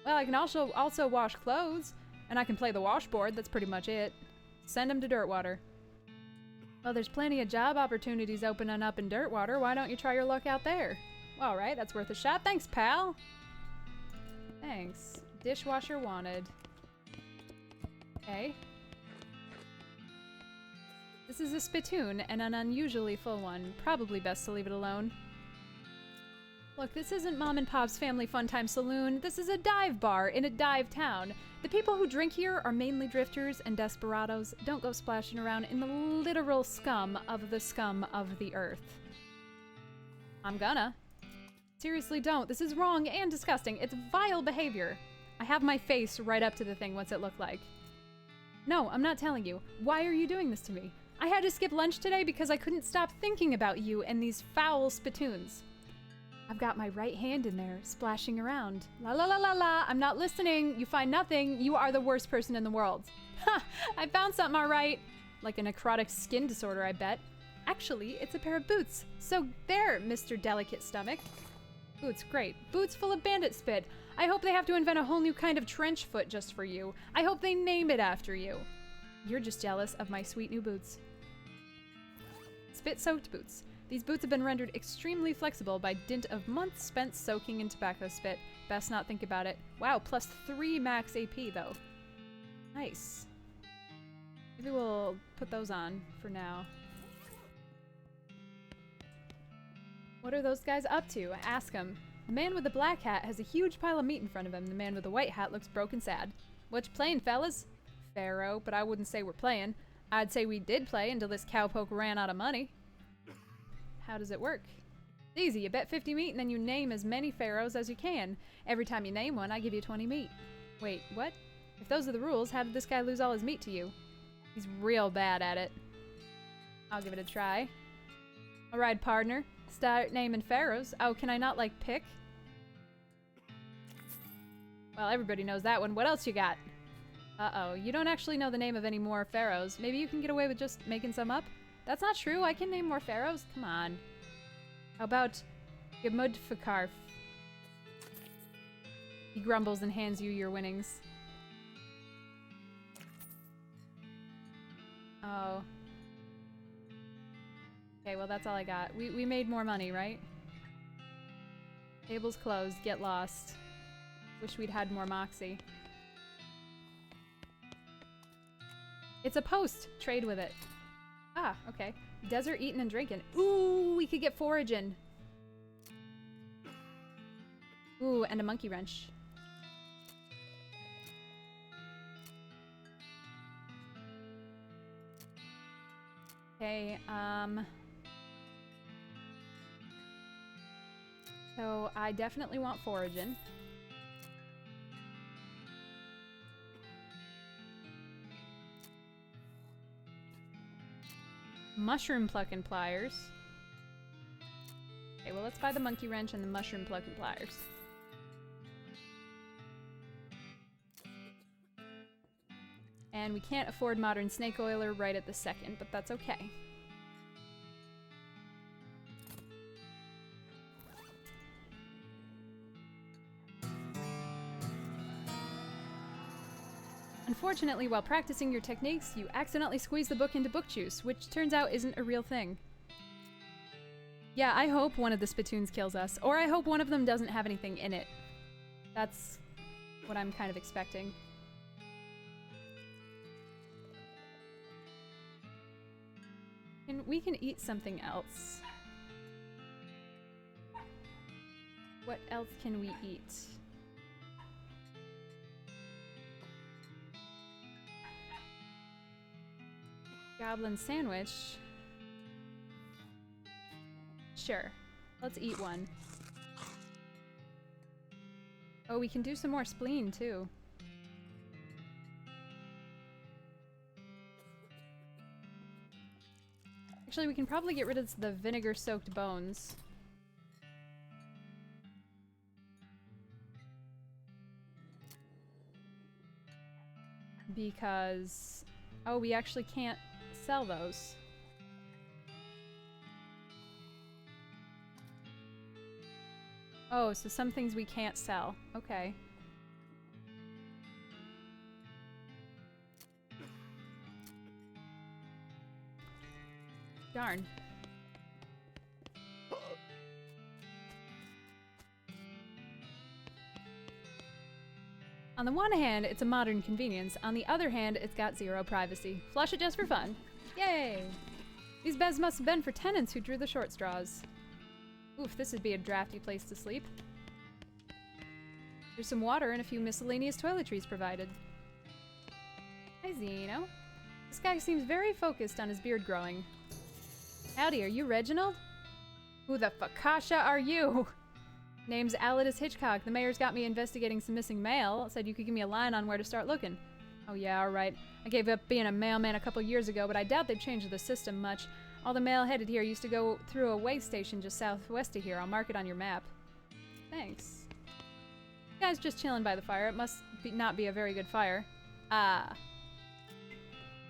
S1: Well, I can also wash clothes, and I can play the washboard, that's pretty much it. Send him to Dirtwater. Well, there's plenty of job opportunities opening up in Dirtwater, why don't you try your luck out there? Well, alright, that's worth a shot. Thanks, pal! Thanks. Dishwasher wanted. Okay. This is a spittoon, and an unusually full one. Probably best to leave it alone. Look, this isn't Mom and Pop's Family Fun Time Saloon. This is a dive bar in a dive town. The people who drink here are mainly drifters and desperados. Don't go splashing around in the literal scum of the earth. I'm gonna. Seriously, don't. This is wrong and disgusting. It's vile behavior. I have my face right up to the thing. What's it look like? No, I'm not telling you. Why are you doing this to me? I had to skip lunch today because I couldn't stop thinking about you and these foul spittoons. I've got my right hand in there, splashing around. La la la la la, I'm not listening. You find nothing. You are the worst person in the world. Ha! I found something all right. Like a necrotic skin disorder, I bet. Actually, it's a pair of boots. So there, Mr. Delicate Stomach. Boots, great. Boots full of bandit spit. I hope they have to invent a whole new kind of trench foot just for you. I hope they name it after you. You're just jealous of my sweet new boots. Spit-soaked boots. These boots have been rendered extremely flexible by dint of months spent soaking in tobacco spit. Best not think about it. Wow, plus 3 max AP though. Nice. Maybe we'll put those on for now. What are those guys up to? Ask them. The man with the black hat has a huge pile of meat in front of him. The man with the white hat looks broken sad. What you playing, fellas? Pharaoh, but I wouldn't say we're playing. I'd say we did play until this cowpoke ran out of money. How does it work? It's easy. You bet 50 meat and then you name as many pharaohs as you can. Every time you name one, I give you 20 meat. Wait, what? If those are the rules, how did this guy lose all his meat to you? He's real bad at it. I'll give it a try. Alright, partner. Start naming pharaohs. Oh, can I not, like, pick? Well, everybody knows that one. What else you got? Uh-oh. You don't actually know the name of any more pharaohs. Maybe you can get away with just making some up? That's not true. I can name more pharaohs. Come on. How about Gemudfakarf? He grumbles and hands you your winnings. Oh. Okay, well that's all I got. We made more money, right? Table's closed. Get lost. Wish we'd had more moxie. It's a post! Trade with it. Ah, okay. Desert eating and drinking. Ooh, we could get foraging. Ooh, and a monkey wrench. Okay, so I definitely want foraging. Mushroom plucking pliers. Okay, well let's buy the monkey wrench and the mushroom plucking pliers. And we can't afford modern snake oiler right at the second, but that's okay. Unfortunately, while practicing your techniques, you accidentally squeeze the book into book juice, which turns out isn't a real thing. Yeah, I hope one of the spittoons kills us, or I hope one of them doesn't have anything in it. That's what I'm kind of expecting. And we can eat something else. What else can we eat? Goblin sandwich. Sure. Let's eat one. Oh, we can do some more spleen, too. Actually, we can probably get rid of the vinegar-soaked bones. Because... oh, we actually can't sell those. Oh, so some things we can't sell. Okay. Darn. On the one hand, it's a modern convenience. On the other hand, it's got zero privacy. Flush it just for fun. Yay! These beds must have been for tenants who drew the short straws. Oof, this would be a drafty place to sleep. There's some water and a few miscellaneous toiletries provided. Hi, Zeno. This guy seems very focused on his beard growing. Howdy, are you Reginald? Who the fakasha are you? Name's Alidus Hitchcock. The mayor's got me investigating some missing mail. Said you could give me a line on where to start looking. Oh yeah, alright. I gave up being a mailman a couple years ago, but I doubt they've changed the system much. All the mail headed here used to go through a way station just southwest of here. I'll mark it on your map. Thanks. Guy's just chilling by the fire. It must not be a very good fire. Ah.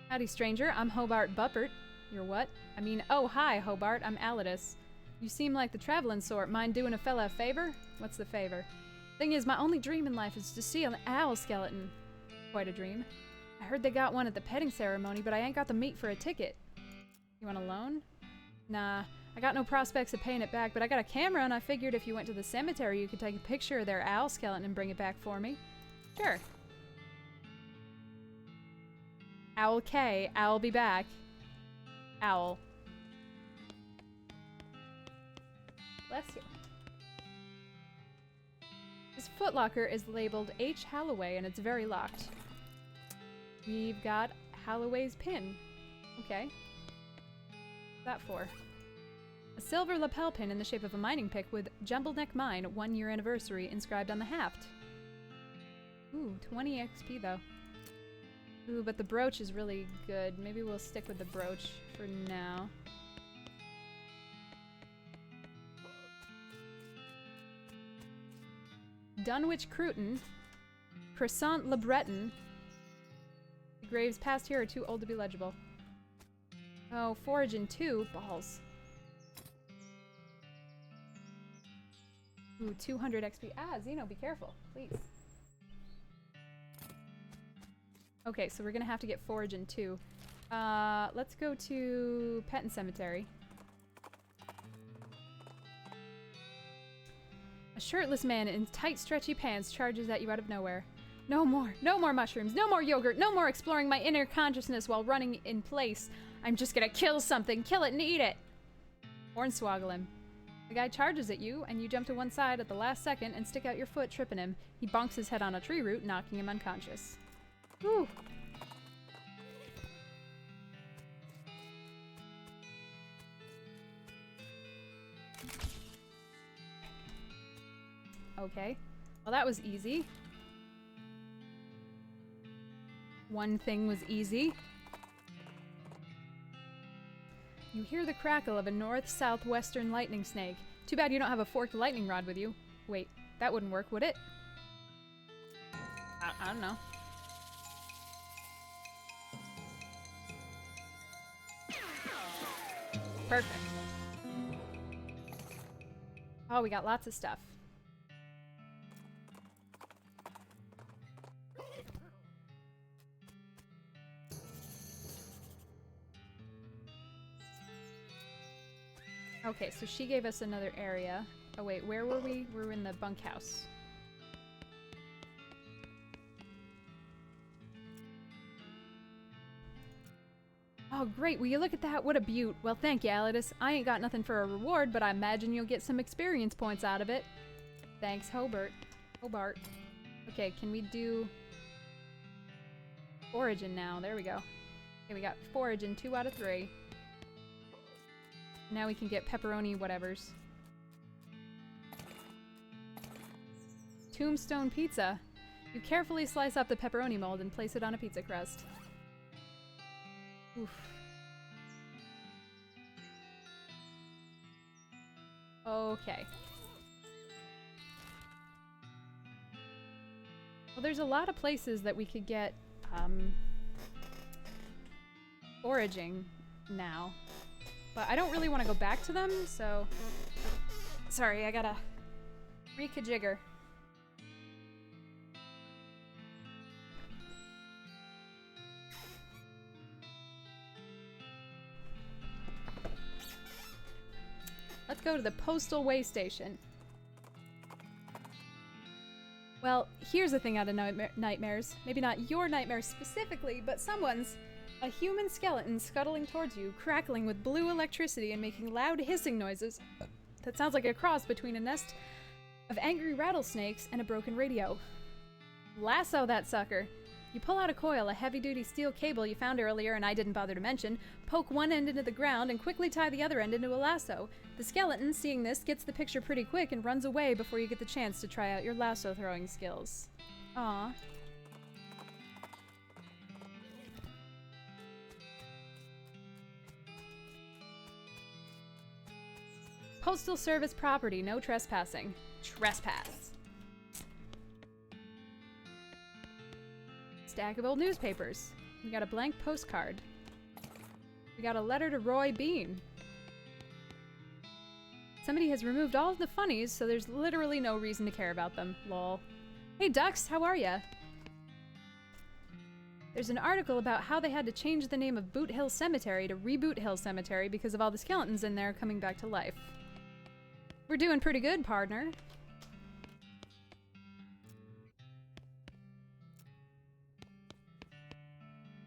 S1: Howdy, stranger. I'm Hobart Buppert. You're what? I mean, oh, hi, Hobart. I'm Alidus. You seem like the traveling sort. Mind doing a fella a favor? What's the favor? Thing is, my only dream in life is to see an owl skeleton. Quite a dream. I heard they got one at the petting ceremony, but I ain't got the meat for a ticket. You want a loan? Nah, I got no prospects of paying it back, but I got a camera and I figured if you went to the cemetery you could take a picture of their owl skeleton and bring it back for me. Sure. Owl K, Owl be back. Owl. Bless you. This footlocker is labeled H. Halloway and it's very locked. We've got Halloway's pin. Okay. What's that for? A silver lapel pin in the shape of a mining pick with Jumbled Neck Mine 1 year anniversary inscribed on the haft. Ooh, 20 XP though. Ooh, but the brooch is really good. Maybe we'll stick with the brooch for now. Dunwich Cruton. Croissant Le Breton. The graves past here are too old to be legible. Oh, Foragin 2. Balls. Ooh, 200 XP. Ah, Zeno, be careful, please. Okay, so we're gonna have to get Foragin 2. Let's go to Pet and Cemetery. A shirtless man in tight, stretchy pants charges at you out of nowhere. No more mushrooms, no more yogurt, no more exploring my inner consciousness while running in place. I'm just gonna kill something, kill it and eat it. Hornswoggle him. The guy charges at you, and you jump to one side at the last second and stick out your foot, tripping him. He bonks his head on a tree root, knocking him unconscious. Whew. Okay. Well, that was easy. One thing was easy. You hear the crackle of a north-southwestern lightning snake. Too bad you don't have a forked lightning rod with you. Wait, that wouldn't work, would it? I don't know. Perfect. Oh, we got lots of stuff. Okay, so she gave us another area. Oh wait, where were we? We were in the bunkhouse. Oh great, will you look at that? What a beaut. Well thank you, Alidus. I ain't got nothing for a reward, but I imagine you'll get some experience points out of it. Thanks, Hobart. Okay, can we do foraging now? There we go. Okay, we got foraging 2 out of 3. Now we can get pepperoni whatevers. Tombstone pizza. You carefully slice up the pepperoni mold and place it on a pizza crust. Oof. Okay. Well, there's a lot of places that we could get foraging now. But I don't really want to go back to them, so... Sorry, I gotta re-kajigger. Let's go to the postal way station. Well, here's the thing out of nightmares. Maybe not your nightmares specifically, but someone's. A human skeleton scuttling towards you, crackling with blue electricity and making loud hissing noises. That sounds like a cross between a nest of angry rattlesnakes and a broken radio. Lasso that sucker. You pull out a coil, a heavy-duty steel cable you found earlier and I didn't bother to mention, poke one end into the ground and quickly tie the other end into a lasso. The skeleton, seeing this, gets the picture pretty quick and runs away before you get the chance to try out your lasso throwing skills. Aww. Postal Service property, no trespassing. Trespass. Stack of old newspapers. We got a blank postcard. We got a letter to Roy Bean. Somebody has removed all of the funnies, so there's literally no reason to care about them. Lol. Hey Ducks, how are ya? There's an article about how they had to change the name of Boot Hill Cemetery to Reboot Hill Cemetery because of all the skeletons in there coming back to life. We're doing pretty good, partner.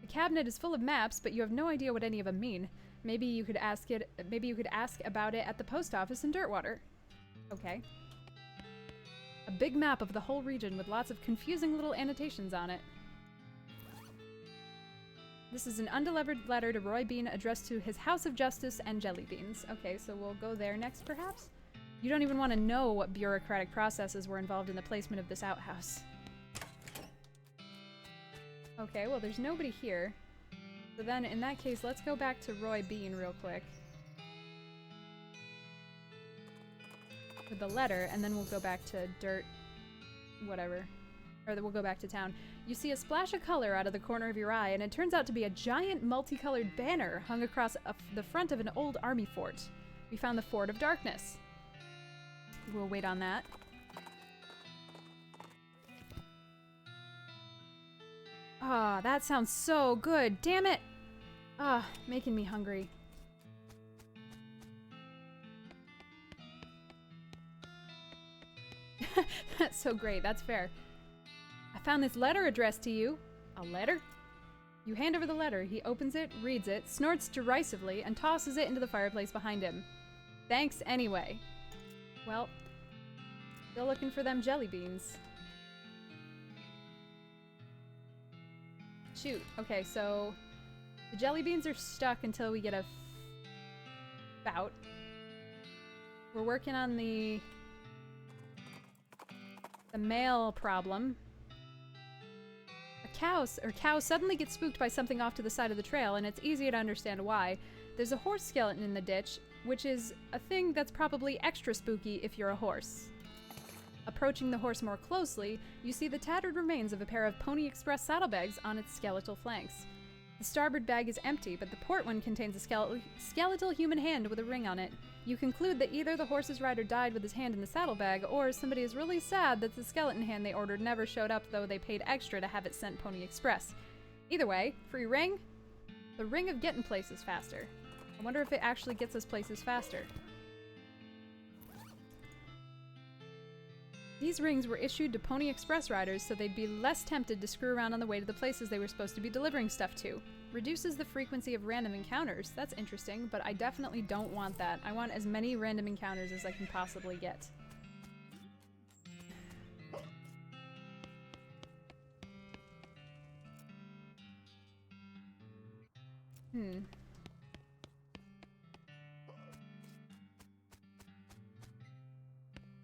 S1: The cabinet is full of maps, but you have no idea what any of them mean. Maybe you could ask about it at the post office in Dirtwater. Okay. A big map of the whole region with lots of confusing little annotations on it. This is an undelivered letter to Roy Bean addressed to his House of Justice and Jelly Beans. Okay, so we'll go there next, perhaps? You don't even want to know what bureaucratic processes were involved in the placement of this outhouse. Okay, well there's nobody here. So then, in that case, let's go back to Roy Bean real quick. With the letter, and then we'll go back to Dirt... whatever. Or we'll go back to town. You see a splash of color out of the corner of your eye, and it turns out to be a giant multicolored banner hung across the front of an old army fort. We found the Fort of Darkness. We'll wait on that. Ah, that sounds so good. Damn it! Ah, making me hungry. That's so great. That's fair. I found this letter addressed to you. A letter? You hand over the letter. He opens it, reads it, snorts derisively, and tosses it into the fireplace behind him. Thanks anyway. Well, still looking for them jelly beans. Shoot. Okay, so the jelly beans are stuck until we get a bout. We're working on the mail problem. A cow suddenly gets spooked by something off to the side of the trail, and it's easy to understand why. There's a horse skeleton in the ditch, which is a thing that's probably extra spooky if you're a horse. Approaching the horse more closely, you see the tattered remains of a pair of Pony Express saddlebags on its skeletal flanks. The starboard bag is empty, but the port one contains a skeletal human hand with a ring on it. You conclude that either the horse's rider died with his hand in the saddlebag, or somebody is really sad that the skeleton hand they ordered never showed up, though they paid extra to have it sent Pony Express. Either way, free ring? The ring of getting places faster. I wonder if it actually gets us places faster. These rings were issued to Pony Express riders so they'd be less tempted to screw around on the way to the places they were supposed to be delivering stuff to. Reduces the frequency of random encounters. That's interesting, but I definitely don't want that. I want as many random encounters as I can possibly get.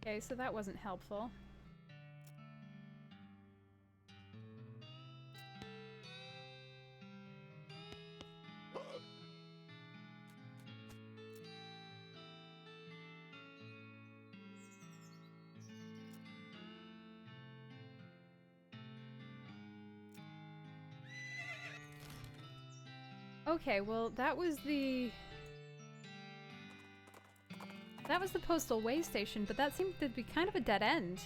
S1: Okay, so that wasn't helpful. Okay, well, that was the postal way station, but that seemed to be kind of a dead end.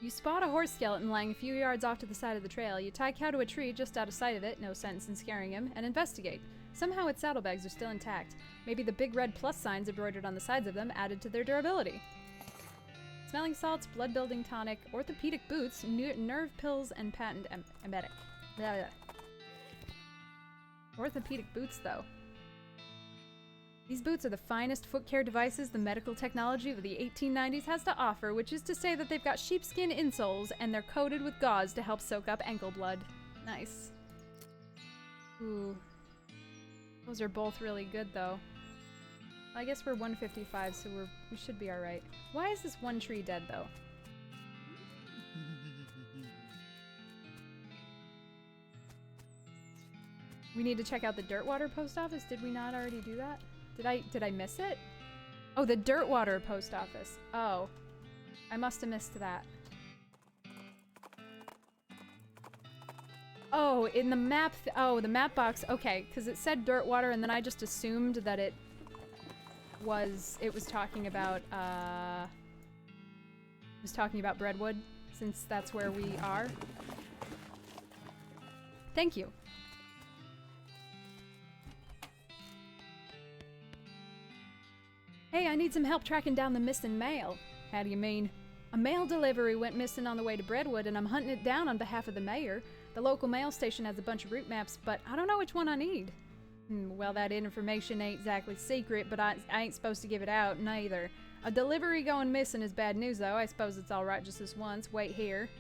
S1: You spot a horse skeleton lying a few yards off to the side of the trail. You tie Cow to a tree just out of sight of it, no sense in scaring him, and investigate. Somehow its saddlebags are still intact. Maybe the big red plus signs embroidered on the sides of them added to their durability. Smelling salts, blood-building tonic, orthopedic boots, nerve pills, and patent emetic. Blah, blah. Orthopedic boots, though. These boots are the finest foot care devices the medical technology of the 1890s has to offer, which is to say that they've got sheepskin insoles and they're coated with gauze to help soak up ankle blood. Nice. Ooh. Those are both really good, though. I guess we're 155, so we should be alright. Why is this one tree dead, though? We need to check out the Dirtwater post office? Did we not already do that? Did I miss it? Oh, the Dirtwater post office. Oh. I must have missed that. Oh, in the map, the map box. Okay, because it said Dirtwater, and then I just assumed that it was talking about Breadwood, since that's where we are. Thank you. Hey, I need some help tracking down the missing mail. How do you mean? A mail delivery went missing on the way to Breadwood, and I'm hunting it down on behalf of the mayor. The local mail station has a bunch of route maps, but I don't know which one I need. Well, that information ain't exactly secret, but I ain't supposed to give it out, neither. A delivery going missing is bad news, though. I suppose it's alright just this once. Wait here.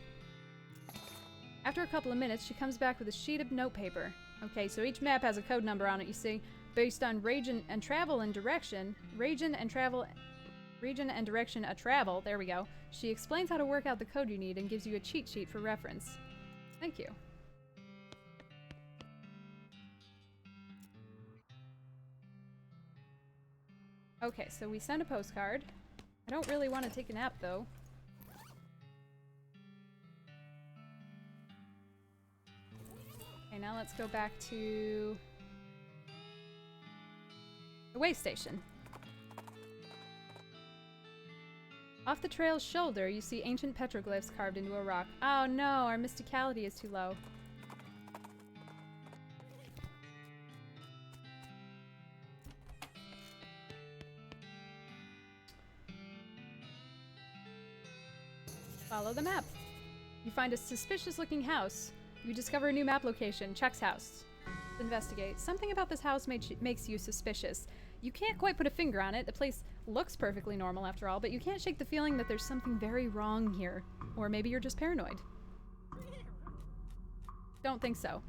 S1: After a couple of minutes, she comes back with a sheet of notepaper. Okay, so each map has a code number on it, you see. Based on region and direction a travel, there we go. She explains how to work out the code you need and gives you a cheat sheet for reference. Thank you. Okay, so we send a postcard. I don't really want to take a nap, though. Okay, now let's go back to the way station. Off the trail's shoulder, you see ancient petroglyphs carved into a rock. Oh no, our mysticality is too low. Follow the map. You find a suspicious-looking house. You discover a new map location, Chuck's house. Investigate. Something about this house makes you suspicious. You can't quite put a finger on it. The place looks perfectly normal after all, but you can't shake the feeling that there's something very wrong here. Or maybe you're just paranoid. Don't think so.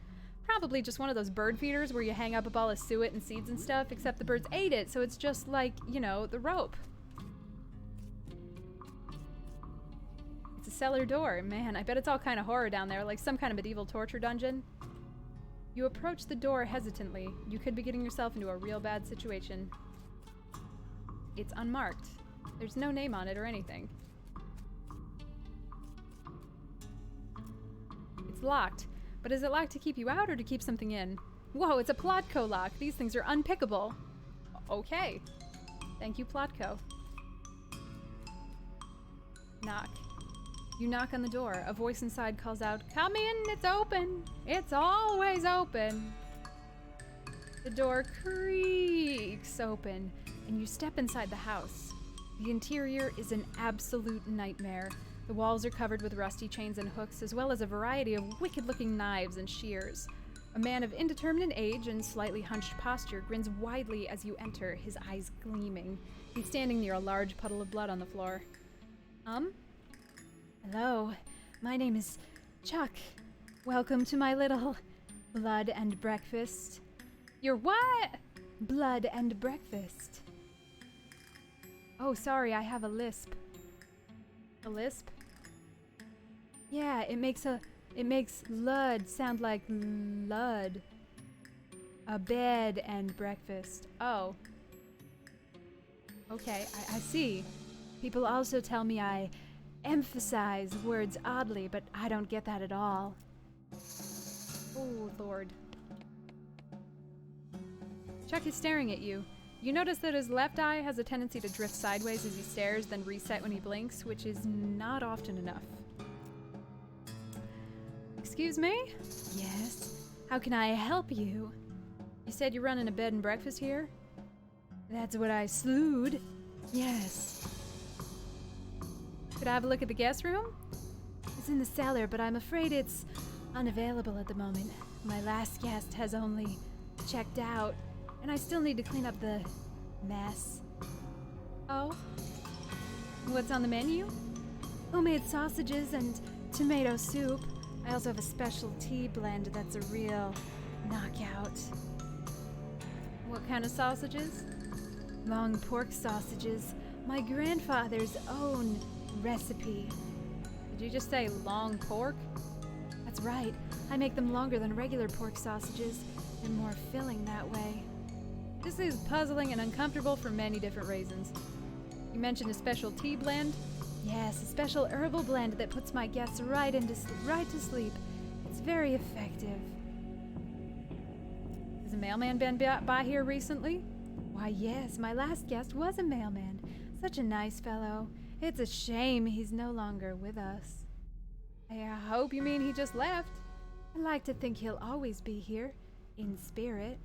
S1: Probably just one of those bird feeders where you hang up a ball of suet and seeds and stuff, except the birds ate it, so it's just like, you know, the rope. It's a cellar door. Man, I bet it's all kind of horror down there, like some kind of medieval torture dungeon. You approach the door hesitantly. You could be getting yourself into a real bad situation. It's unmarked. There's no name on it or anything. It's locked. But is it locked to keep you out or to keep something in? Whoa, it's a Plotco lock. These things are unpickable. Okay. Thank you, Plotco. Knock. You knock on the door. A voice inside calls out, "Come in, it's open. It's always open." The door creaks open, and you step inside the house. The interior is an absolute nightmare. The walls are covered with rusty chains and hooks, as well as a variety of wicked-looking knives and shears. A man of indeterminate age and slightly hunched posture grins widely as you enter, his eyes gleaming. He's standing near a large puddle of blood on the floor. Hello, my name is Chuck. Welcome to my little blood and breakfast. Your what? Blood and breakfast. Oh, sorry, I have a lisp. A lisp? Yeah, it makes lud sound like lud. A bed and breakfast. Oh. Okay, I see. People also tell me I emphasize words oddly, but I don't get that at all. Oh, Lord. Chuck is staring at you. You notice that his left eye has a tendency to drift sideways as he stares, then reset when he blinks, which is not often enough. Excuse me? Yes? How can I help you? You said you're running a bed and breakfast here? That's what I slewed. Yes. Could I have a look at the guest room? It's in the cellar, but I'm afraid it's unavailable at the moment. My last guest has only checked out, and I still need to clean up the mess. Oh? What's on the menu? Homemade sausages and tomato soup. I also have a special tea blend that's a real knockout. What kind of sausages? Long pork sausages. My grandfather's own recipe. Did you just say long pork? That's right. I make them longer than regular pork sausages. They're more filling that way. This is puzzling and uncomfortable for many different reasons. You mentioned a special tea blend? Yes, a special herbal blend that puts my guests right to sleep. It's very effective. Has a mailman been by here recently? Why, yes, my last guest was a mailman. Such a nice fellow. It's a shame he's no longer with us. I hope you mean he just left. I like to think he'll always be here, in spirit.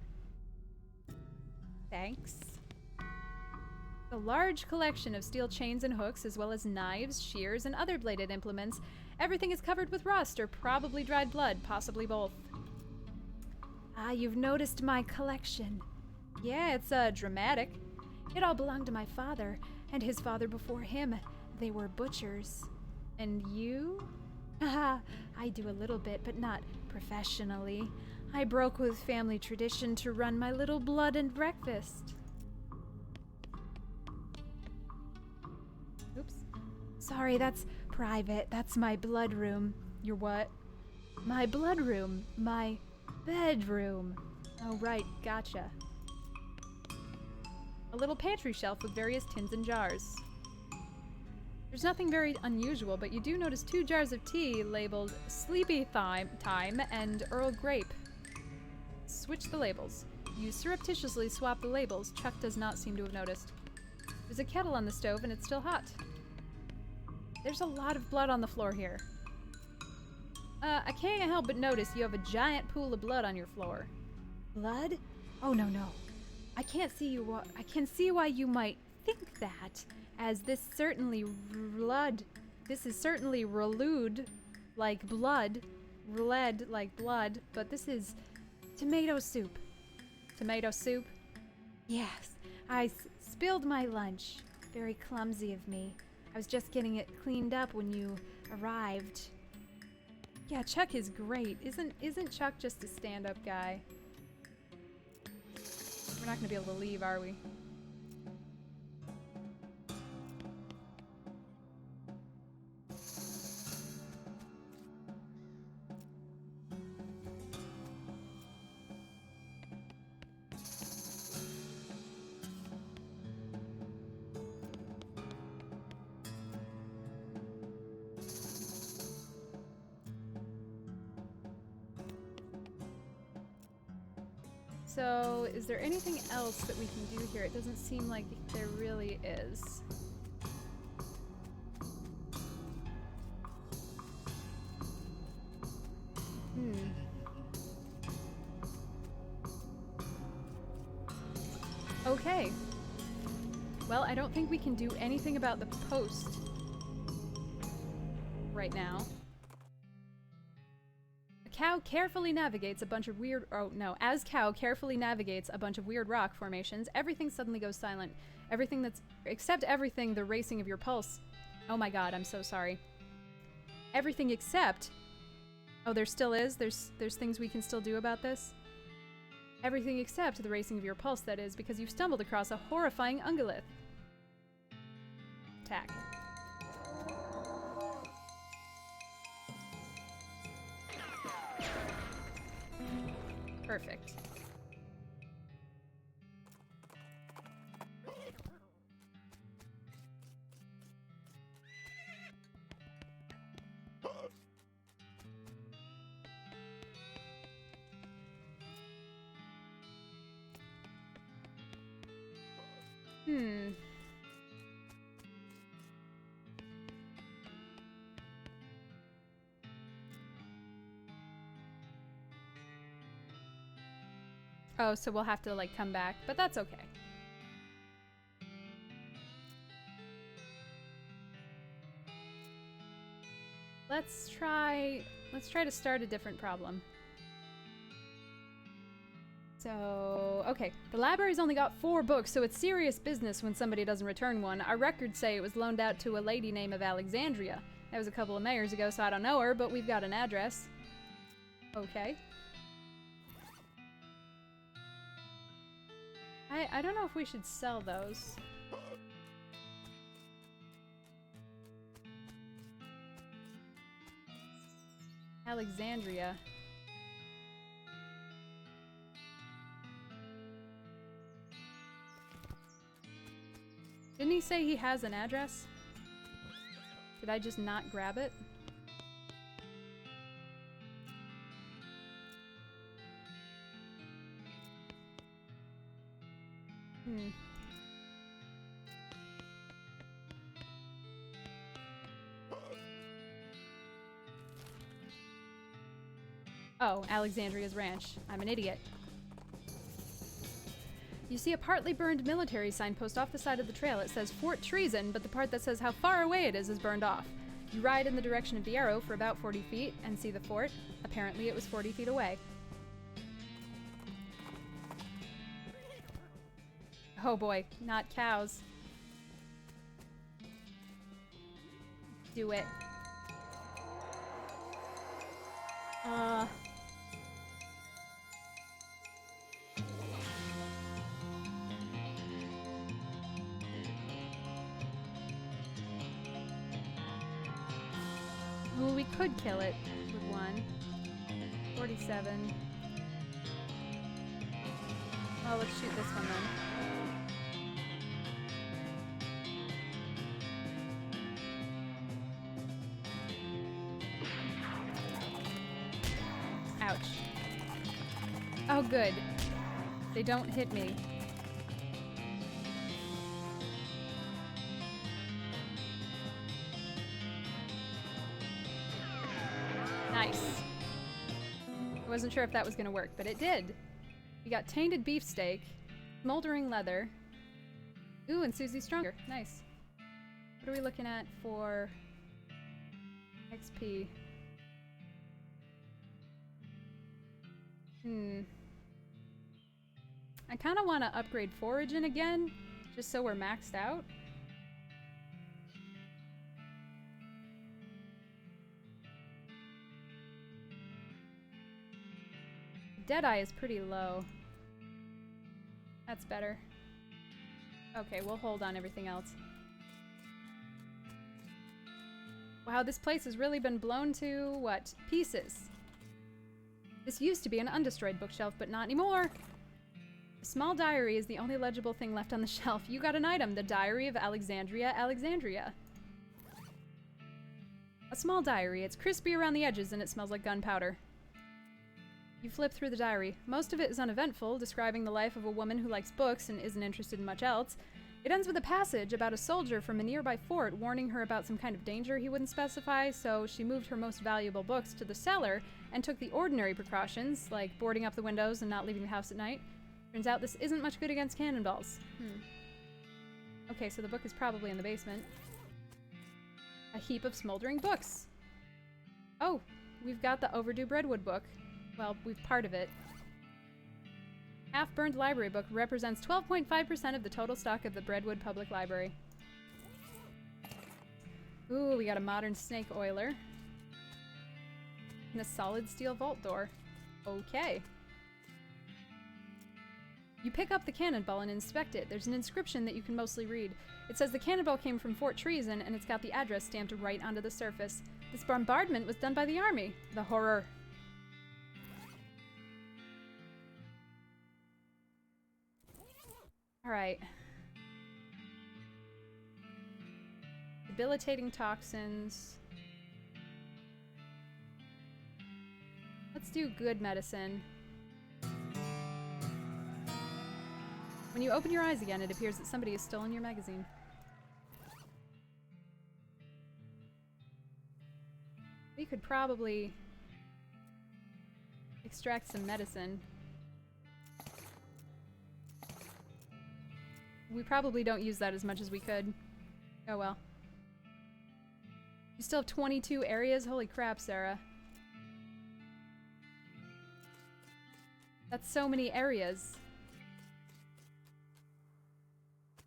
S1: Thanks. A large collection of steel chains and hooks, as well as knives, shears, and other bladed implements. Everything is covered with rust or probably dried blood, possibly both. Ah, you've noticed my collection. Yeah, it's dramatic. It all belonged to my father, and his father before him. They were butchers. And you? Haha, I do a little bit, but not professionally. I broke with family tradition to run my little blood and breakfast. Oops. Sorry, that's private. That's my blood room. Your what? My blood room. My bedroom. Oh, right. Gotcha. A little pantry shelf with various tins and jars. There's nothing very unusual, but you do notice 2 jars of tea labeled Sleepy Time and Earl Grape. Switch the labels. You surreptitiously swap the labels. Chuck does not seem to have noticed. There's a kettle on the stove and it's still hot. There's a lot of blood on the floor here. I can't help but notice you have a giant pool of blood on your floor. Blood? Oh, no. I can see why you might think that, as this is certainly relude like blood, red like blood, but this is tomato soup. Tomato soup? Yes, I spilled my lunch. Very clumsy of me. I was just getting it cleaned up when you arrived. Yeah, Chuck is great. Isn't Chuck just a stand-up guy? We're not gonna be able to leave, are we? So, is there anything else that we can do here? It doesn't seem like there really is. Okay. Well, I don't think we can do anything about the post right now. Cow carefully navigates a bunch of weird— oh no, as Cow carefully navigates a bunch of weird rock formations, everything suddenly goes silent. Everything that's— except everything the racing of your pulse. Oh my god, I'm so sorry. Everything except— oh, there still is? There's things we can still do about this? Everything except the racing of your pulse, that is, because you've stumbled across a horrifying ungulith. Attack. Perfect. Oh, so we'll have to, like, come back, but that's okay. Let's try to start a different problem. So, okay, the library's only got 4 books, so it's serious business when somebody doesn't return one. Our records say it was loaned out to a lady named of Alexandria. That was a couple of mayors ago, so I don't know her, but we've got an address. Okay. I don't know if we should sell those. Alexandria. Didn't he say he has an address? Did I just not grab it? Oh, Alexandria's ranch. I'm an idiot. You see a partly burned military signpost off the side of the trail. It says Fort Treason, but the part that says how far away it is burned off. You ride in the direction of the arrow for about 40 feet and see the fort. Apparently it was 40 feet away. Oh boy, not cows. Do it. Well, we could kill it with 1. 47. Oh, let's shoot this one then. Ouch. Oh, good. They don't hit me. Nice. I wasn't sure if that was gonna work, but it did. We got tainted beefsteak, smoldering leather. Ooh, and Susie's stronger. Nice. What are we looking at for XP? I kind of want to upgrade foraging again, just so we're maxed out. Deadeye is pretty low. That's better. Okay, we'll hold on everything else. Wow, this place has really been blown to, what, pieces. This used to be an undestroyed bookshelf, but not anymore. A small diary is the only legible thing left on the shelf. You got an item, the Diary of Alexandria, Alexandria. A small diary. It's crispy around the edges and it smells like gunpowder. You flip through the diary. Most of it is uneventful, describing the life of a woman who likes books and isn't interested in much else. It ends with a passage about a soldier from a nearby fort warning her about some kind of danger he wouldn't specify, so she moved her most valuable books to the cellar and took the ordinary precautions, like boarding up the windows and not leaving the house at night. Turns out this isn't much good against cannonballs. Okay, so the book is probably in the basement. A heap of smoldering books. Oh, we've got the overdue Breadwood book. Well, we've part of it. Half-burned library book represents 12.5% of the total stock of the Breadwood Public Library. Ooh, we got a modern snake oiler. And a solid steel vault door. Okay. You pick up the cannonball and inspect it. There's an inscription that you can mostly read. It says the cannonball came from Fort Treason, and it's got the address stamped right onto the surface. This bombardment was done by the army. The horror. Alright. Debilitating toxins. Let's do good medicine. When you open your eyes again, it appears that somebody has stolen your magazine. We could probably extract some medicine. We probably don't use that as much as we could. Oh well. You still have 22 areas? Holy crap, Sarah. That's so many areas.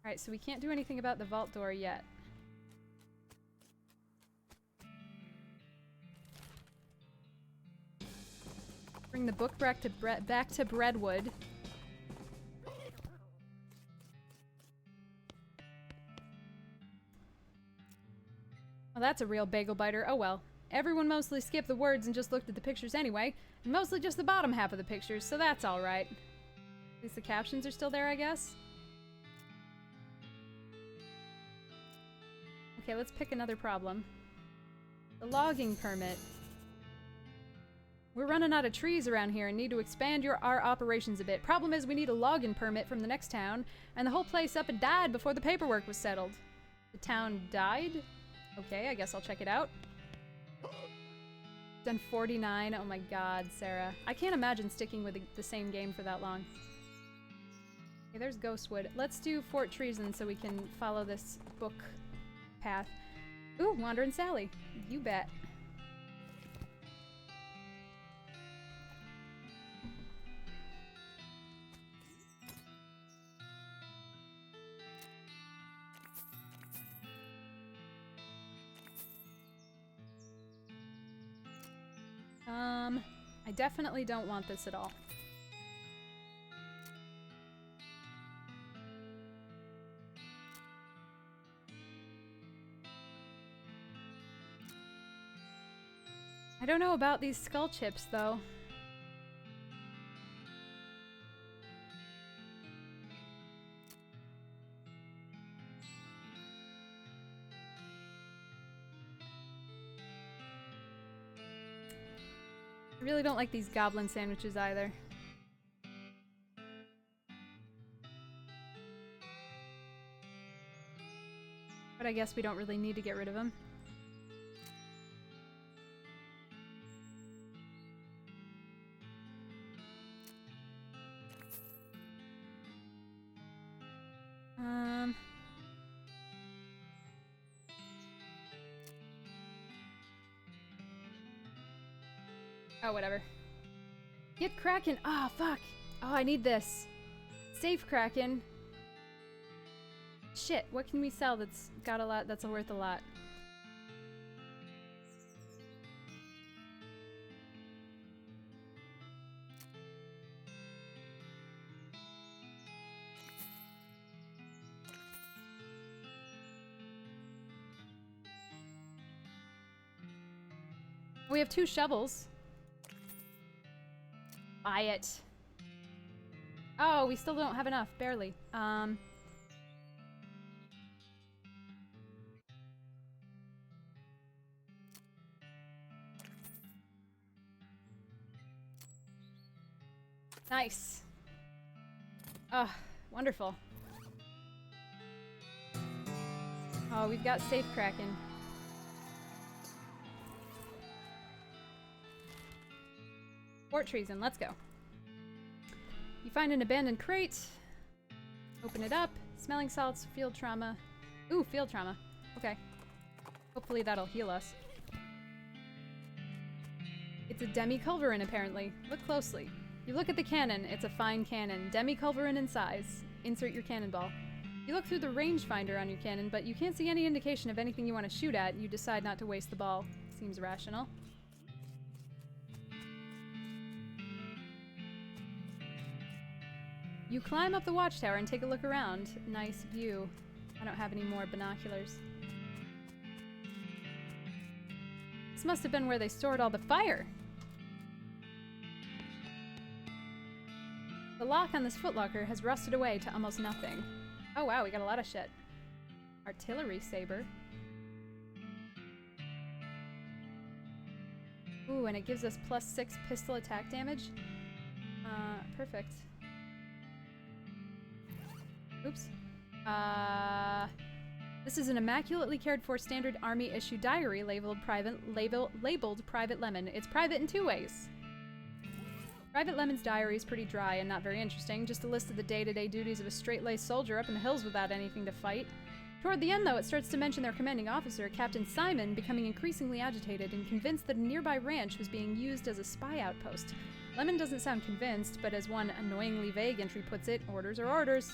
S1: Alright, so we can't do anything about the vault door yet. Bring the book back to Breadwood. Well, that's a real bagel biter. Oh well. Everyone mostly skipped the words and just looked at the pictures anyway. And mostly just the bottom half of the pictures, so that's alright. At least the captions are still there, I guess. Okay, let's pick another problem. The logging permit. We're running out of trees around here and need to expand our operations a bit. Problem is we need a logging permit from the next town, and the whole place up and died before the paperwork was settled. The town died? Okay, I guess I'll check it out. Done 49. Oh my god, Sarah. I can't imagine sticking with the same game for that long. Okay, there's Ghostwood. Let's do Fort Treason so we can follow this book path. Ooh, Wandering Sally. You bet. I definitely don't want this at all. I don't know about these skull chips, though. I really don't like these goblin sandwiches either. But I guess we don't really need to get rid of them. Oh, whatever. Get Kraken! Ah, oh, fuck! Oh, I need this. Save Kraken. Shit, what can we sell that's got a lot, that's worth a lot? We have 2 shovels. Buy it. Oh, we still don't have enough, barely. Nice. Oh, wonderful. Oh, we've got safe cracking. Fort treason, let's go. You find an abandoned crate. Open it up. Smelling salts, field trauma. Ooh, field trauma. Okay. Hopefully that'll heal us. It's a demi-culverin, apparently. Look closely. You look at the cannon. It's a fine cannon. Demi-culverin in size. Insert your cannonball. You look through the rangefinder on your cannon, but you can't see any indication of anything you want to shoot at. You decide not to waste the ball. Seems rational. You climb up the watchtower and take a look around. Nice view. I don't have any more binoculars. This must have been where they stored all the fire. The lock on this footlocker has rusted away to almost nothing. Oh wow, we got a lot of shit. Artillery saber. Ooh, and it gives us +6 pistol attack damage. Perfect. Oops. This is an immaculately cared for standard army issue diary labeled Private Lemon. It's private in 2 ways. Private Lemon's diary is pretty dry and not very interesting, just a list of the day-to-day duties of a straight-laced soldier up in the hills without anything to fight. Toward the end, though, it starts to mention their commanding officer, Captain Simon, becoming increasingly agitated and convinced that a nearby ranch was being used as a spy outpost. Lemon doesn't sound convinced, but as one annoyingly vague entry puts it, orders are orders.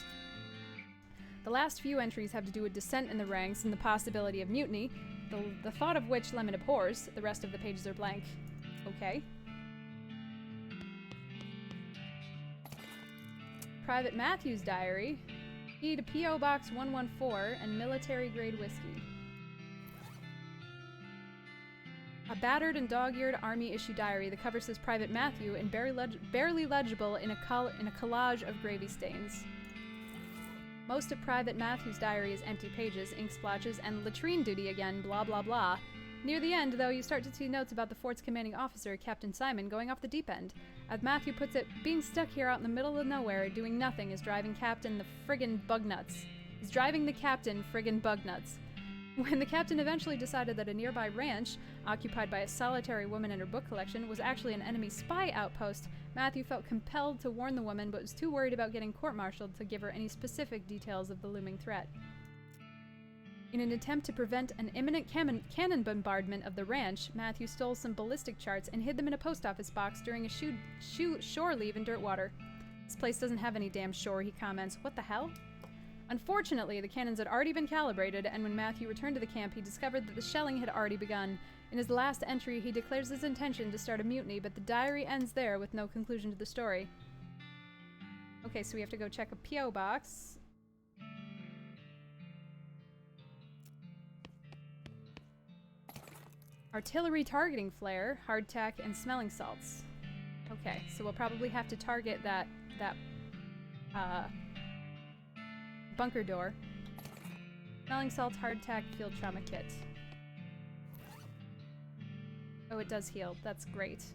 S1: The last few entries have to do with dissent in the ranks and the possibility of mutiny, the thought of which Lemon abhors. The rest of the pages are blank. Okay. Private Matthew's diary. Key to P.O. Box 114 and military-grade whiskey. A battered and dog-eared army-issue diary. The cover says Private Matthew and barely legible in a collage of gravy stains. Most of Private Matthew's diary is empty pages, ink splotches, and latrine duty again, blah blah blah. Near the end, though, you start to see notes about the fort's commanding officer, Captain Simon, going off the deep end. As Matthew puts it, being stuck here out in the middle of nowhere, doing nothing, is driving Captain the friggin' bugnuts. He's driving the Captain friggin' bugnuts. When the Captain eventually decided that a nearby ranch, occupied by a solitary woman and her book collection, was actually an enemy spy outpost, Matthew felt compelled to warn the woman, but was too worried about getting court-martialed to give her any specific details of the looming threat. In an attempt to prevent an imminent cannon bombardment of the ranch, Matthew stole some ballistic charts and hid them in a post office box during a shore leave in Dirtwater. This place doesn't have any damn shore, he comments. What the hell? Unfortunately, the cannons had already been calibrated, and when Matthew returned to the camp, he discovered that the shelling had already begun. In his last entry, he declares his intention to start a mutiny, but the diary ends there with no conclusion to the story. Okay, so we have to go check a P.O. box. Artillery targeting flare, hardtack, and smelling salts. Okay, so we'll probably have to target that bunker door. Smelling salts, hardtack, field trauma kit. Oh, it does heal. That's great.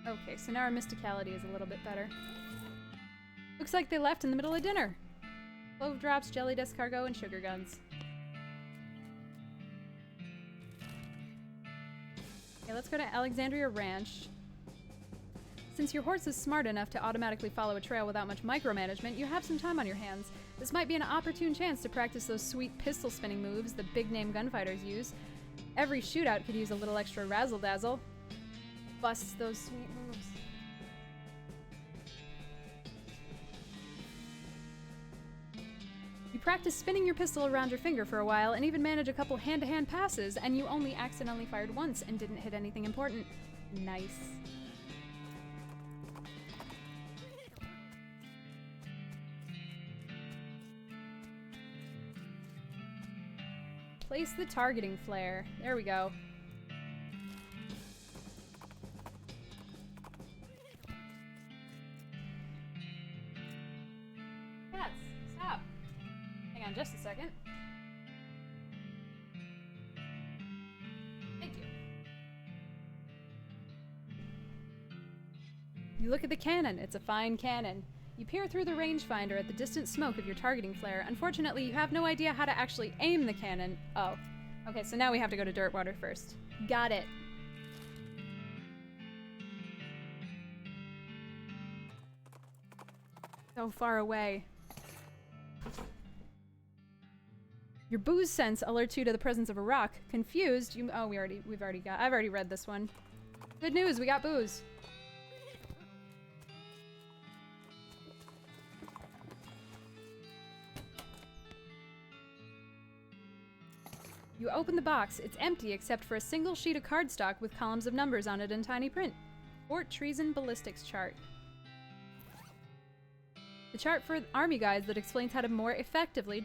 S1: Okay, so now our mysticality is a little bit better. Looks like they left in the middle of dinner. Clove drops, jelly descargo, and sugar guns. Okay, let's go to Alexandria Ranch. Since your horse is smart enough to automatically follow a trail without much micromanagement, you have some time on your hands. This might be an opportune chance to practice those sweet pistol spinning moves the big-name gunfighters use. Every shootout could use a little extra razzle-dazzle. Busts those sweet moves. You practice spinning your pistol around your finger for a while and even manage a couple hand-to-hand passes, and you only accidentally fired once and didn't hit anything important. Nice. Place the targeting flare. There we go. just a second. Thank you. You look at the cannon. It's a fine cannon. You peer through the rangefinder at the distant smoke of your targeting flare. Unfortunately, you have no idea how to actually aim the cannon. Oh. Okay, so now we have to go to Dirtwater first. Got it. So far away. Your booze sense alerts you to the presence of a rock. Confused, you— oh, I've already read this one. Good news, we got booze. You open the box. It's empty except for a single sheet of cardstock with columns of numbers on it in tiny print. Fort Treason Ballistics Chart. The chart for army guides that explains how to more effectively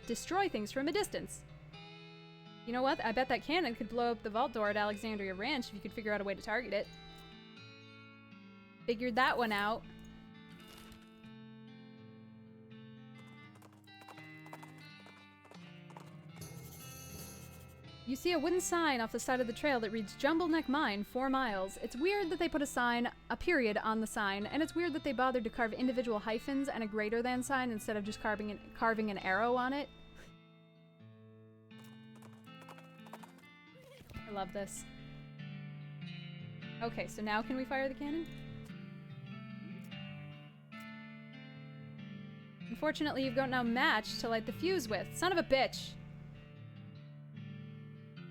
S1: destroy things from a distance. You know what? I bet that cannon could blow up the vault door at Alexandria Ranch if you could figure out a way to target it. Figured that one out. You see a wooden sign off the side of the trail that reads Jumble Neck Mine, 4 miles. It's weird that they put a period on the sign, and it's weird that they bothered to carve individual hyphens and a greater than sign instead of just carving an arrow on it. I love this. Okay, so now can we fire the cannon? Unfortunately, you've got no match to light the fuse with. Son of a bitch!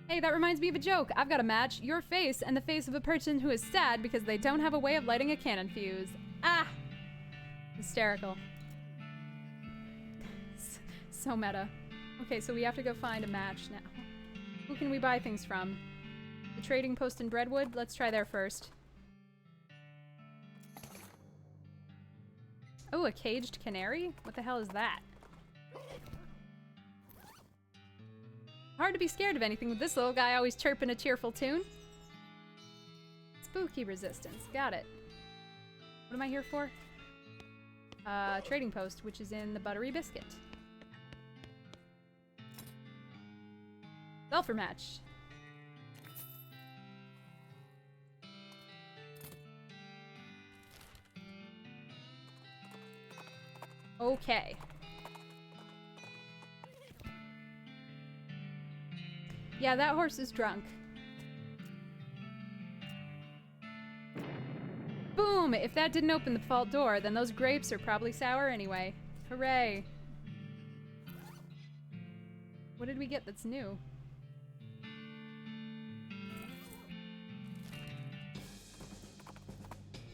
S1: Hey, that reminds me of a joke. I've got a match, your face, and the face of a person who is sad because they don't have a way of lighting a cannon fuse. Ah! Hysterical. So meta. Okay, so we have to go find a match now. Who can we buy things from? The trading post in Breadwood? Let's try there first. Oh, a caged canary? What the hell is that? Hard to be scared of anything with this little guy always chirping a cheerful tune. Spooky resistance. Got it. What am I here for? Trading post, which is in the Buttery Biscuit. Sulfur match. Okay. Yeah, that horse is drunk. Boom! If that didn't open the vault door, then those grapes are probably sour anyway. Hooray. What did we get that's new?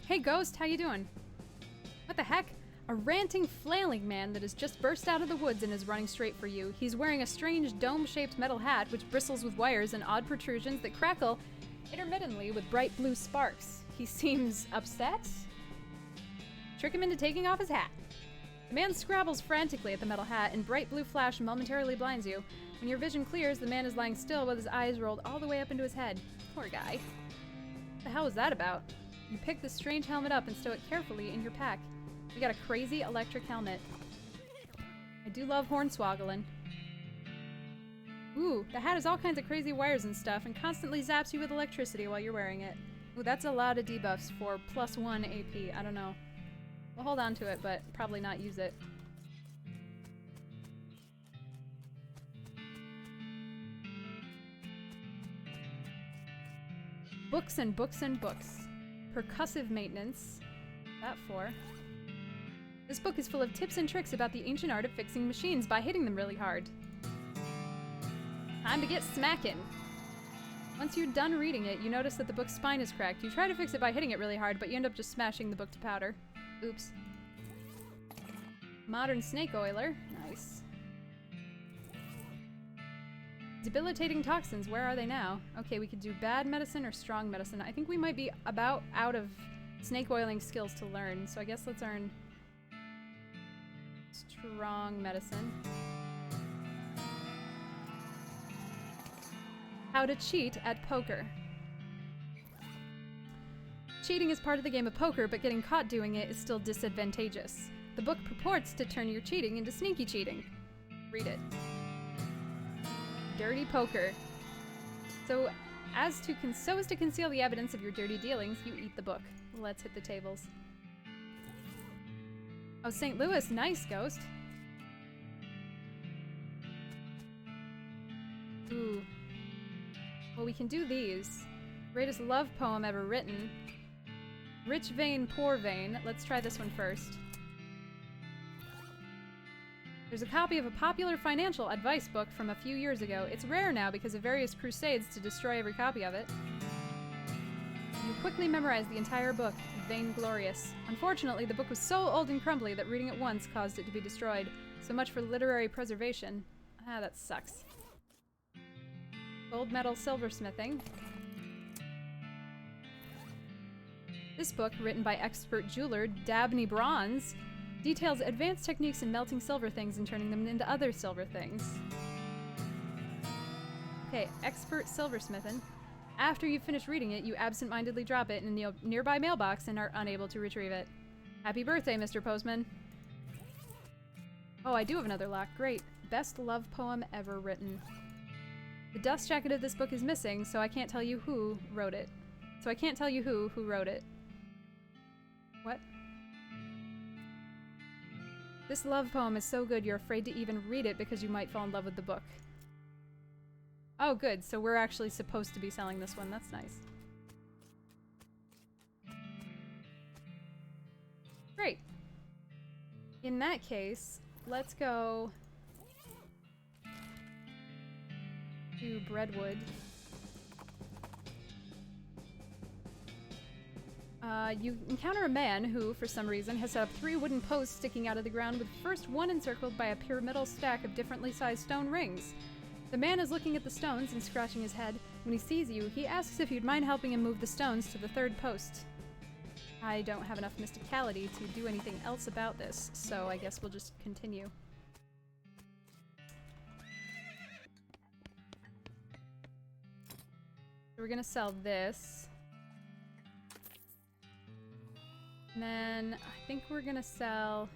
S1: Hey Ghost, how you doing? What the heck? A ranting, flailing man that has just burst out of the woods and is running straight for you. He's wearing a strange dome-shaped metal hat which bristles with wires and odd protrusions that crackle intermittently with bright blue sparks. He seems upset? Trick him into taking off his hat. The man scrabbles frantically at the metal hat and bright blue flash momentarily blinds you. When your vision clears, the man is lying still with his eyes rolled all the way up into his head. Poor guy. What the hell was that about? You pick the strange helmet up and stow it carefully in your pack. We got a crazy electric helmet. I do love hornswoggling. Ooh, the hat has all kinds of crazy wires and stuff and constantly zaps you with electricity while you're wearing it. Ooh, that's a lot of debuffs for +1 AP. I don't know. We'll hold on to it, but probably not use it. Books and books and books. Percussive maintenance. What's that for? This book is full of tips and tricks about the ancient art of fixing machines by hitting them really hard. Time to get smacking. Once you're done reading it, you notice that the book's spine is cracked. You try to fix it by hitting it really hard, but you end up just smashing the book to powder. Oops. Modern snake oiler. Nice. Debilitating toxins. Where are they now? Okay, we could do bad medicine or strong medicine. I think we might be about out of snake oiling skills to learn, so I guess let's earn strong medicine. How to cheat at poker. Cheating is part of the game of poker, but getting caught doing it is still disadvantageous. The book purports to turn your cheating into sneaky cheating. Read it. Dirty poker. So as to conceal the evidence of your dirty dealings, you eat the book. Let's hit the tables. Oh, St. Louis, nice, Ghost. Ooh. Well, we can do these. Greatest love poem ever written. Rich vein, poor vein. Let's try this one first. There's a copy of a popular financial advice book from a few years ago. It's rare now because of various crusades to destroy every copy of it. You quickly memorize the entire book, Vainglorious. Unfortunately, the book was so old and crumbly that reading it once caused it to be destroyed. So much for literary preservation. Ah, that sucks. Gold medal silversmithing. This book, written by expert jeweler Dabney Bronze, details advanced techniques in melting silver things and turning them into other silver things. Okay, expert silversmithing. After you've finished reading it, you absent-mindedly drop it in a nearby mailbox and are unable to retrieve it. Happy birthday, Mr. Postman. Oh, I do have another lock. Great. Best love poem ever written. The dust jacket of this book is missing, so I can't tell you who wrote it. Who wrote it. What? This love poem is so good you're afraid to even read it because you might fall in love with the book. Oh, good. So we're actually supposed to be selling this one. That's nice. Great. In that case, let's go to Breadwood. You encounter a man who, for some reason, has set up 3 wooden posts sticking out of the ground with first one encircled by a pyramidal stack of differently sized stone rings. The man is looking at the stones and scratching his head. When he sees you, he asks if you'd mind helping him move the stones to the 3rd post. I don't have enough mysticality to do anything else about this, so I guess we'll just continue. So we're gonna sell this. And then I think we're gonna sell...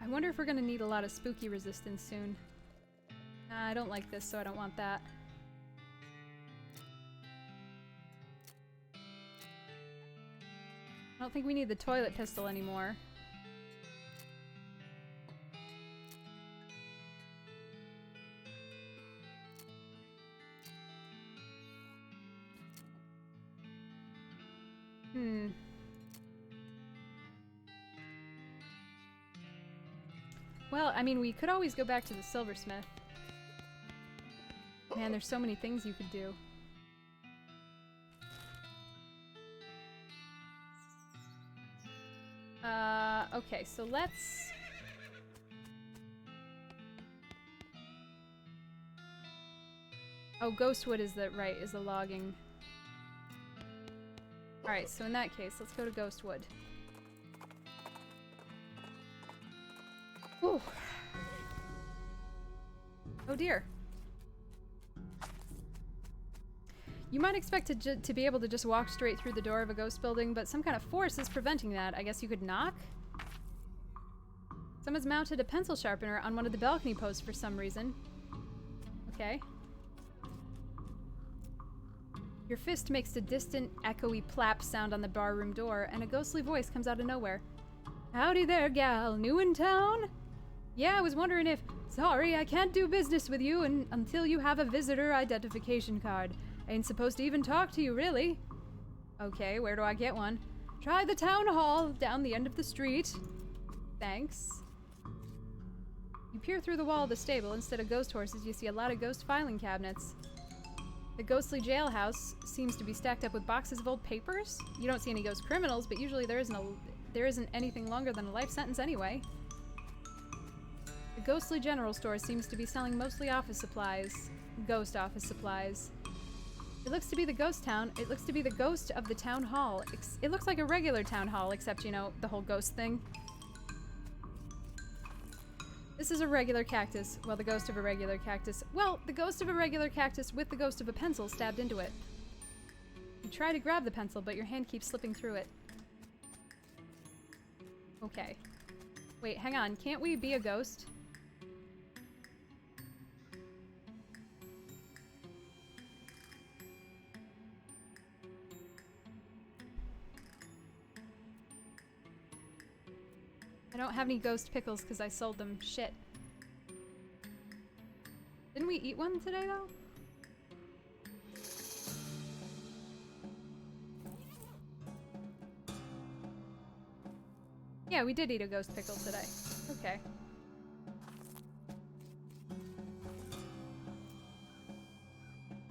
S1: I wonder if we're gonna need a lot of spooky resistance soon. I don't like this, so I don't want that. I don't think we need the toilet pistol anymore. Well, I mean, we could always go back to the silversmith. Man, there's so many things you could do. Okay, so let's... Oh, Ghostwood is the logging. Alright, so in that case, let's go to Ghostwood. Ooh. Oh dear. You might expect to be able to just walk straight through the door of a ghost building, but some kind of force is preventing that. I guess you could knock? Someone's mounted a pencil sharpener on one of the balcony posts for some reason. Okay. Your fist makes a distant, echoey plap sound on the barroom door, and a ghostly voice comes out of nowhere. Howdy there, gal. New in town? Yeah, I was wondering if... Sorry, I can't do business with you until you have a visitor identification card. I ain't supposed to even talk to you, really. Okay, where do I get one? Try the town hall down the end of the street. Thanks. You peer through the wall of the stable. Instead of ghost horses, you see a lot of ghost filing cabinets. The ghostly jailhouse seems to be stacked up with boxes of old papers. You don't see any ghost criminals, but usually there isn't anything longer than a life sentence anyway. The ghostly general store seems to be selling mostly office supplies. Ghost office supplies. It looks to be the ghost town. It looks to be the ghost of the town hall. It looks like a regular town hall, except, you know, the whole ghost thing. This is a regular cactus. Well, the ghost of a regular cactus. Well, the ghost of a regular cactus with the ghost of a pencil stabbed into it. You try to grab the pencil, but your hand keeps slipping through it. Okay. Wait, hang on. Can't we be a ghost? I don't have any ghost pickles because I sold them. Shit. Didn't we eat one today, though? Yeah, we did eat a ghost pickle today. Okay.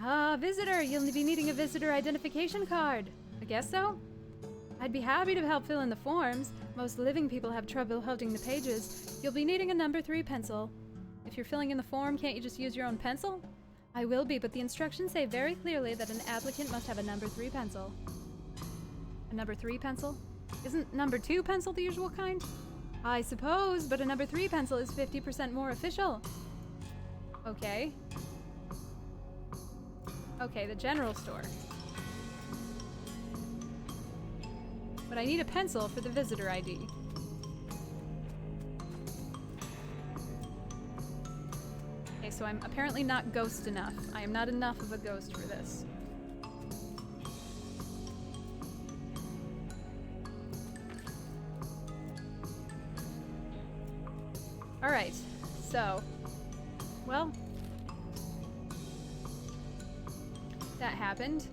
S1: Ah, visitor! You'll be needing a visitor identification card. I guess so? I'd be happy to help fill in the forms. Most living people have trouble holding the pages. You'll be needing a number 3 pencil. If you're filling in the form, can't you just use your own pencil? I will be, but the instructions say very clearly that an applicant must have a number 3 pencil. A number 3 pencil? Isn't number 2 pencil the usual kind? I suppose, but a number 3 pencil is 50% more official. Okay. Okay, the general store. But I need a pencil for the visitor ID. Okay, so I'm apparently not ghost enough. I am not enough of a ghost for this. Alright, so... Well... that happened.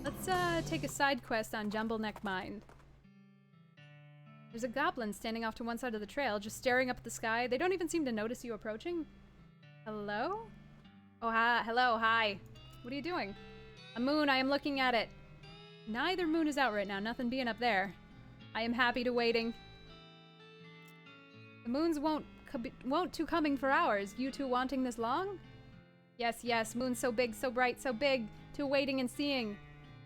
S1: Let's take a side quest on Jumbleneck Mine. There's a goblin standing off to one side of the trail, just staring up at the sky. They don't even seem to notice you approaching. Hello? Oh, hi. Hello, hi. What are you doing? A moon, I am looking at it. Neither moon is out right now, nothing being up there. I am happy to waiting. The moons won't to coming for hours. You two wanting this long? Yes, yes, moon so big, so bright, so big, to waiting and seeing.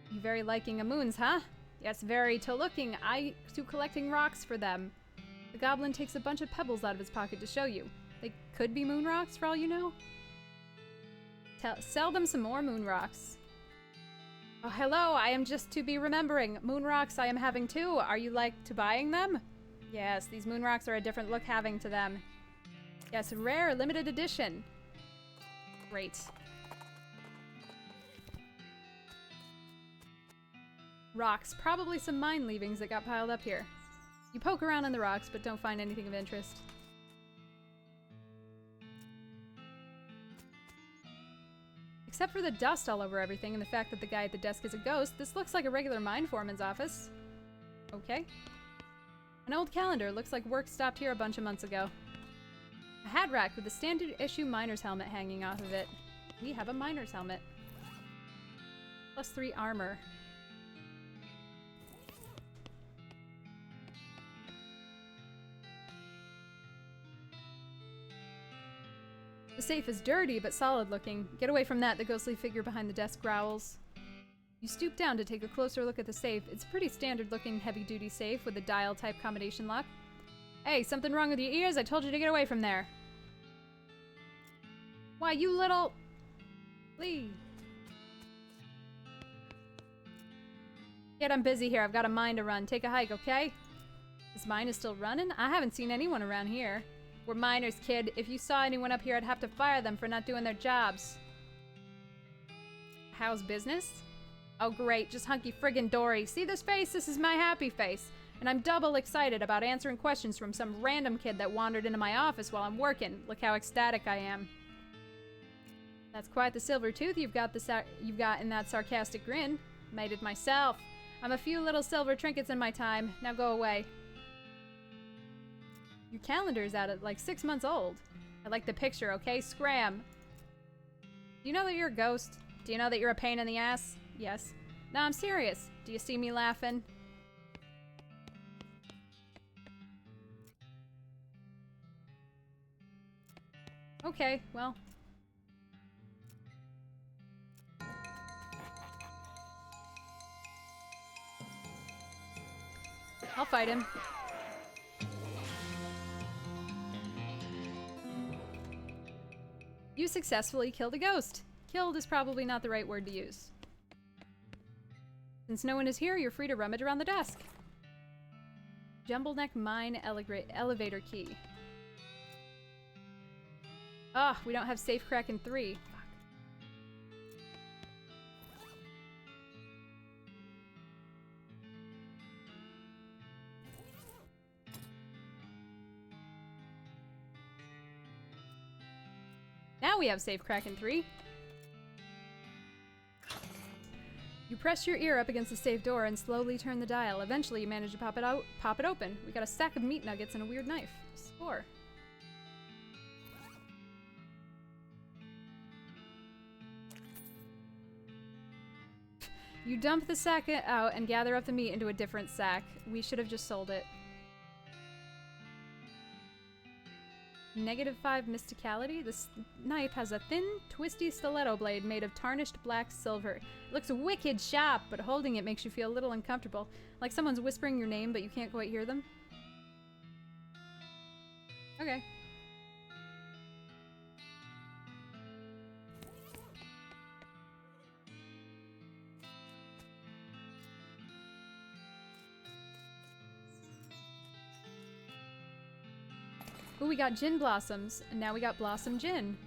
S1: You very liking a moons, huh? Yes, very, to looking, I to collecting rocks for them. The goblin takes a bunch of pebbles out of his pocket to show you. They could be moon rocks for all you know. Sell them some more moon rocks. Oh, hello, I am just to be remembering. Moon rocks I am having too. Are you like to buying them? Yes, these moon rocks are a different look having to them. Yes, rare, limited edition. Great. Rocks. Probably some mine leavings that got piled up here. You poke around in the rocks, but don't find anything of interest. Except for the dust all over everything and the fact that the guy at the desk is a ghost, this looks like a regular mine foreman's office. Okay. An old calendar. Looks like work stopped here a bunch of months ago. A hat rack with a standard issue miner's helmet hanging off of it. We have a miner's helmet. +3 armor. The safe is dirty, but solid looking. Get away from that, the ghostly figure behind the desk growls. You stoop down to take a closer look at the safe. It's a pretty standard looking heavy-duty safe with a dial-type combination lock. Hey, something wrong with your ears? I told you to get away from there. Why, you little... Please. Yet I'm busy here. I've got a mine to run. Take a hike, okay? This mine is still running? I haven't seen anyone around here. We're miners, kid. If you saw anyone up here, I'd have to fire them for not doing their jobs. How's business? Oh, great. Just hunky friggin' dory. See this face? This is my happy face. And I'm double excited about answering questions from some random kid that wandered into my office while I'm working. Look how ecstatic I am. That's quite the silver tooth you've got in that sarcastic grin. Made it myself. I'm a few little silver trinkets in my time. Now go away. Your calendar's out at like 6 months old. I like the picture, okay? Scram. Do you know that you're a ghost? Do you know that you're a pain in the ass? Yes. No, I'm serious. Do you see me laughing? Okay, well. I'll fight him. You successfully killed a ghost. Killed is probably not the right word to use. Since no one is here, you're free to rummage around the desk. Jumbleneck Mine Elevator Key. Ah, we don't have Safe Crack in 3. Fuck. Now we have Safe Crack in 3. You press your ear up against the safe door and slowly turn the dial. Eventually, you manage to pop it open. We got a sack of meat nuggets and a weird knife. Score. You dump the sack out and gather up the meat into a different sack. We should have just sold it. -5 mysticality. This knife has a thin, twisty stiletto blade made of tarnished black silver. It looks wicked sharp, but holding it makes you feel a little uncomfortable. Like someone's whispering your name, but you can't quite hear them. Okay. Ooh, we got gin blossoms, and now we got blossom gin.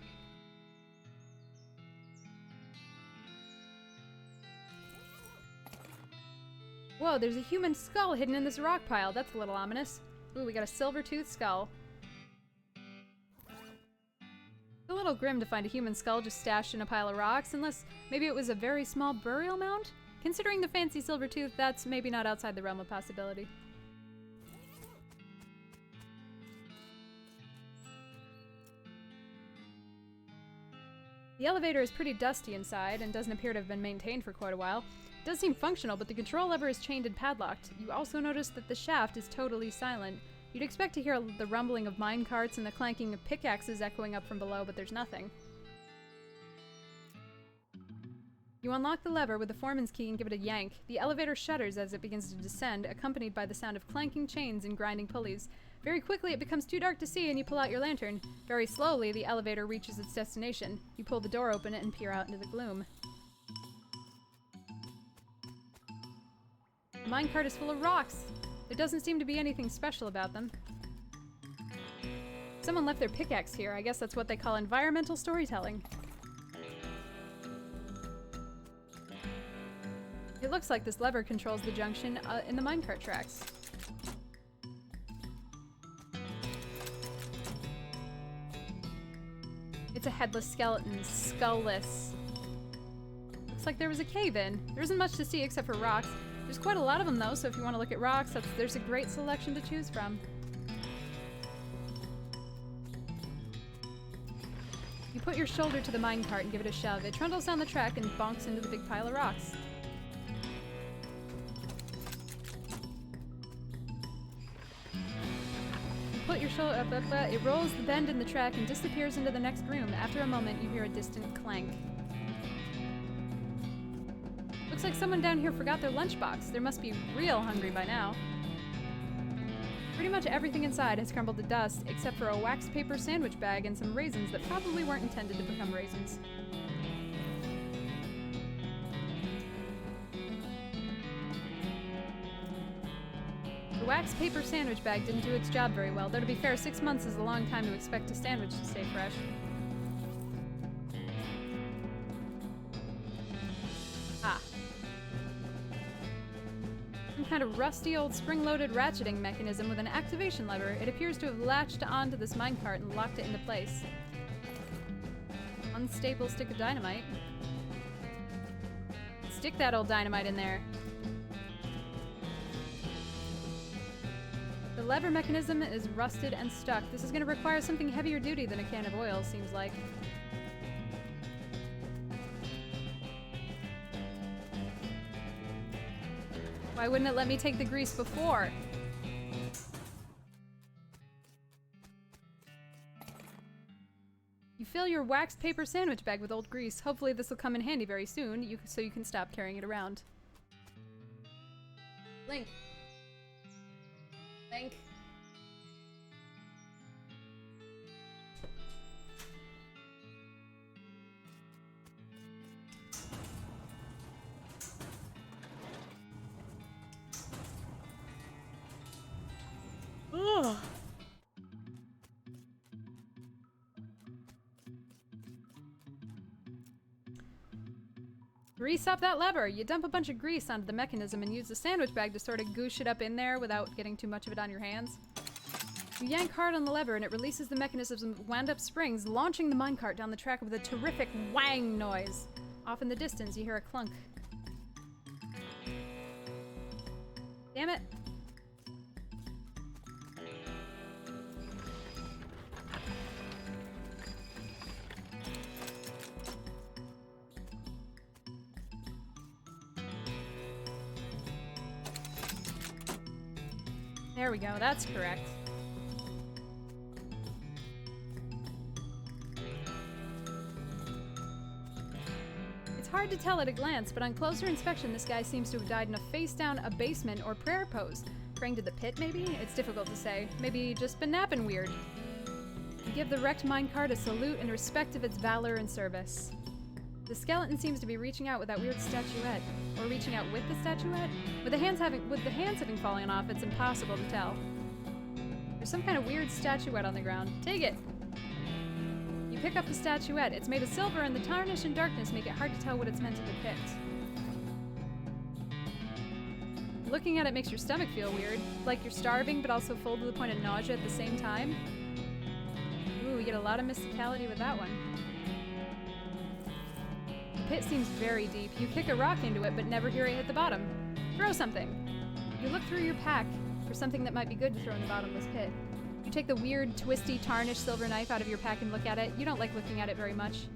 S1: Whoa, there's a human skull hidden in this rock pile. That's a little ominous. Ooh, we got a silver-toothed skull. It's a little grim to find a human skull just stashed in a pile of rocks, unless maybe it was a very small burial mound? Considering the fancy silver tooth, that's maybe not outside the realm of possibility. The elevator is pretty dusty inside and doesn't appear to have been maintained for quite a while. It does seem functional, but the control lever is chained and padlocked. You also notice that the shaft is totally silent. You'd expect to hear the rumbling of mine carts and the clanking of pickaxes echoing up from below, but there's nothing. You unlock the lever with the foreman's key and give it a yank. The elevator shudders as it begins to descend, accompanied by the sound of clanking chains and grinding pulleys. Very quickly, it becomes too dark to see and you pull out your lantern. Very slowly, the elevator reaches its destination. You pull the door open and peer out into the gloom. The minecart is full of rocks. There doesn't seem to be anything special about them. Someone left their pickaxe here. I guess that's what they call environmental storytelling. It looks like this lever controls the junction in the minecart tracks. It's a headless skeleton, skullless. Looks like there was a cave-in. There isn't much to see except for rocks. There's quite a lot of them though, so if you want to look at rocks, there's a great selection to choose from. You put your shoulder to the minecart and give it a shove. It trundles down the track and bonks into the big pile of rocks. Put your shoulder up, it rolls the bend in the track and disappears into the next room. After a moment, you hear a distant clank. Looks like someone down here forgot their lunchbox. They must be real hungry by now. Pretty much everything inside has crumbled to dust, except for a wax paper sandwich bag and some raisins that probably weren't intended to become raisins. The wax paper sandwich bag didn't do its job very well, though to be fair, 6 months is a long time to expect a sandwich to stay fresh. Ah. Some kind of rusty old spring-loaded ratcheting mechanism with an activation lever. It appears to have latched onto this minecart and locked it into place. Unstable stick of dynamite. Stick that old dynamite in there. The lever mechanism is rusted and stuck. This is going to require something heavier duty than a can of oil, seems like. Why wouldn't it let me take the grease before? You fill your waxed paper sandwich bag with old grease. Hopefully this will come in handy very soon, so you can stop carrying it around. Link. Link. Grease up that lever! You dump a bunch of grease onto the mechanism and use the sandwich bag to sort of goosh it up in there without getting too much of it on your hands. You yank hard on the lever and it releases the mechanism's wound-up springs, launching the minecart down the track with a terrific whang noise. Off in the distance, you hear a clunk. Damn it! There we go, that's correct. It's hard to tell at a glance, but on closer inspection, this guy seems to have died in a face-down abasement or prayer pose. Praying to the pit, maybe? It's difficult to say. Maybe just been napping weird. You give the wrecked minecart a salute in respect of its valor and service. The skeleton seems to be reaching out with that weird statuette. Or reaching out with the statuette? With the hands having fallen off, it's impossible to tell. There's some kind of weird statuette on the ground. Take it! You pick up the statuette. It's made of silver, and the tarnish and darkness make it hard to tell what it's meant to depict. Looking at it makes your stomach feel weird. Like you're starving, but also full to the point of nausea at the same time. Ooh, you get a lot of mysticality with that one. The pit seems very deep. You kick a rock into it, but never hear it hit the bottom. Throw something. You look through your pack for something that might be good to throw in the bottomless pit. You take the weird, twisty, tarnished silver knife out of your pack and look at it. You don't like looking at it very much.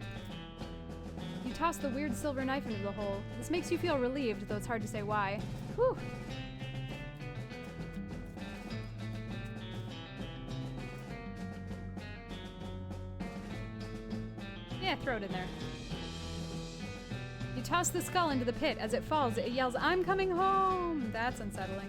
S1: You toss the weird silver knife into the hole. This makes you feel relieved, though it's hard to say why. Whew. Yeah, throw it in there. You toss the skull into the pit. As it falls, it yells, "I'm coming home!" That's unsettling.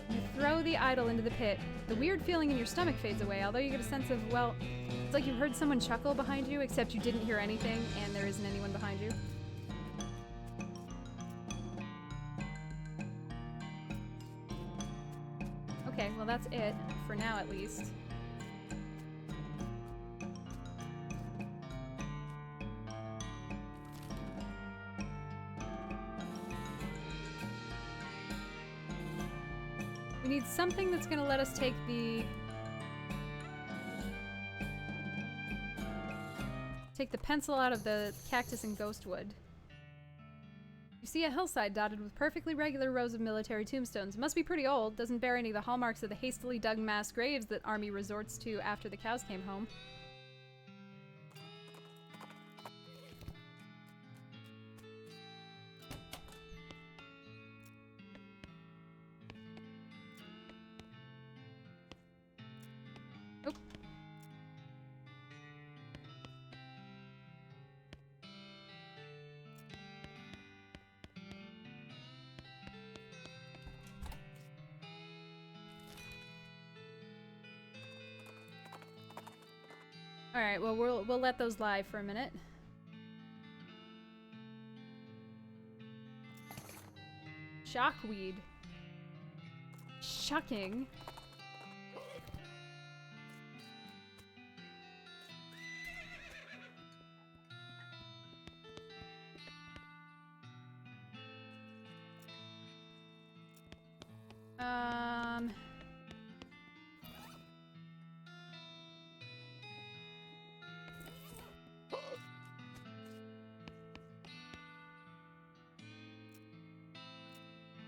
S1: You throw the idol into the pit. The weird feeling in your stomach fades away, although you get a sense of, well, it's like you heard someone chuckle behind you, except you didn't hear anything, and there isn't anyone behind you. Okay, well that's it, for now at least. We need something that's gonna let us take the pencil out of the cactus and ghostwood. You see a hillside dotted with perfectly regular rows of military tombstones. Must be pretty old, doesn't bear any of the hallmarks of the hastily dug mass graves that Army resorts to after the cows came home. Alright, well we'll let those lie for a minute. Shockweed. Shucking.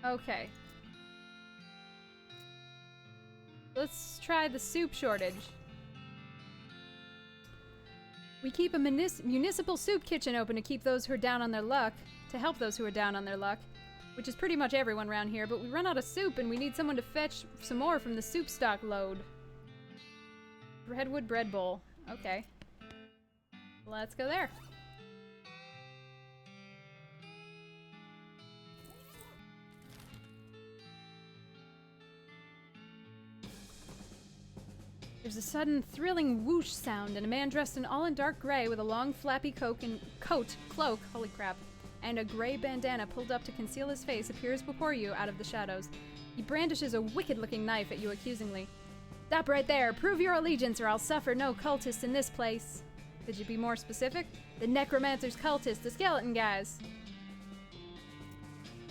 S1: Okay. Let's try the soup shortage. We keep a municipal soup kitchen open to keep those who are down on their luck, to help those who are down on their luck, which is pretty much everyone around here, but we run out of soup and we need someone to fetch some more from the soup stock load. Redwood bread bowl. Okay. Let's go there. There's a sudden, thrilling whoosh sound, and a man dressed all in dark gray with a long, flappy cloak, holy crap, and a gray bandana pulled up to conceal his face appears before you out of the shadows. He brandishes a wicked-looking knife at you accusingly. Stop right there. Prove your allegiance or I'll suffer no cultists in this place. Could you be more specific? The necromancer's cultists, the skeleton guys.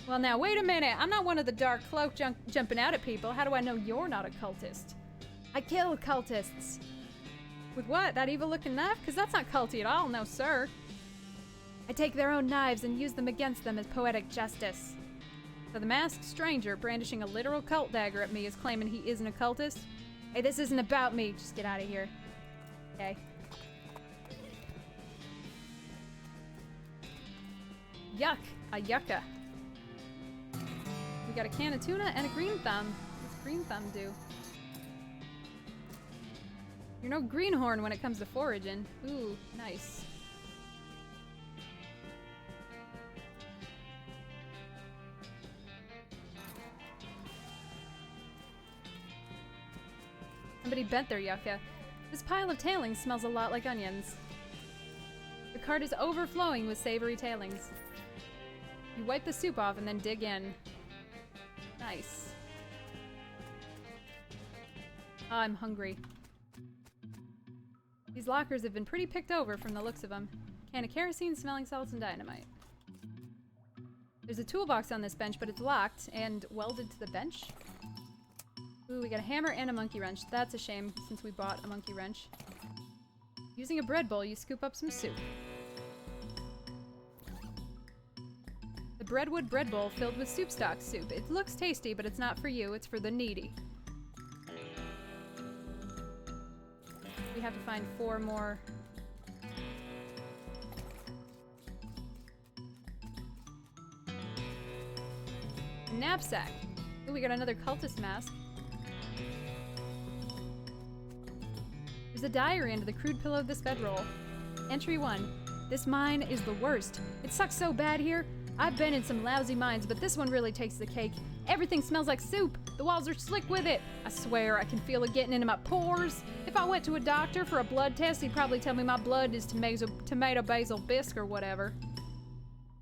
S1: Well, now, wait a minute. I'm not one of the dark cloak jumping out at people. How do I know you're not a cultist? I kill cultists. With what? That evil-looking knife? Because that's not culty at all, no sir. I take their own knives and use them against them as poetic justice. So the masked stranger brandishing a literal cult dagger at me is claiming he isn't a cultist? Hey, this isn't about me. Just get out of here. Okay. Yuck. A yucca. We got a can of tuna and a green thumb. What's green thumb do? You're no greenhorn when it comes to foraging. Ooh, nice. Somebody bent their yucca. This pile of tailings smells a lot like onions. The cart is overflowing with savory tailings. You wipe the soup off and then dig in. Nice. Oh, I'm hungry. These lockers have been pretty picked over from the looks of them. Can of kerosene, smelling salts, and dynamite. There's a toolbox on this bench, but it's locked and welded to the bench. Ooh, we got a hammer and a monkey wrench. That's a shame, since we bought a monkey wrench. Using a bread bowl, you scoop up some soup. The breadwood bread bowl filled with soup stock soup. It looks tasty, but it's not for you. It's for the needy. We have to find 4 more. A knapsack. Ooh, we got another cultist mask. There's a diary under the crude pillow of this bedroll. Entry 1. This mine is the worst. It sucks so bad here. I've been in some lousy mines, but this one really takes the cake. Everything smells like soup. The walls are slick with it. I swear I can feel it getting into my pores. If I went to a doctor for a blood test, he'd probably tell me my blood is tomato basil bisque or whatever.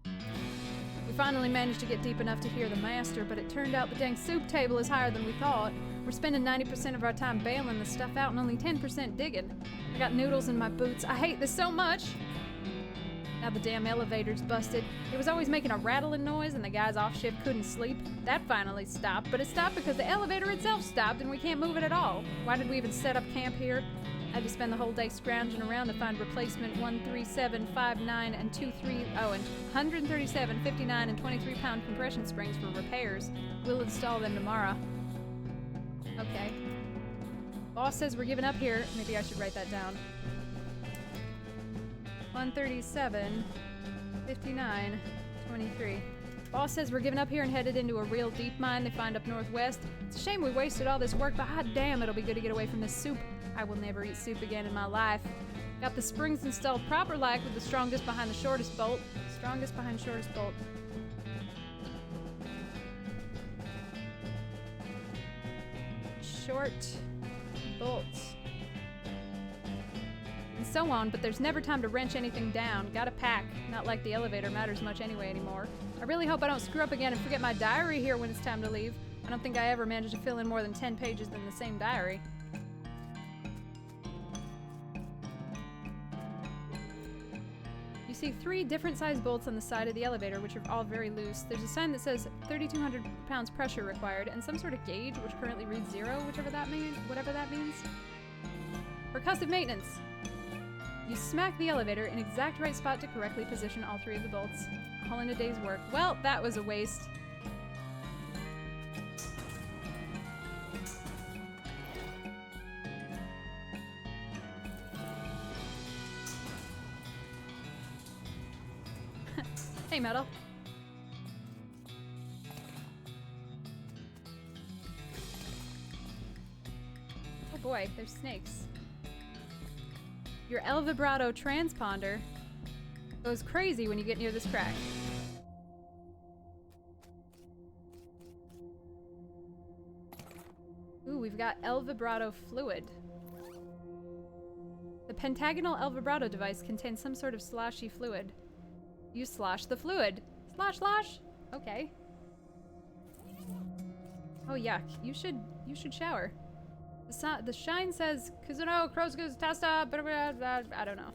S1: We finally managed to get deep enough to hear the master, but it turned out the dang soup table is higher than we thought. We're spending 90% of our time bailing the stuff out and only 10% digging. I got noodles in my boots. I hate this so much. Now the damn elevator's busted. It was always making a rattling noise and the guys off shift couldn't sleep. That finally stopped, but it stopped because the elevator itself stopped and we can't move it at all. Why did we even set up camp here? I had to spend the whole day scrounging around to find replacement 137, 59, and 23, oh, and 137, 59, and 23-pound compression springs for repairs. We'll install them tomorrow. Okay. Boss says we're giving up here. Maybe I should write that down. 137, 59, 23. Boss says we're giving up here and headed into a real deep mine they find up northwest. It's a shame we wasted all this work, but hot damn, it'll be good to get away from this soup. I will never eat soup again in my life. Got the springs installed proper like with the strongest behind the shortest bolt. Strongest behind shortest bolt. Short bolts. And so on, but there's never time to wrench anything down. Gotta pack. Not like the elevator matters much anyway anymore. I really hope I don't screw up again and forget my diary here when it's time to leave. I don't think I ever managed to fill in more than 10 pages in the same diary. You see 3 different size bolts on the side of the elevator, which are all very loose. There's a sign that says 3,200 pounds pressure required, and some sort of gauge, which currently reads 0, whatever that means. Percussive maintenance. You smack the elevator in exact right spot to correctly position all 3 of the bolts. All in a day's work. Well, that was a waste. Hey, Metal. Oh boy, there's snakes. Your El Vibrato transponder goes crazy when you get near this crack. Ooh, we've got El Vibrato fluid. The pentagonal El Vibrato device contains some sort of sloshy fluid. You slosh the fluid. Slosh, slosh. Okay. Oh yuck. You should shower. The shine says Kuzuno, Kroskus, Tasta, blah, blah, blah, I don't know.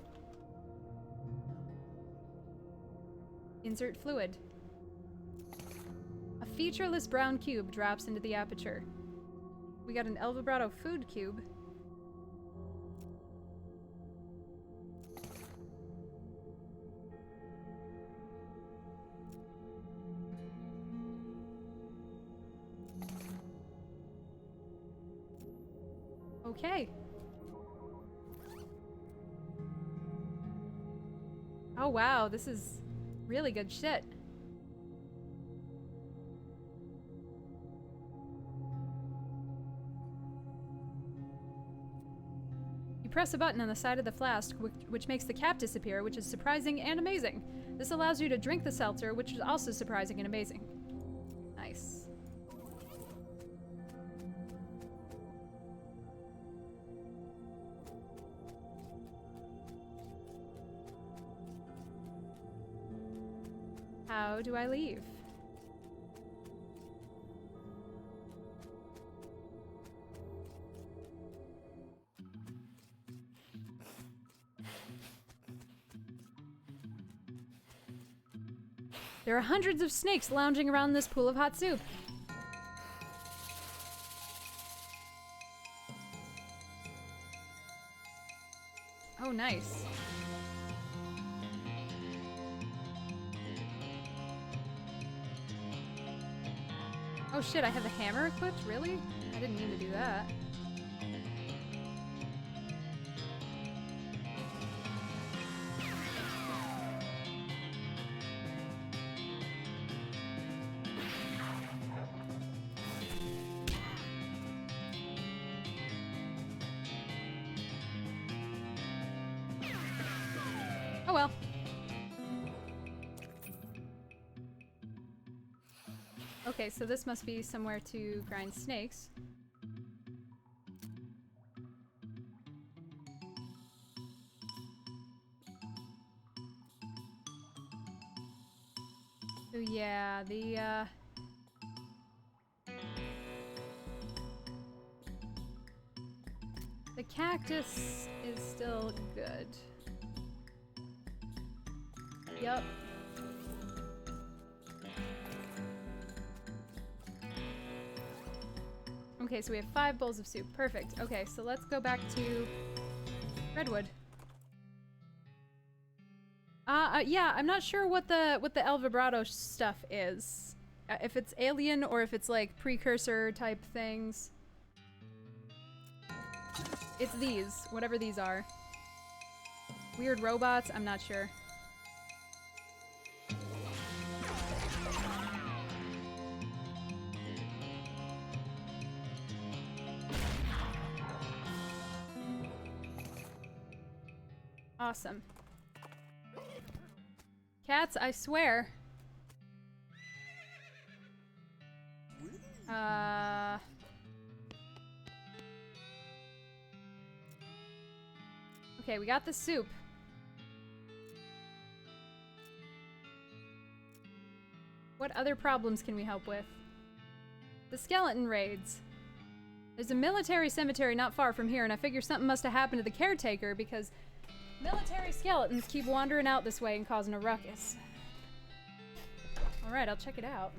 S1: Insert fluid. A featureless brown cube drops into the aperture. We got an El Vibrato food cube. Okay. Oh wow, this is really good shit. You press a button on the side of the flask, which makes the cap disappear, which is surprising and amazing. This allows you to drink the seltzer, which is also surprising and amazing. Nice. How do I leave? There are hundreds of snakes lounging around this pool of hot soup. Oh, nice. Oh shit, I have the hammer equipped? Really? I didn't mean to do that. Oh well. Okay, so this must be somewhere to grind snakes. So yeah, the cactus is still good. Yup. Okay, so we have 5 bowls of soup. Perfect. Okay, so let's go back to Redwood. Yeah, I'm not sure what the El Vibrato stuff is. If it's alien or if it's like precursor type things. It's these, whatever these are. Weird robots, I'm not sure. Awesome. Cats, I swear. Okay, we got the soup. What other problems can we help with? The skeleton raids. There's a military cemetery not far from here, and I figure something must have happened to the caretaker because military skeletons keep wandering out this way and causing a ruckus. Alright, I'll check it out.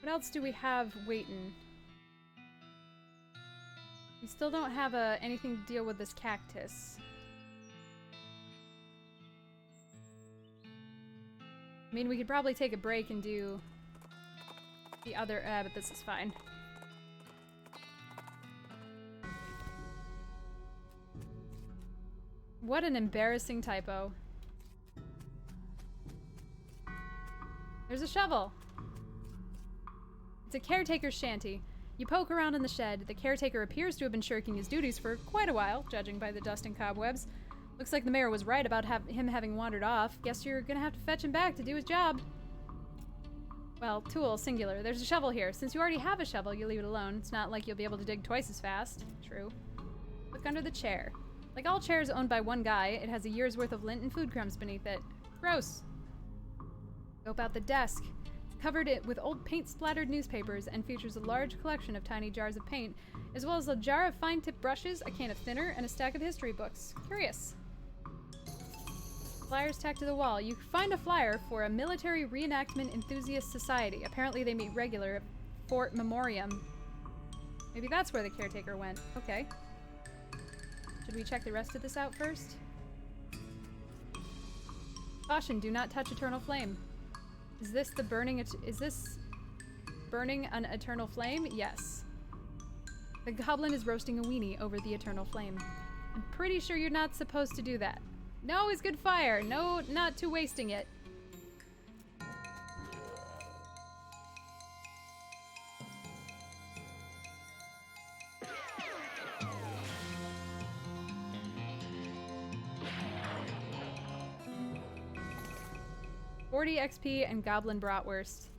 S1: What else do we have waiting? We still don't have anything to deal with this cactus. I mean, we could probably take a break and do the other, but this is fine. What an embarrassing typo. There's a shovel. It's a caretaker's shanty. You poke around in the shed. The caretaker appears to have been shirking his duties for quite a while, judging by the dust and cobwebs. Looks like the mayor was right about him having wandered off. Guess you're gonna have to fetch him back to do his job. Well, tool, singular. There's a shovel here. Since you already have a shovel, you leave it alone. It's not like you'll be able to dig twice as fast. True. Look under the chair. Like all chairs owned by one guy, it has a year's worth of lint and food crumbs beneath it. Gross. Scope out the desk. It's covered it with old paint-splattered newspapers and features a large collection of tiny jars of paint, as well as a jar of fine-tip brushes, a can of thinner, and a stack of history books. Curious. Flyers tacked to the wall. You find a flyer for a military reenactment enthusiast society. Apparently they meet regular at Fort Memoriam. Maybe that's where the caretaker went. Okay. Should we check the rest of this out first? Caution, do not touch eternal flame. Is this burning an eternal flame? Yes. The goblin is roasting a weenie over the eternal flame. I'm pretty sure you're not supposed to do that. No is good fire. No, not to wasting it. $40 XP and goblin bratwurst.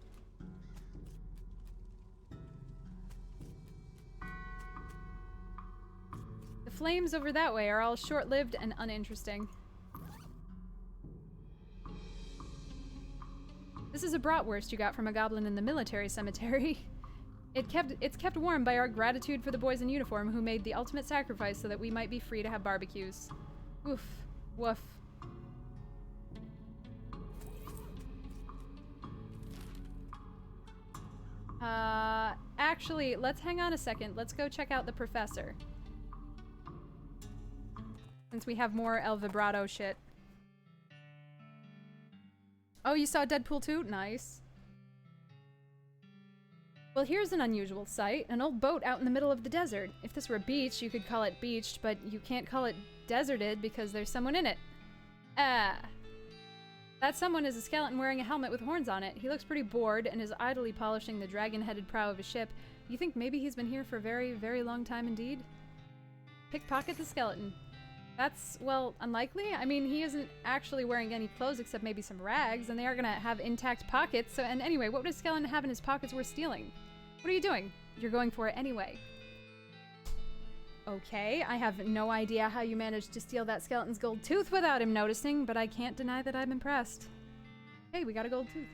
S1: The flames over that way are all short-lived and uninteresting. This is a bratwurst you got from a goblin in the military cemetery. It's kept warm by our gratitude for the boys in uniform who made the ultimate sacrifice so that we might be free to have barbecues. Oof. Woof. Actually, let's hang on a second. Let's go check out the professor. Since we have more El Vibrato shit. Oh, you saw Deadpool 2? Nice. Well, here's an unusual sight. An old boat out in the middle of the desert. If this were a beach, you could call it beached, but you can't call it deserted because there's someone in it. That someone is a skeleton wearing a helmet with horns on it. He looks pretty bored and is idly polishing the dragon-headed prow of his ship. You think maybe he's been here for a very, very long time indeed? Pickpocket the skeleton. That's, well, unlikely. I mean, he isn't actually wearing any clothes except maybe some rags, and they are gonna have intact pockets. So, and anyway, what would a skeleton have in his pockets worth stealing? What are you doing? You're going for it anyway. Okay, I have no idea how you managed to steal that skeleton's gold tooth without him noticing, but I can't deny that I'm impressed. Hey, we got a gold tooth.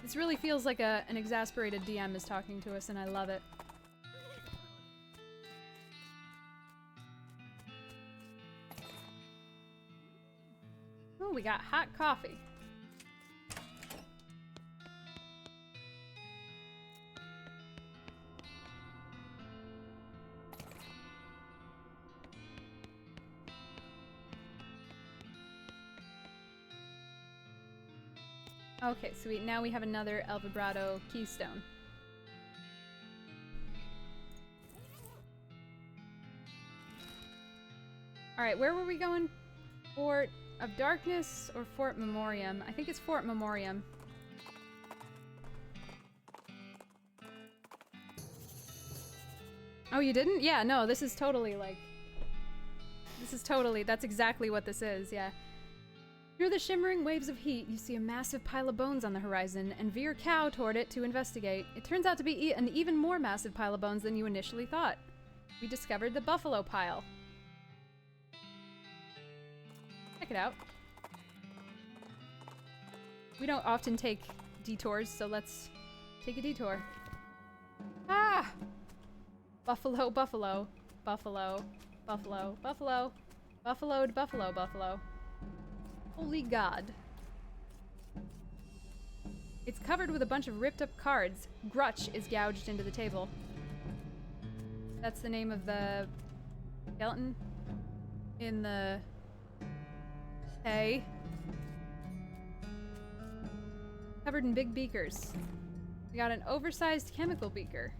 S1: This really feels like an exasperated DM is talking to us, and I love it. Oh, we got hot coffee. Okay, sweet. Now we have another El Vibrato keystone. Alright, where were we going? Fort of Darkness or Fort Memoriam? I think it's Fort Memoriam. Oh, you didn't? Yeah, no, this is totally like... that's exactly what this is, yeah. Through the shimmering waves of heat, you see a massive pile of bones on the horizon and veer cow toward it to investigate. It turns out to be an even more massive pile of bones than you initially thought. We discovered the buffalo pile. Check it out. We don't often take detours, so let's take a detour. Ah! Buffalo, buffalo, buffalo, buffalo, buffalo, buffaloed, buffalo, buffalo. Holy God. It's covered with a bunch of ripped up cards. Grutch is gouged into the table. That's the name of the skeleton in the... Hey. Covered in big beakers. We got an oversized chemical beaker.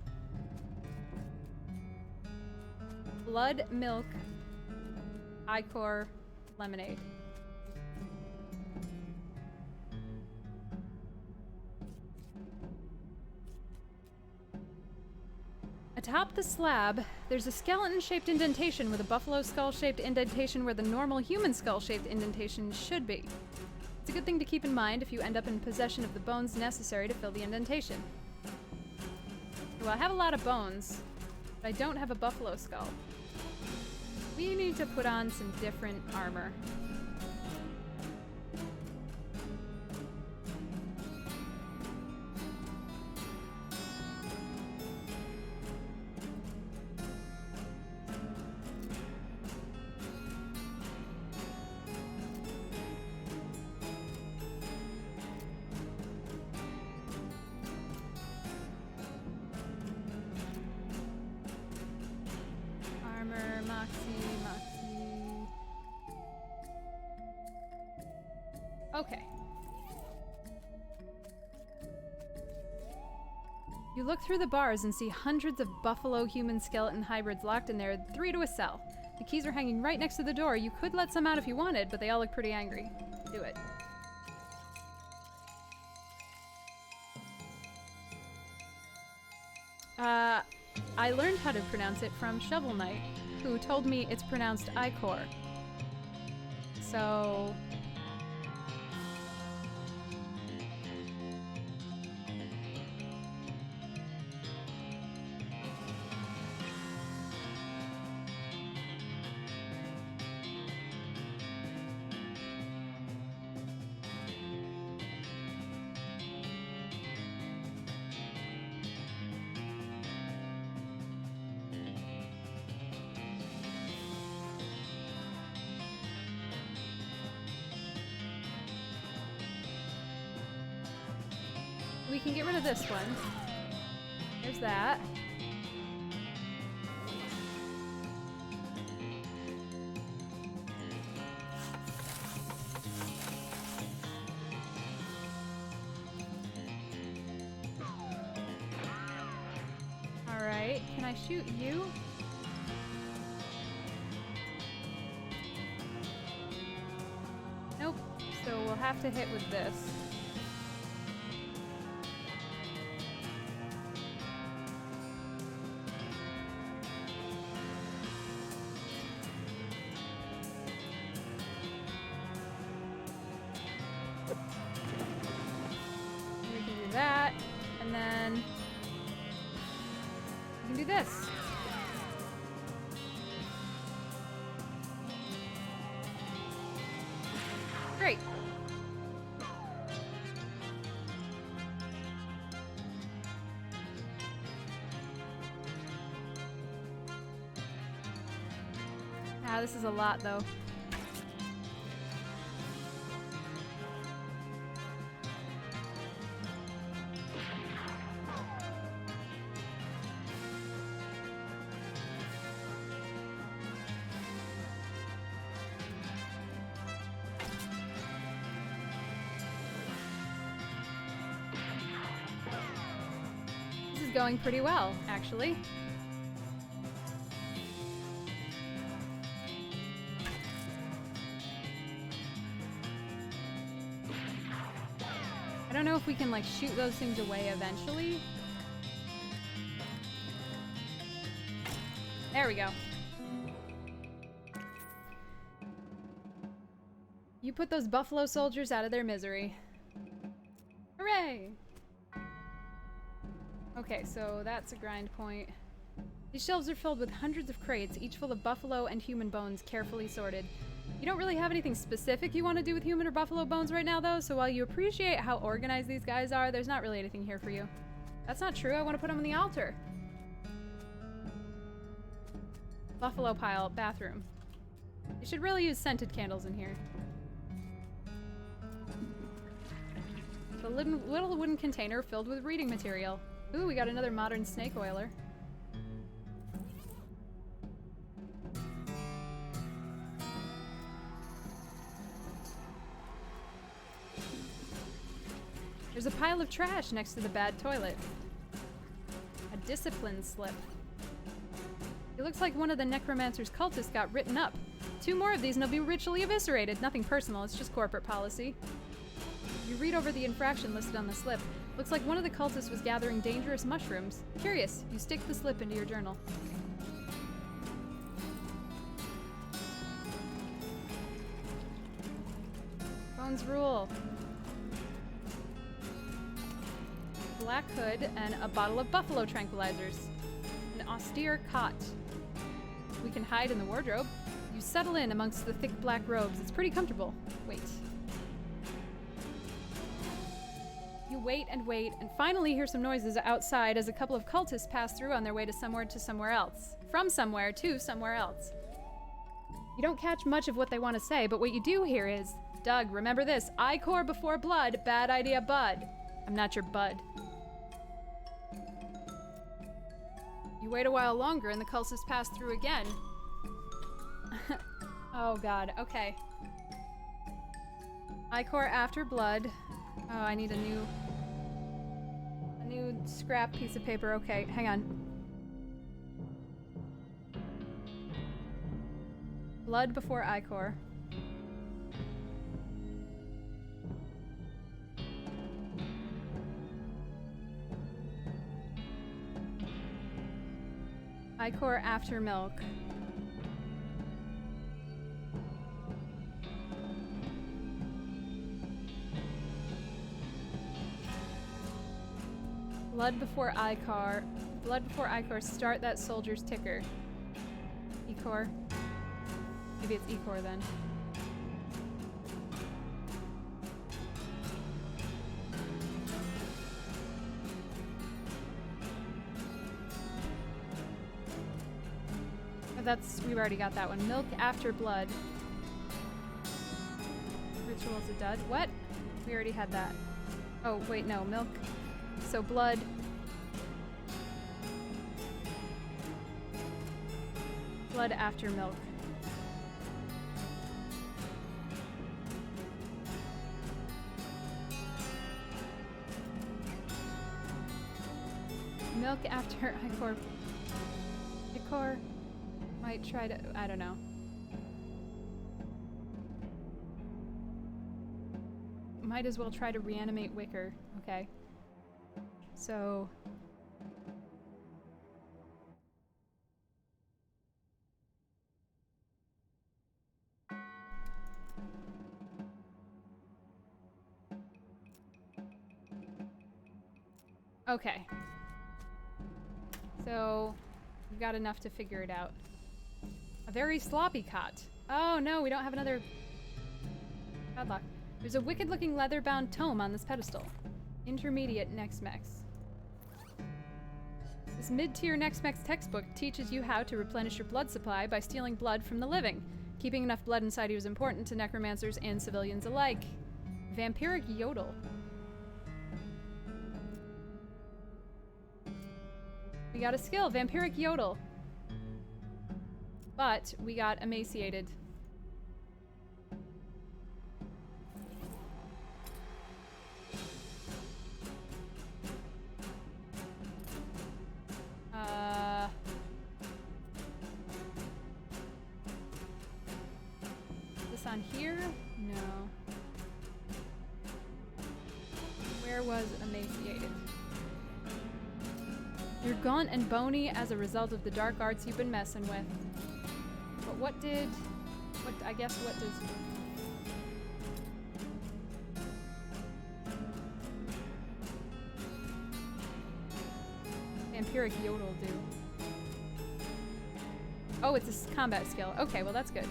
S1: Blood, milk, Icor, lemonade. Atop the slab, There's a skeleton-shaped indentation with a buffalo skull-shaped indentation where the normal human skull-shaped indentation should be. It's a good thing to keep in mind if you end up in possession of the bones necessary to fill the indentation. Well, I have a lot of bones, but I don't have a buffalo skull. We need to put on some different armor. Okay. You look through the bars and see hundreds of buffalo human skeleton hybrids locked in there, 3 to a cell. The keys are hanging right next to the door. You could let some out if you wanted, but they all look pretty angry. Do it. I learned how to pronounce it from Shovel Knight, who told me it's pronounced Icor. So... we can get rid of this one. There's that. Alright, can I shoot you? Nope, so we'll have to hit with this. That, and then we can do this. Great. Ah, this is a lot though. Going pretty well, actually. I don't know if we can like shoot those things away eventually. There we go. You put those buffalo soldiers out of their misery. Hooray! Okay, so that's a grind point. These shelves are filled with hundreds of crates, each full of buffalo and human bones, carefully sorted. You don't really have anything specific you want to do with human or buffalo bones right now, though, so while you appreciate how organized these guys are, there's not really anything here for you. That's not true. I want to put them on the altar. Buffalo pile, bathroom. You should really use scented candles in here. The little wooden container filled with reading material. Ooh, we got another modern snake oiler. There's a pile of trash next to the bad toilet. A discipline slip. It looks like one of the necromancer's cultists got written up. 2 more of these and they'll be ritually eviscerated. Nothing personal, it's just corporate policy. You read over the infraction listed on the slip. Looks like one of the cultists was gathering dangerous mushrooms. Curious, you stick the slip into your journal. Goblins rule. Black hood and a bottle of buffalo tranquilizers. An austere cot. We can hide in the wardrobe. You settle in amongst the thick black robes. It's pretty comfortable. Wait. You wait and wait, and finally hear some noises outside as a couple of cultists pass through on their way to somewhere else. From somewhere to somewhere else. You don't catch much of what they want to say, but what you do hear is, Doug, remember this, I-core before blood, bad idea, bud. I'm not your bud. You wait a while longer and the cultists pass through again. Oh god, okay. I-core after blood. Oh, I need a new scrap piece of paper. Okay, hang on. Blood before I-core. I-core after milk. Blood before I-core. Blood before I-core. Start that soldier's ticker. E-core. Maybe it's E-core then. We've already got that one. Milk after blood. Ritual's a dud. What? We already had that. Oh, wait, no. Milk. So blood. Blood after milk. Milk after I-core. I-core. Might try to, I don't know. Might as well try to reanimate Wicker. Okay. So. Okay. So, we've got enough to figure it out. A very sloppy cot. Oh no, we don't have another padlock. There's a wicked-looking leather-bound tome on this pedestal. Intermediate Nex-Mex. This mid-tier Nex-Mex textbook teaches you how to replenish your blood supply by stealing blood from the living. Keeping enough blood inside you is important to necromancers and civilians alike. Vampiric Yodel. We got a skill, Vampiric Yodel. But we got emaciated. This on here? No. Where was emaciated? You're gaunt and bony as a result of the dark arts you've been messing with. But what does... Vampiric Yodel do? Oh, it's a combat skill. Okay, well that's good.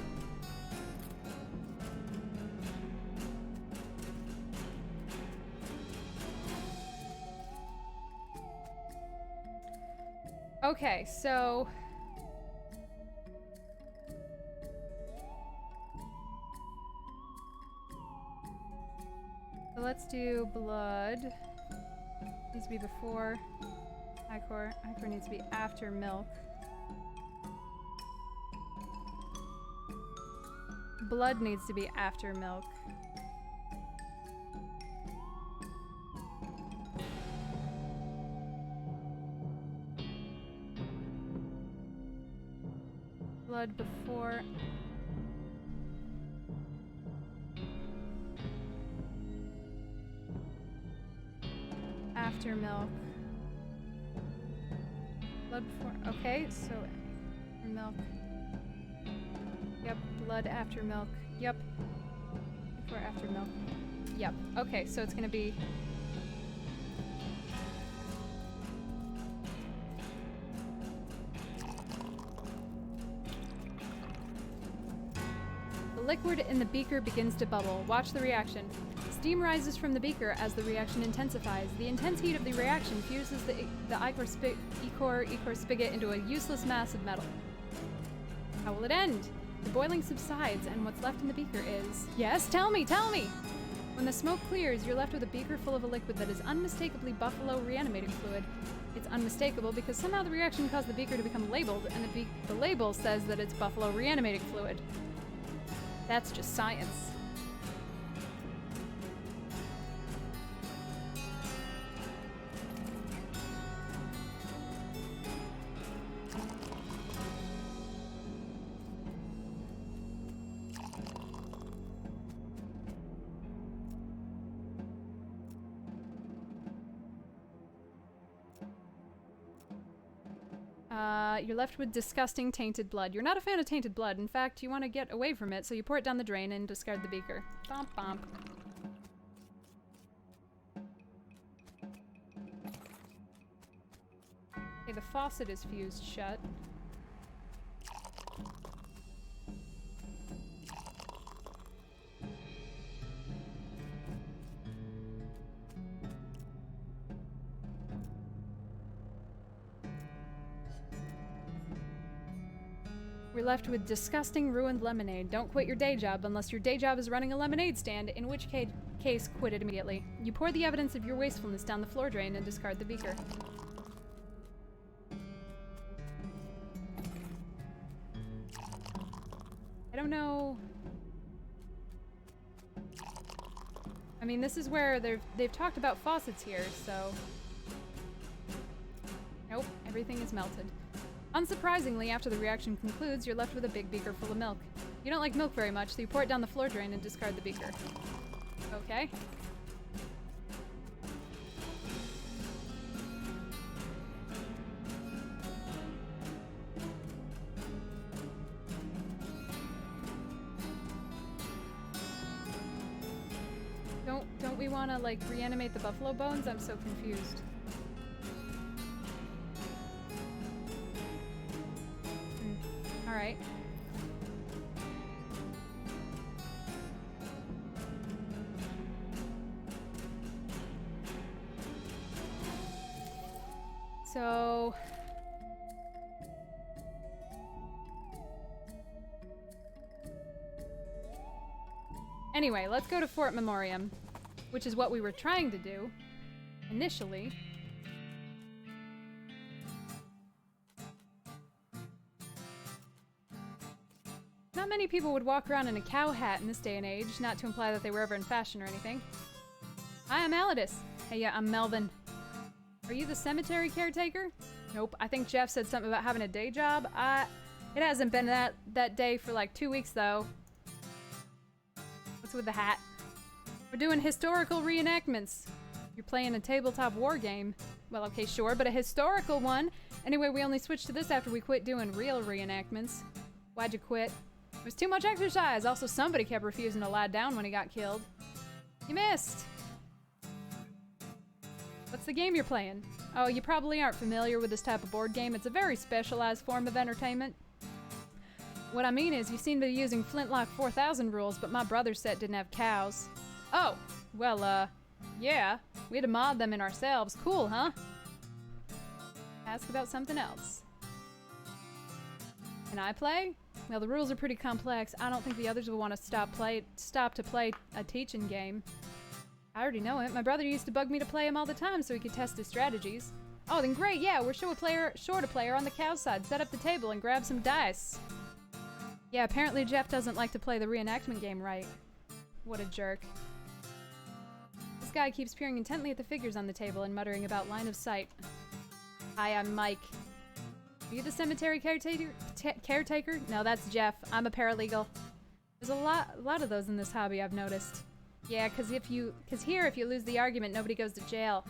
S1: Okay, so... let's do blood. Needs to be before I-core. I-core needs to be after milk. Blood needs to be after milk. Blood before... after milk. Blood before... okay, so... milk. Yep, blood after milk. Yep. Before, after milk. Yep. Okay, so it's gonna be... The liquid in the beaker begins to bubble. Watch the reaction. Steam rises from the beaker as the reaction intensifies. The intense heat of the reaction fuses the ichor spigot into a useless mass of metal. How will it end? The boiling subsides, and what's left in the beaker is... Yes, tell me, tell me! When the smoke clears, you're left with a beaker full of a liquid that is unmistakably buffalo reanimating fluid. It's unmistakable because somehow the reaction caused the beaker to become labeled, and the label says that it's buffalo reanimating fluid. That's just science. You're left with disgusting tainted blood. You're not a fan of tainted blood. In fact, you want to get away from it, so you pour it down the drain and discard the beaker. Bomp bomp. Okay, the faucet is fused shut. We're left with disgusting ruined lemonade. Don't quit your day job unless your day job is running a lemonade stand, in which case quit it immediately. You pour the evidence of your wastefulness down the floor drain and discard the beaker. I don't know... I mean, this is where they've talked about faucets here, so... Nope, everything is melted. Unsurprisingly, after the reaction concludes, you're left with a big beaker full of milk. You don't like milk very much, so you pour it down the floor drain and discard the beaker. Okay. Don't we want to, like, reanimate the buffalo bones? I'm so confused. Alright. So... Anyway, let's go to Fort Memoriam, which is what we were trying to do initially. Not many people would walk around in a cow hat in this day and age, not to imply that they were ever in fashion or anything. Hi, I'm Alidus. Hey, yeah, I'm Melvin. Are you the cemetery caretaker? Nope, I think Jeff said something about having a day job. It hasn't been that day for like 2 weeks, though. What's with the hat? We're doing historical reenactments. You're playing a tabletop war game. Well, okay, sure, but a historical one. Anyway, we only switched to this after we quit doing real reenactments. Why'd you quit? It was too much exercise. Also, somebody kept refusing to lie down when he got killed. You missed. What's the game you're playing? Oh, you probably aren't familiar with this type of board game. It's a very specialized form of entertainment. What I mean is, you seem to be using Flintlock 4000 rules, but my brother's set didn't have cows. Oh, well, yeah. We had to mod them in ourselves. Cool, huh? Ask about something else. Can I play? Well, the rules are pretty complex. I don't think the others will want to stop to play a teaching game. I already know it. My brother used to bug me to play him all the time so he could test his strategies. Oh, then great, yeah, we're short a player on the cow side. Set up the table and grab some dice. Yeah, apparently Jeff doesn't like to play the reenactment game right. What a jerk. This guy keeps peering intently at the figures on the table and muttering about line of sight. Hi, I'm Mike. Are you the cemetery caretaker? No, that's Jeff. I'm a paralegal. There's a lot of those in this hobby, I've noticed. Yeah, because here, if you lose the argument, nobody goes to jail.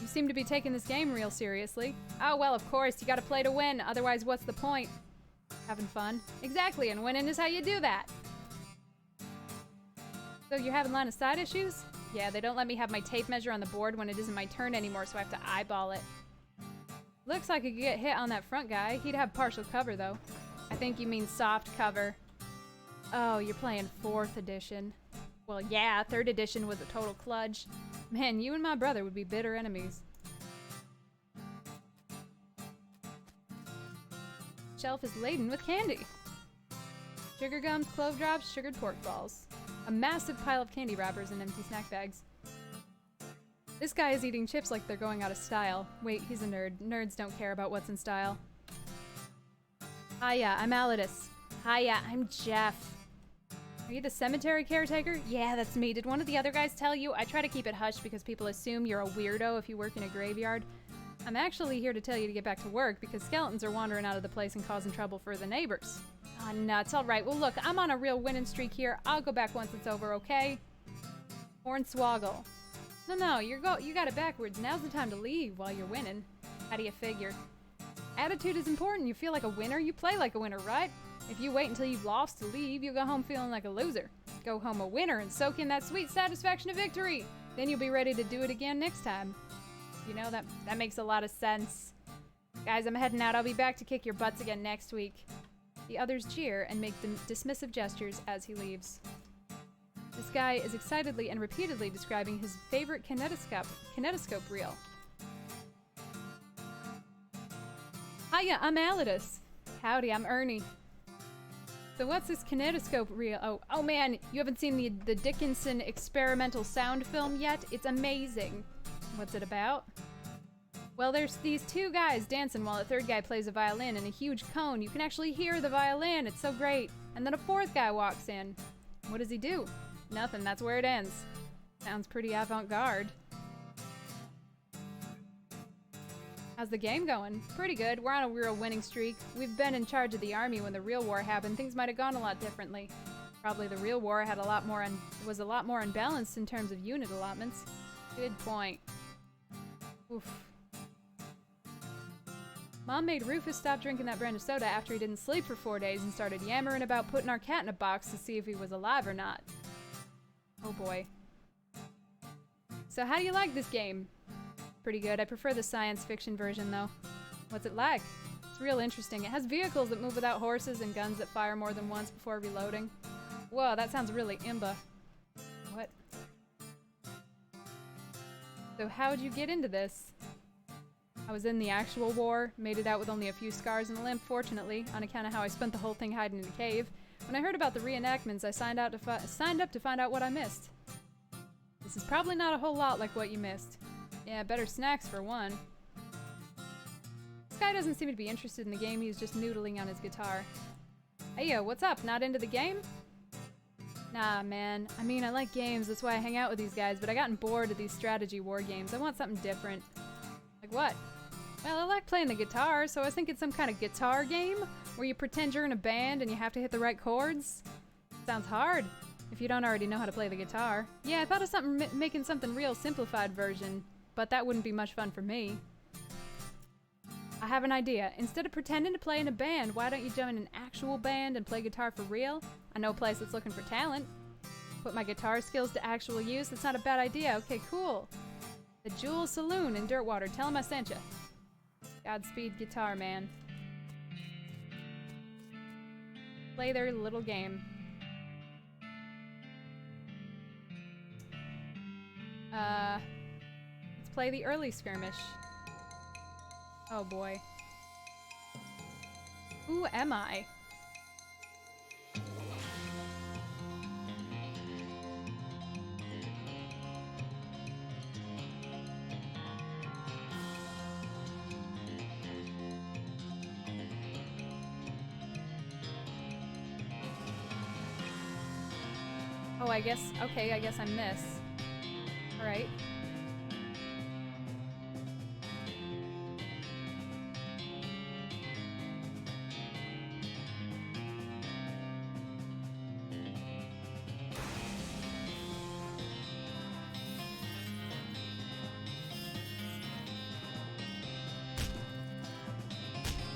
S1: You seem to be taking this game real seriously. Oh, well, of course, you gotta play to win, otherwise what's the point? Having fun? Exactly, and winning is how you do that. So you're having line of sight issues? Yeah, they don't let me have my tape measure on the board when it isn't my turn anymore, so I have to eyeball it. Looks like I could get hit on that front guy. He'd have partial cover, though. I think you mean soft cover. Oh, you're playing 4th edition. Well, yeah, 3rd edition was a total kludge. Man, you and my brother would be bitter enemies. Shelf is laden with candy. Sugar gums, clove drops, sugared pork balls. A massive pile of candy wrappers and empty snack bags. This guy is eating chips like they're going out of style. Wait, he's a nerd. Nerds don't care about what's in style. Hiya, I'm Alidus. Hiya, I'm Jeff. Are you the cemetery caretaker? Yeah, that's me. Did one of the other guys tell you? I try to keep it hush because people assume you're a weirdo if you work in a graveyard. I'm actually here to tell you to get back to work because skeletons are wandering out of the place and causing trouble for the neighbors. Aw, nuts. Alright, well look, I'm on a real winning streak here. I'll go back once it's over, okay? Hornswoggle. No, you got it backwards. Now's the time to leave while you're winning. How do you figure? Attitude is important. You feel like a winner, you play like a winner, right? If you wait until you've lost to leave, you'll go home feeling like a loser. Go home a winner and soak in that sweet satisfaction of victory. Then you'll be ready to do it again next time. You know, that makes a lot of sense. Guys, I'm heading out. I'll be back to kick your butts again next week. The others jeer and make dismissive gestures as he leaves. This guy is excitedly and repeatedly describing his favorite kinetoscope reel. Hiya, I'm Alidus. Howdy, I'm Ernie. So what's this kinetoscope reel? Oh man, you haven't seen the Dickinson experimental sound film yet? It's amazing. What's it about? Well, there's these 2 guys dancing while a 3rd guy plays a violin in a huge cone. You can actually hear the violin. It's so great. And then a 4th guy walks in. What does he do? Nothing. That's where it ends. Sounds pretty avant-garde. How's the game going? Pretty good. We're on a real winning streak. We've been in charge of the army when the real war happened. Things might have gone a lot differently. Probably the real war had was a lot more unbalanced in terms of unit allotments. Good point. Oof. Mom made Rufus stop drinking that brand of soda after he didn't sleep for 4 days and started yammering about putting our cat in a box to see if he was alive or not. Oh boy. So how do you like this game? Pretty good. I prefer the science fiction version though. What's it like? It's real interesting. It has vehicles that move without horses and guns that fire more than once before reloading. Whoa, that sounds really imba. What? So how'd you get into this? I was in the actual war, made it out with only a few scars and a limp, fortunately, on account of how I spent the whole thing hiding in a cave. When I heard about the reenactments, I signed up to find out what I missed. This is probably not a whole lot like what you missed. Yeah, better snacks for one. This guy doesn't seem to be interested in the game, he's just noodling on his guitar. Hey yo, what's up? Not into the game? Nah, man. I mean, I like games, that's why I hang out with these guys, but I gotten bored of these strategy war games. I want something different. Like what? Well, I like playing the guitar, so I was thinking some kind of guitar game where you pretend you're in a band and you have to hit the right chords. Sounds hard, if you don't already know how to play the guitar. Yeah, I thought of making something real simplified version, but that wouldn't be much fun for me. I have an idea. Instead of pretending to play in a band, why don't you join an actual band and play guitar for real? I know a place that's looking for talent. Put my guitar skills to actual use? That's not a bad idea. Okay, cool. The Jewel Saloon in Dirtwater. Tell him I sent ya. Godspeed, Guitar Man. Play their little game. Let's play the early skirmish. Oh boy. Who am I? Oh, I guess I'm this. Alright.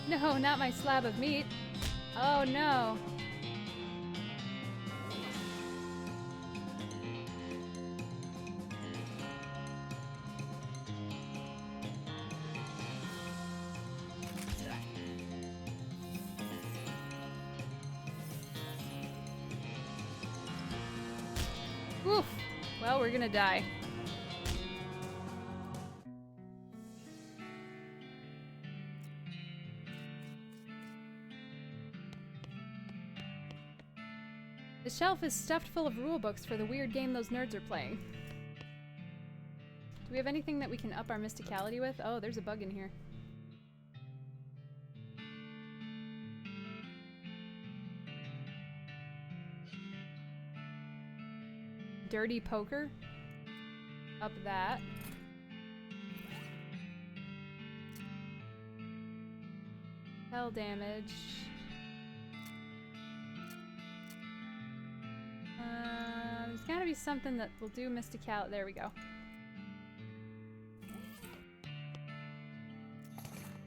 S1: No, not my slab of meat. Oh no. Oof. Well, we're gonna die. The shelf is stuffed full of rulebooks for the weird game those nerds are playing. Do we have anything that we can up our mysticality with? Oh, there's a bug in here. Dirty poker. Up that. Hell damage. There's gotta be something that will do mysticality. There we go.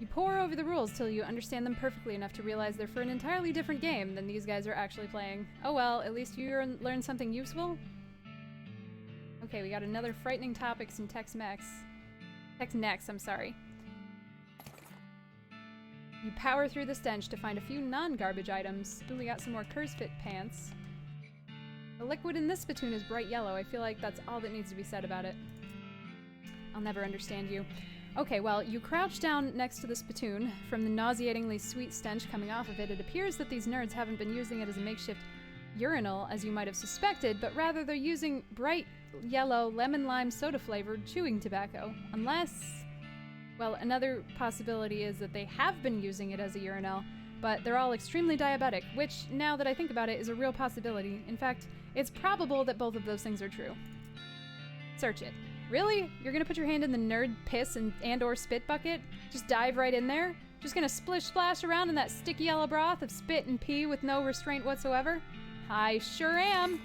S1: You pore over the rules till you understand them perfectly enough to realize they're for an entirely different game than these guys are actually playing. Oh well, at least you learned something useful. Okay, we got another frightening topics in Tex-Mex. Tex-Nex, I'm sorry. You power through the stench to find a few non-garbage items. Ooh, we got some more curse fit pants. The liquid in this spittoon is bright yellow. I feel like that's all that needs to be said about it. I'll never understand you. Okay, well, you crouch down next to the spittoon. From the nauseatingly sweet stench coming off of it, it appears that these nerds haven't been using it as a makeshift urinal, as you might have suspected, but rather they're using bright yellow lemon-lime soda-flavored chewing tobacco. Unless... well, another possibility is that they have been using it as a urinal, but they're all extremely diabetic, which, now that I think about it, is a real possibility. In fact, it's probable that both of those things are true. Search it. Really? You're gonna put your hand in the nerd piss and or spit bucket? Just dive right in there? Just gonna splish splash around in that sticky yellow broth of spit and pee with no restraint whatsoever? I sure am!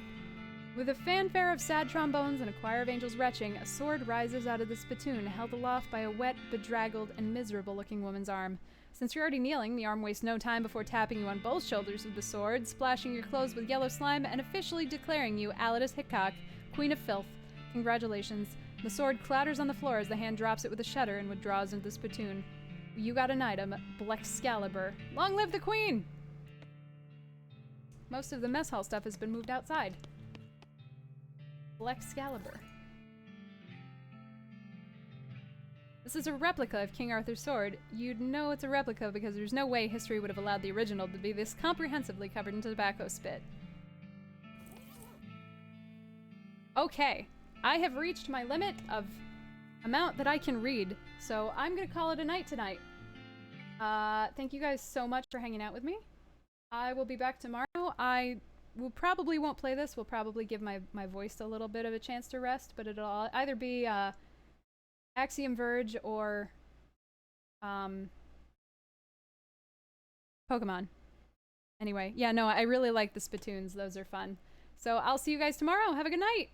S1: With a fanfare of sad trombones and a choir of angels retching, a sword rises out of the spittoon, held aloft by a wet, bedraggled, and miserable-looking woman's arm. Since you're already kneeling, the arm wastes no time before tapping you on both shoulders with the sword, splashing your clothes with yellow slime, and officially declaring you Alidus Hickok, Queen of Filth. Congratulations. The sword clatters on the floor as the hand drops it with a shudder and withdraws into the spittoon. You got an item, Blexcalibur. Long live the Queen! Most of the mess hall stuff has been moved outside. Blexcalibur. This is a replica of King Arthur's sword. You'd know it's a replica because there's no way history would have allowed the original to be this comprehensively covered in tobacco spit. Okay, I have reached my limit of amount that I can read, so I'm gonna call it a night tonight. Thank you guys so much for hanging out with me. I will be back tomorrow. I probably won't play this. We'll probably give my voice a little bit of a chance to rest, but it'll either be Axiom Verge or Pokemon. Anyway, yeah, no, I really like the spittoons. Those are fun. So I'll see you guys tomorrow. Have a good night!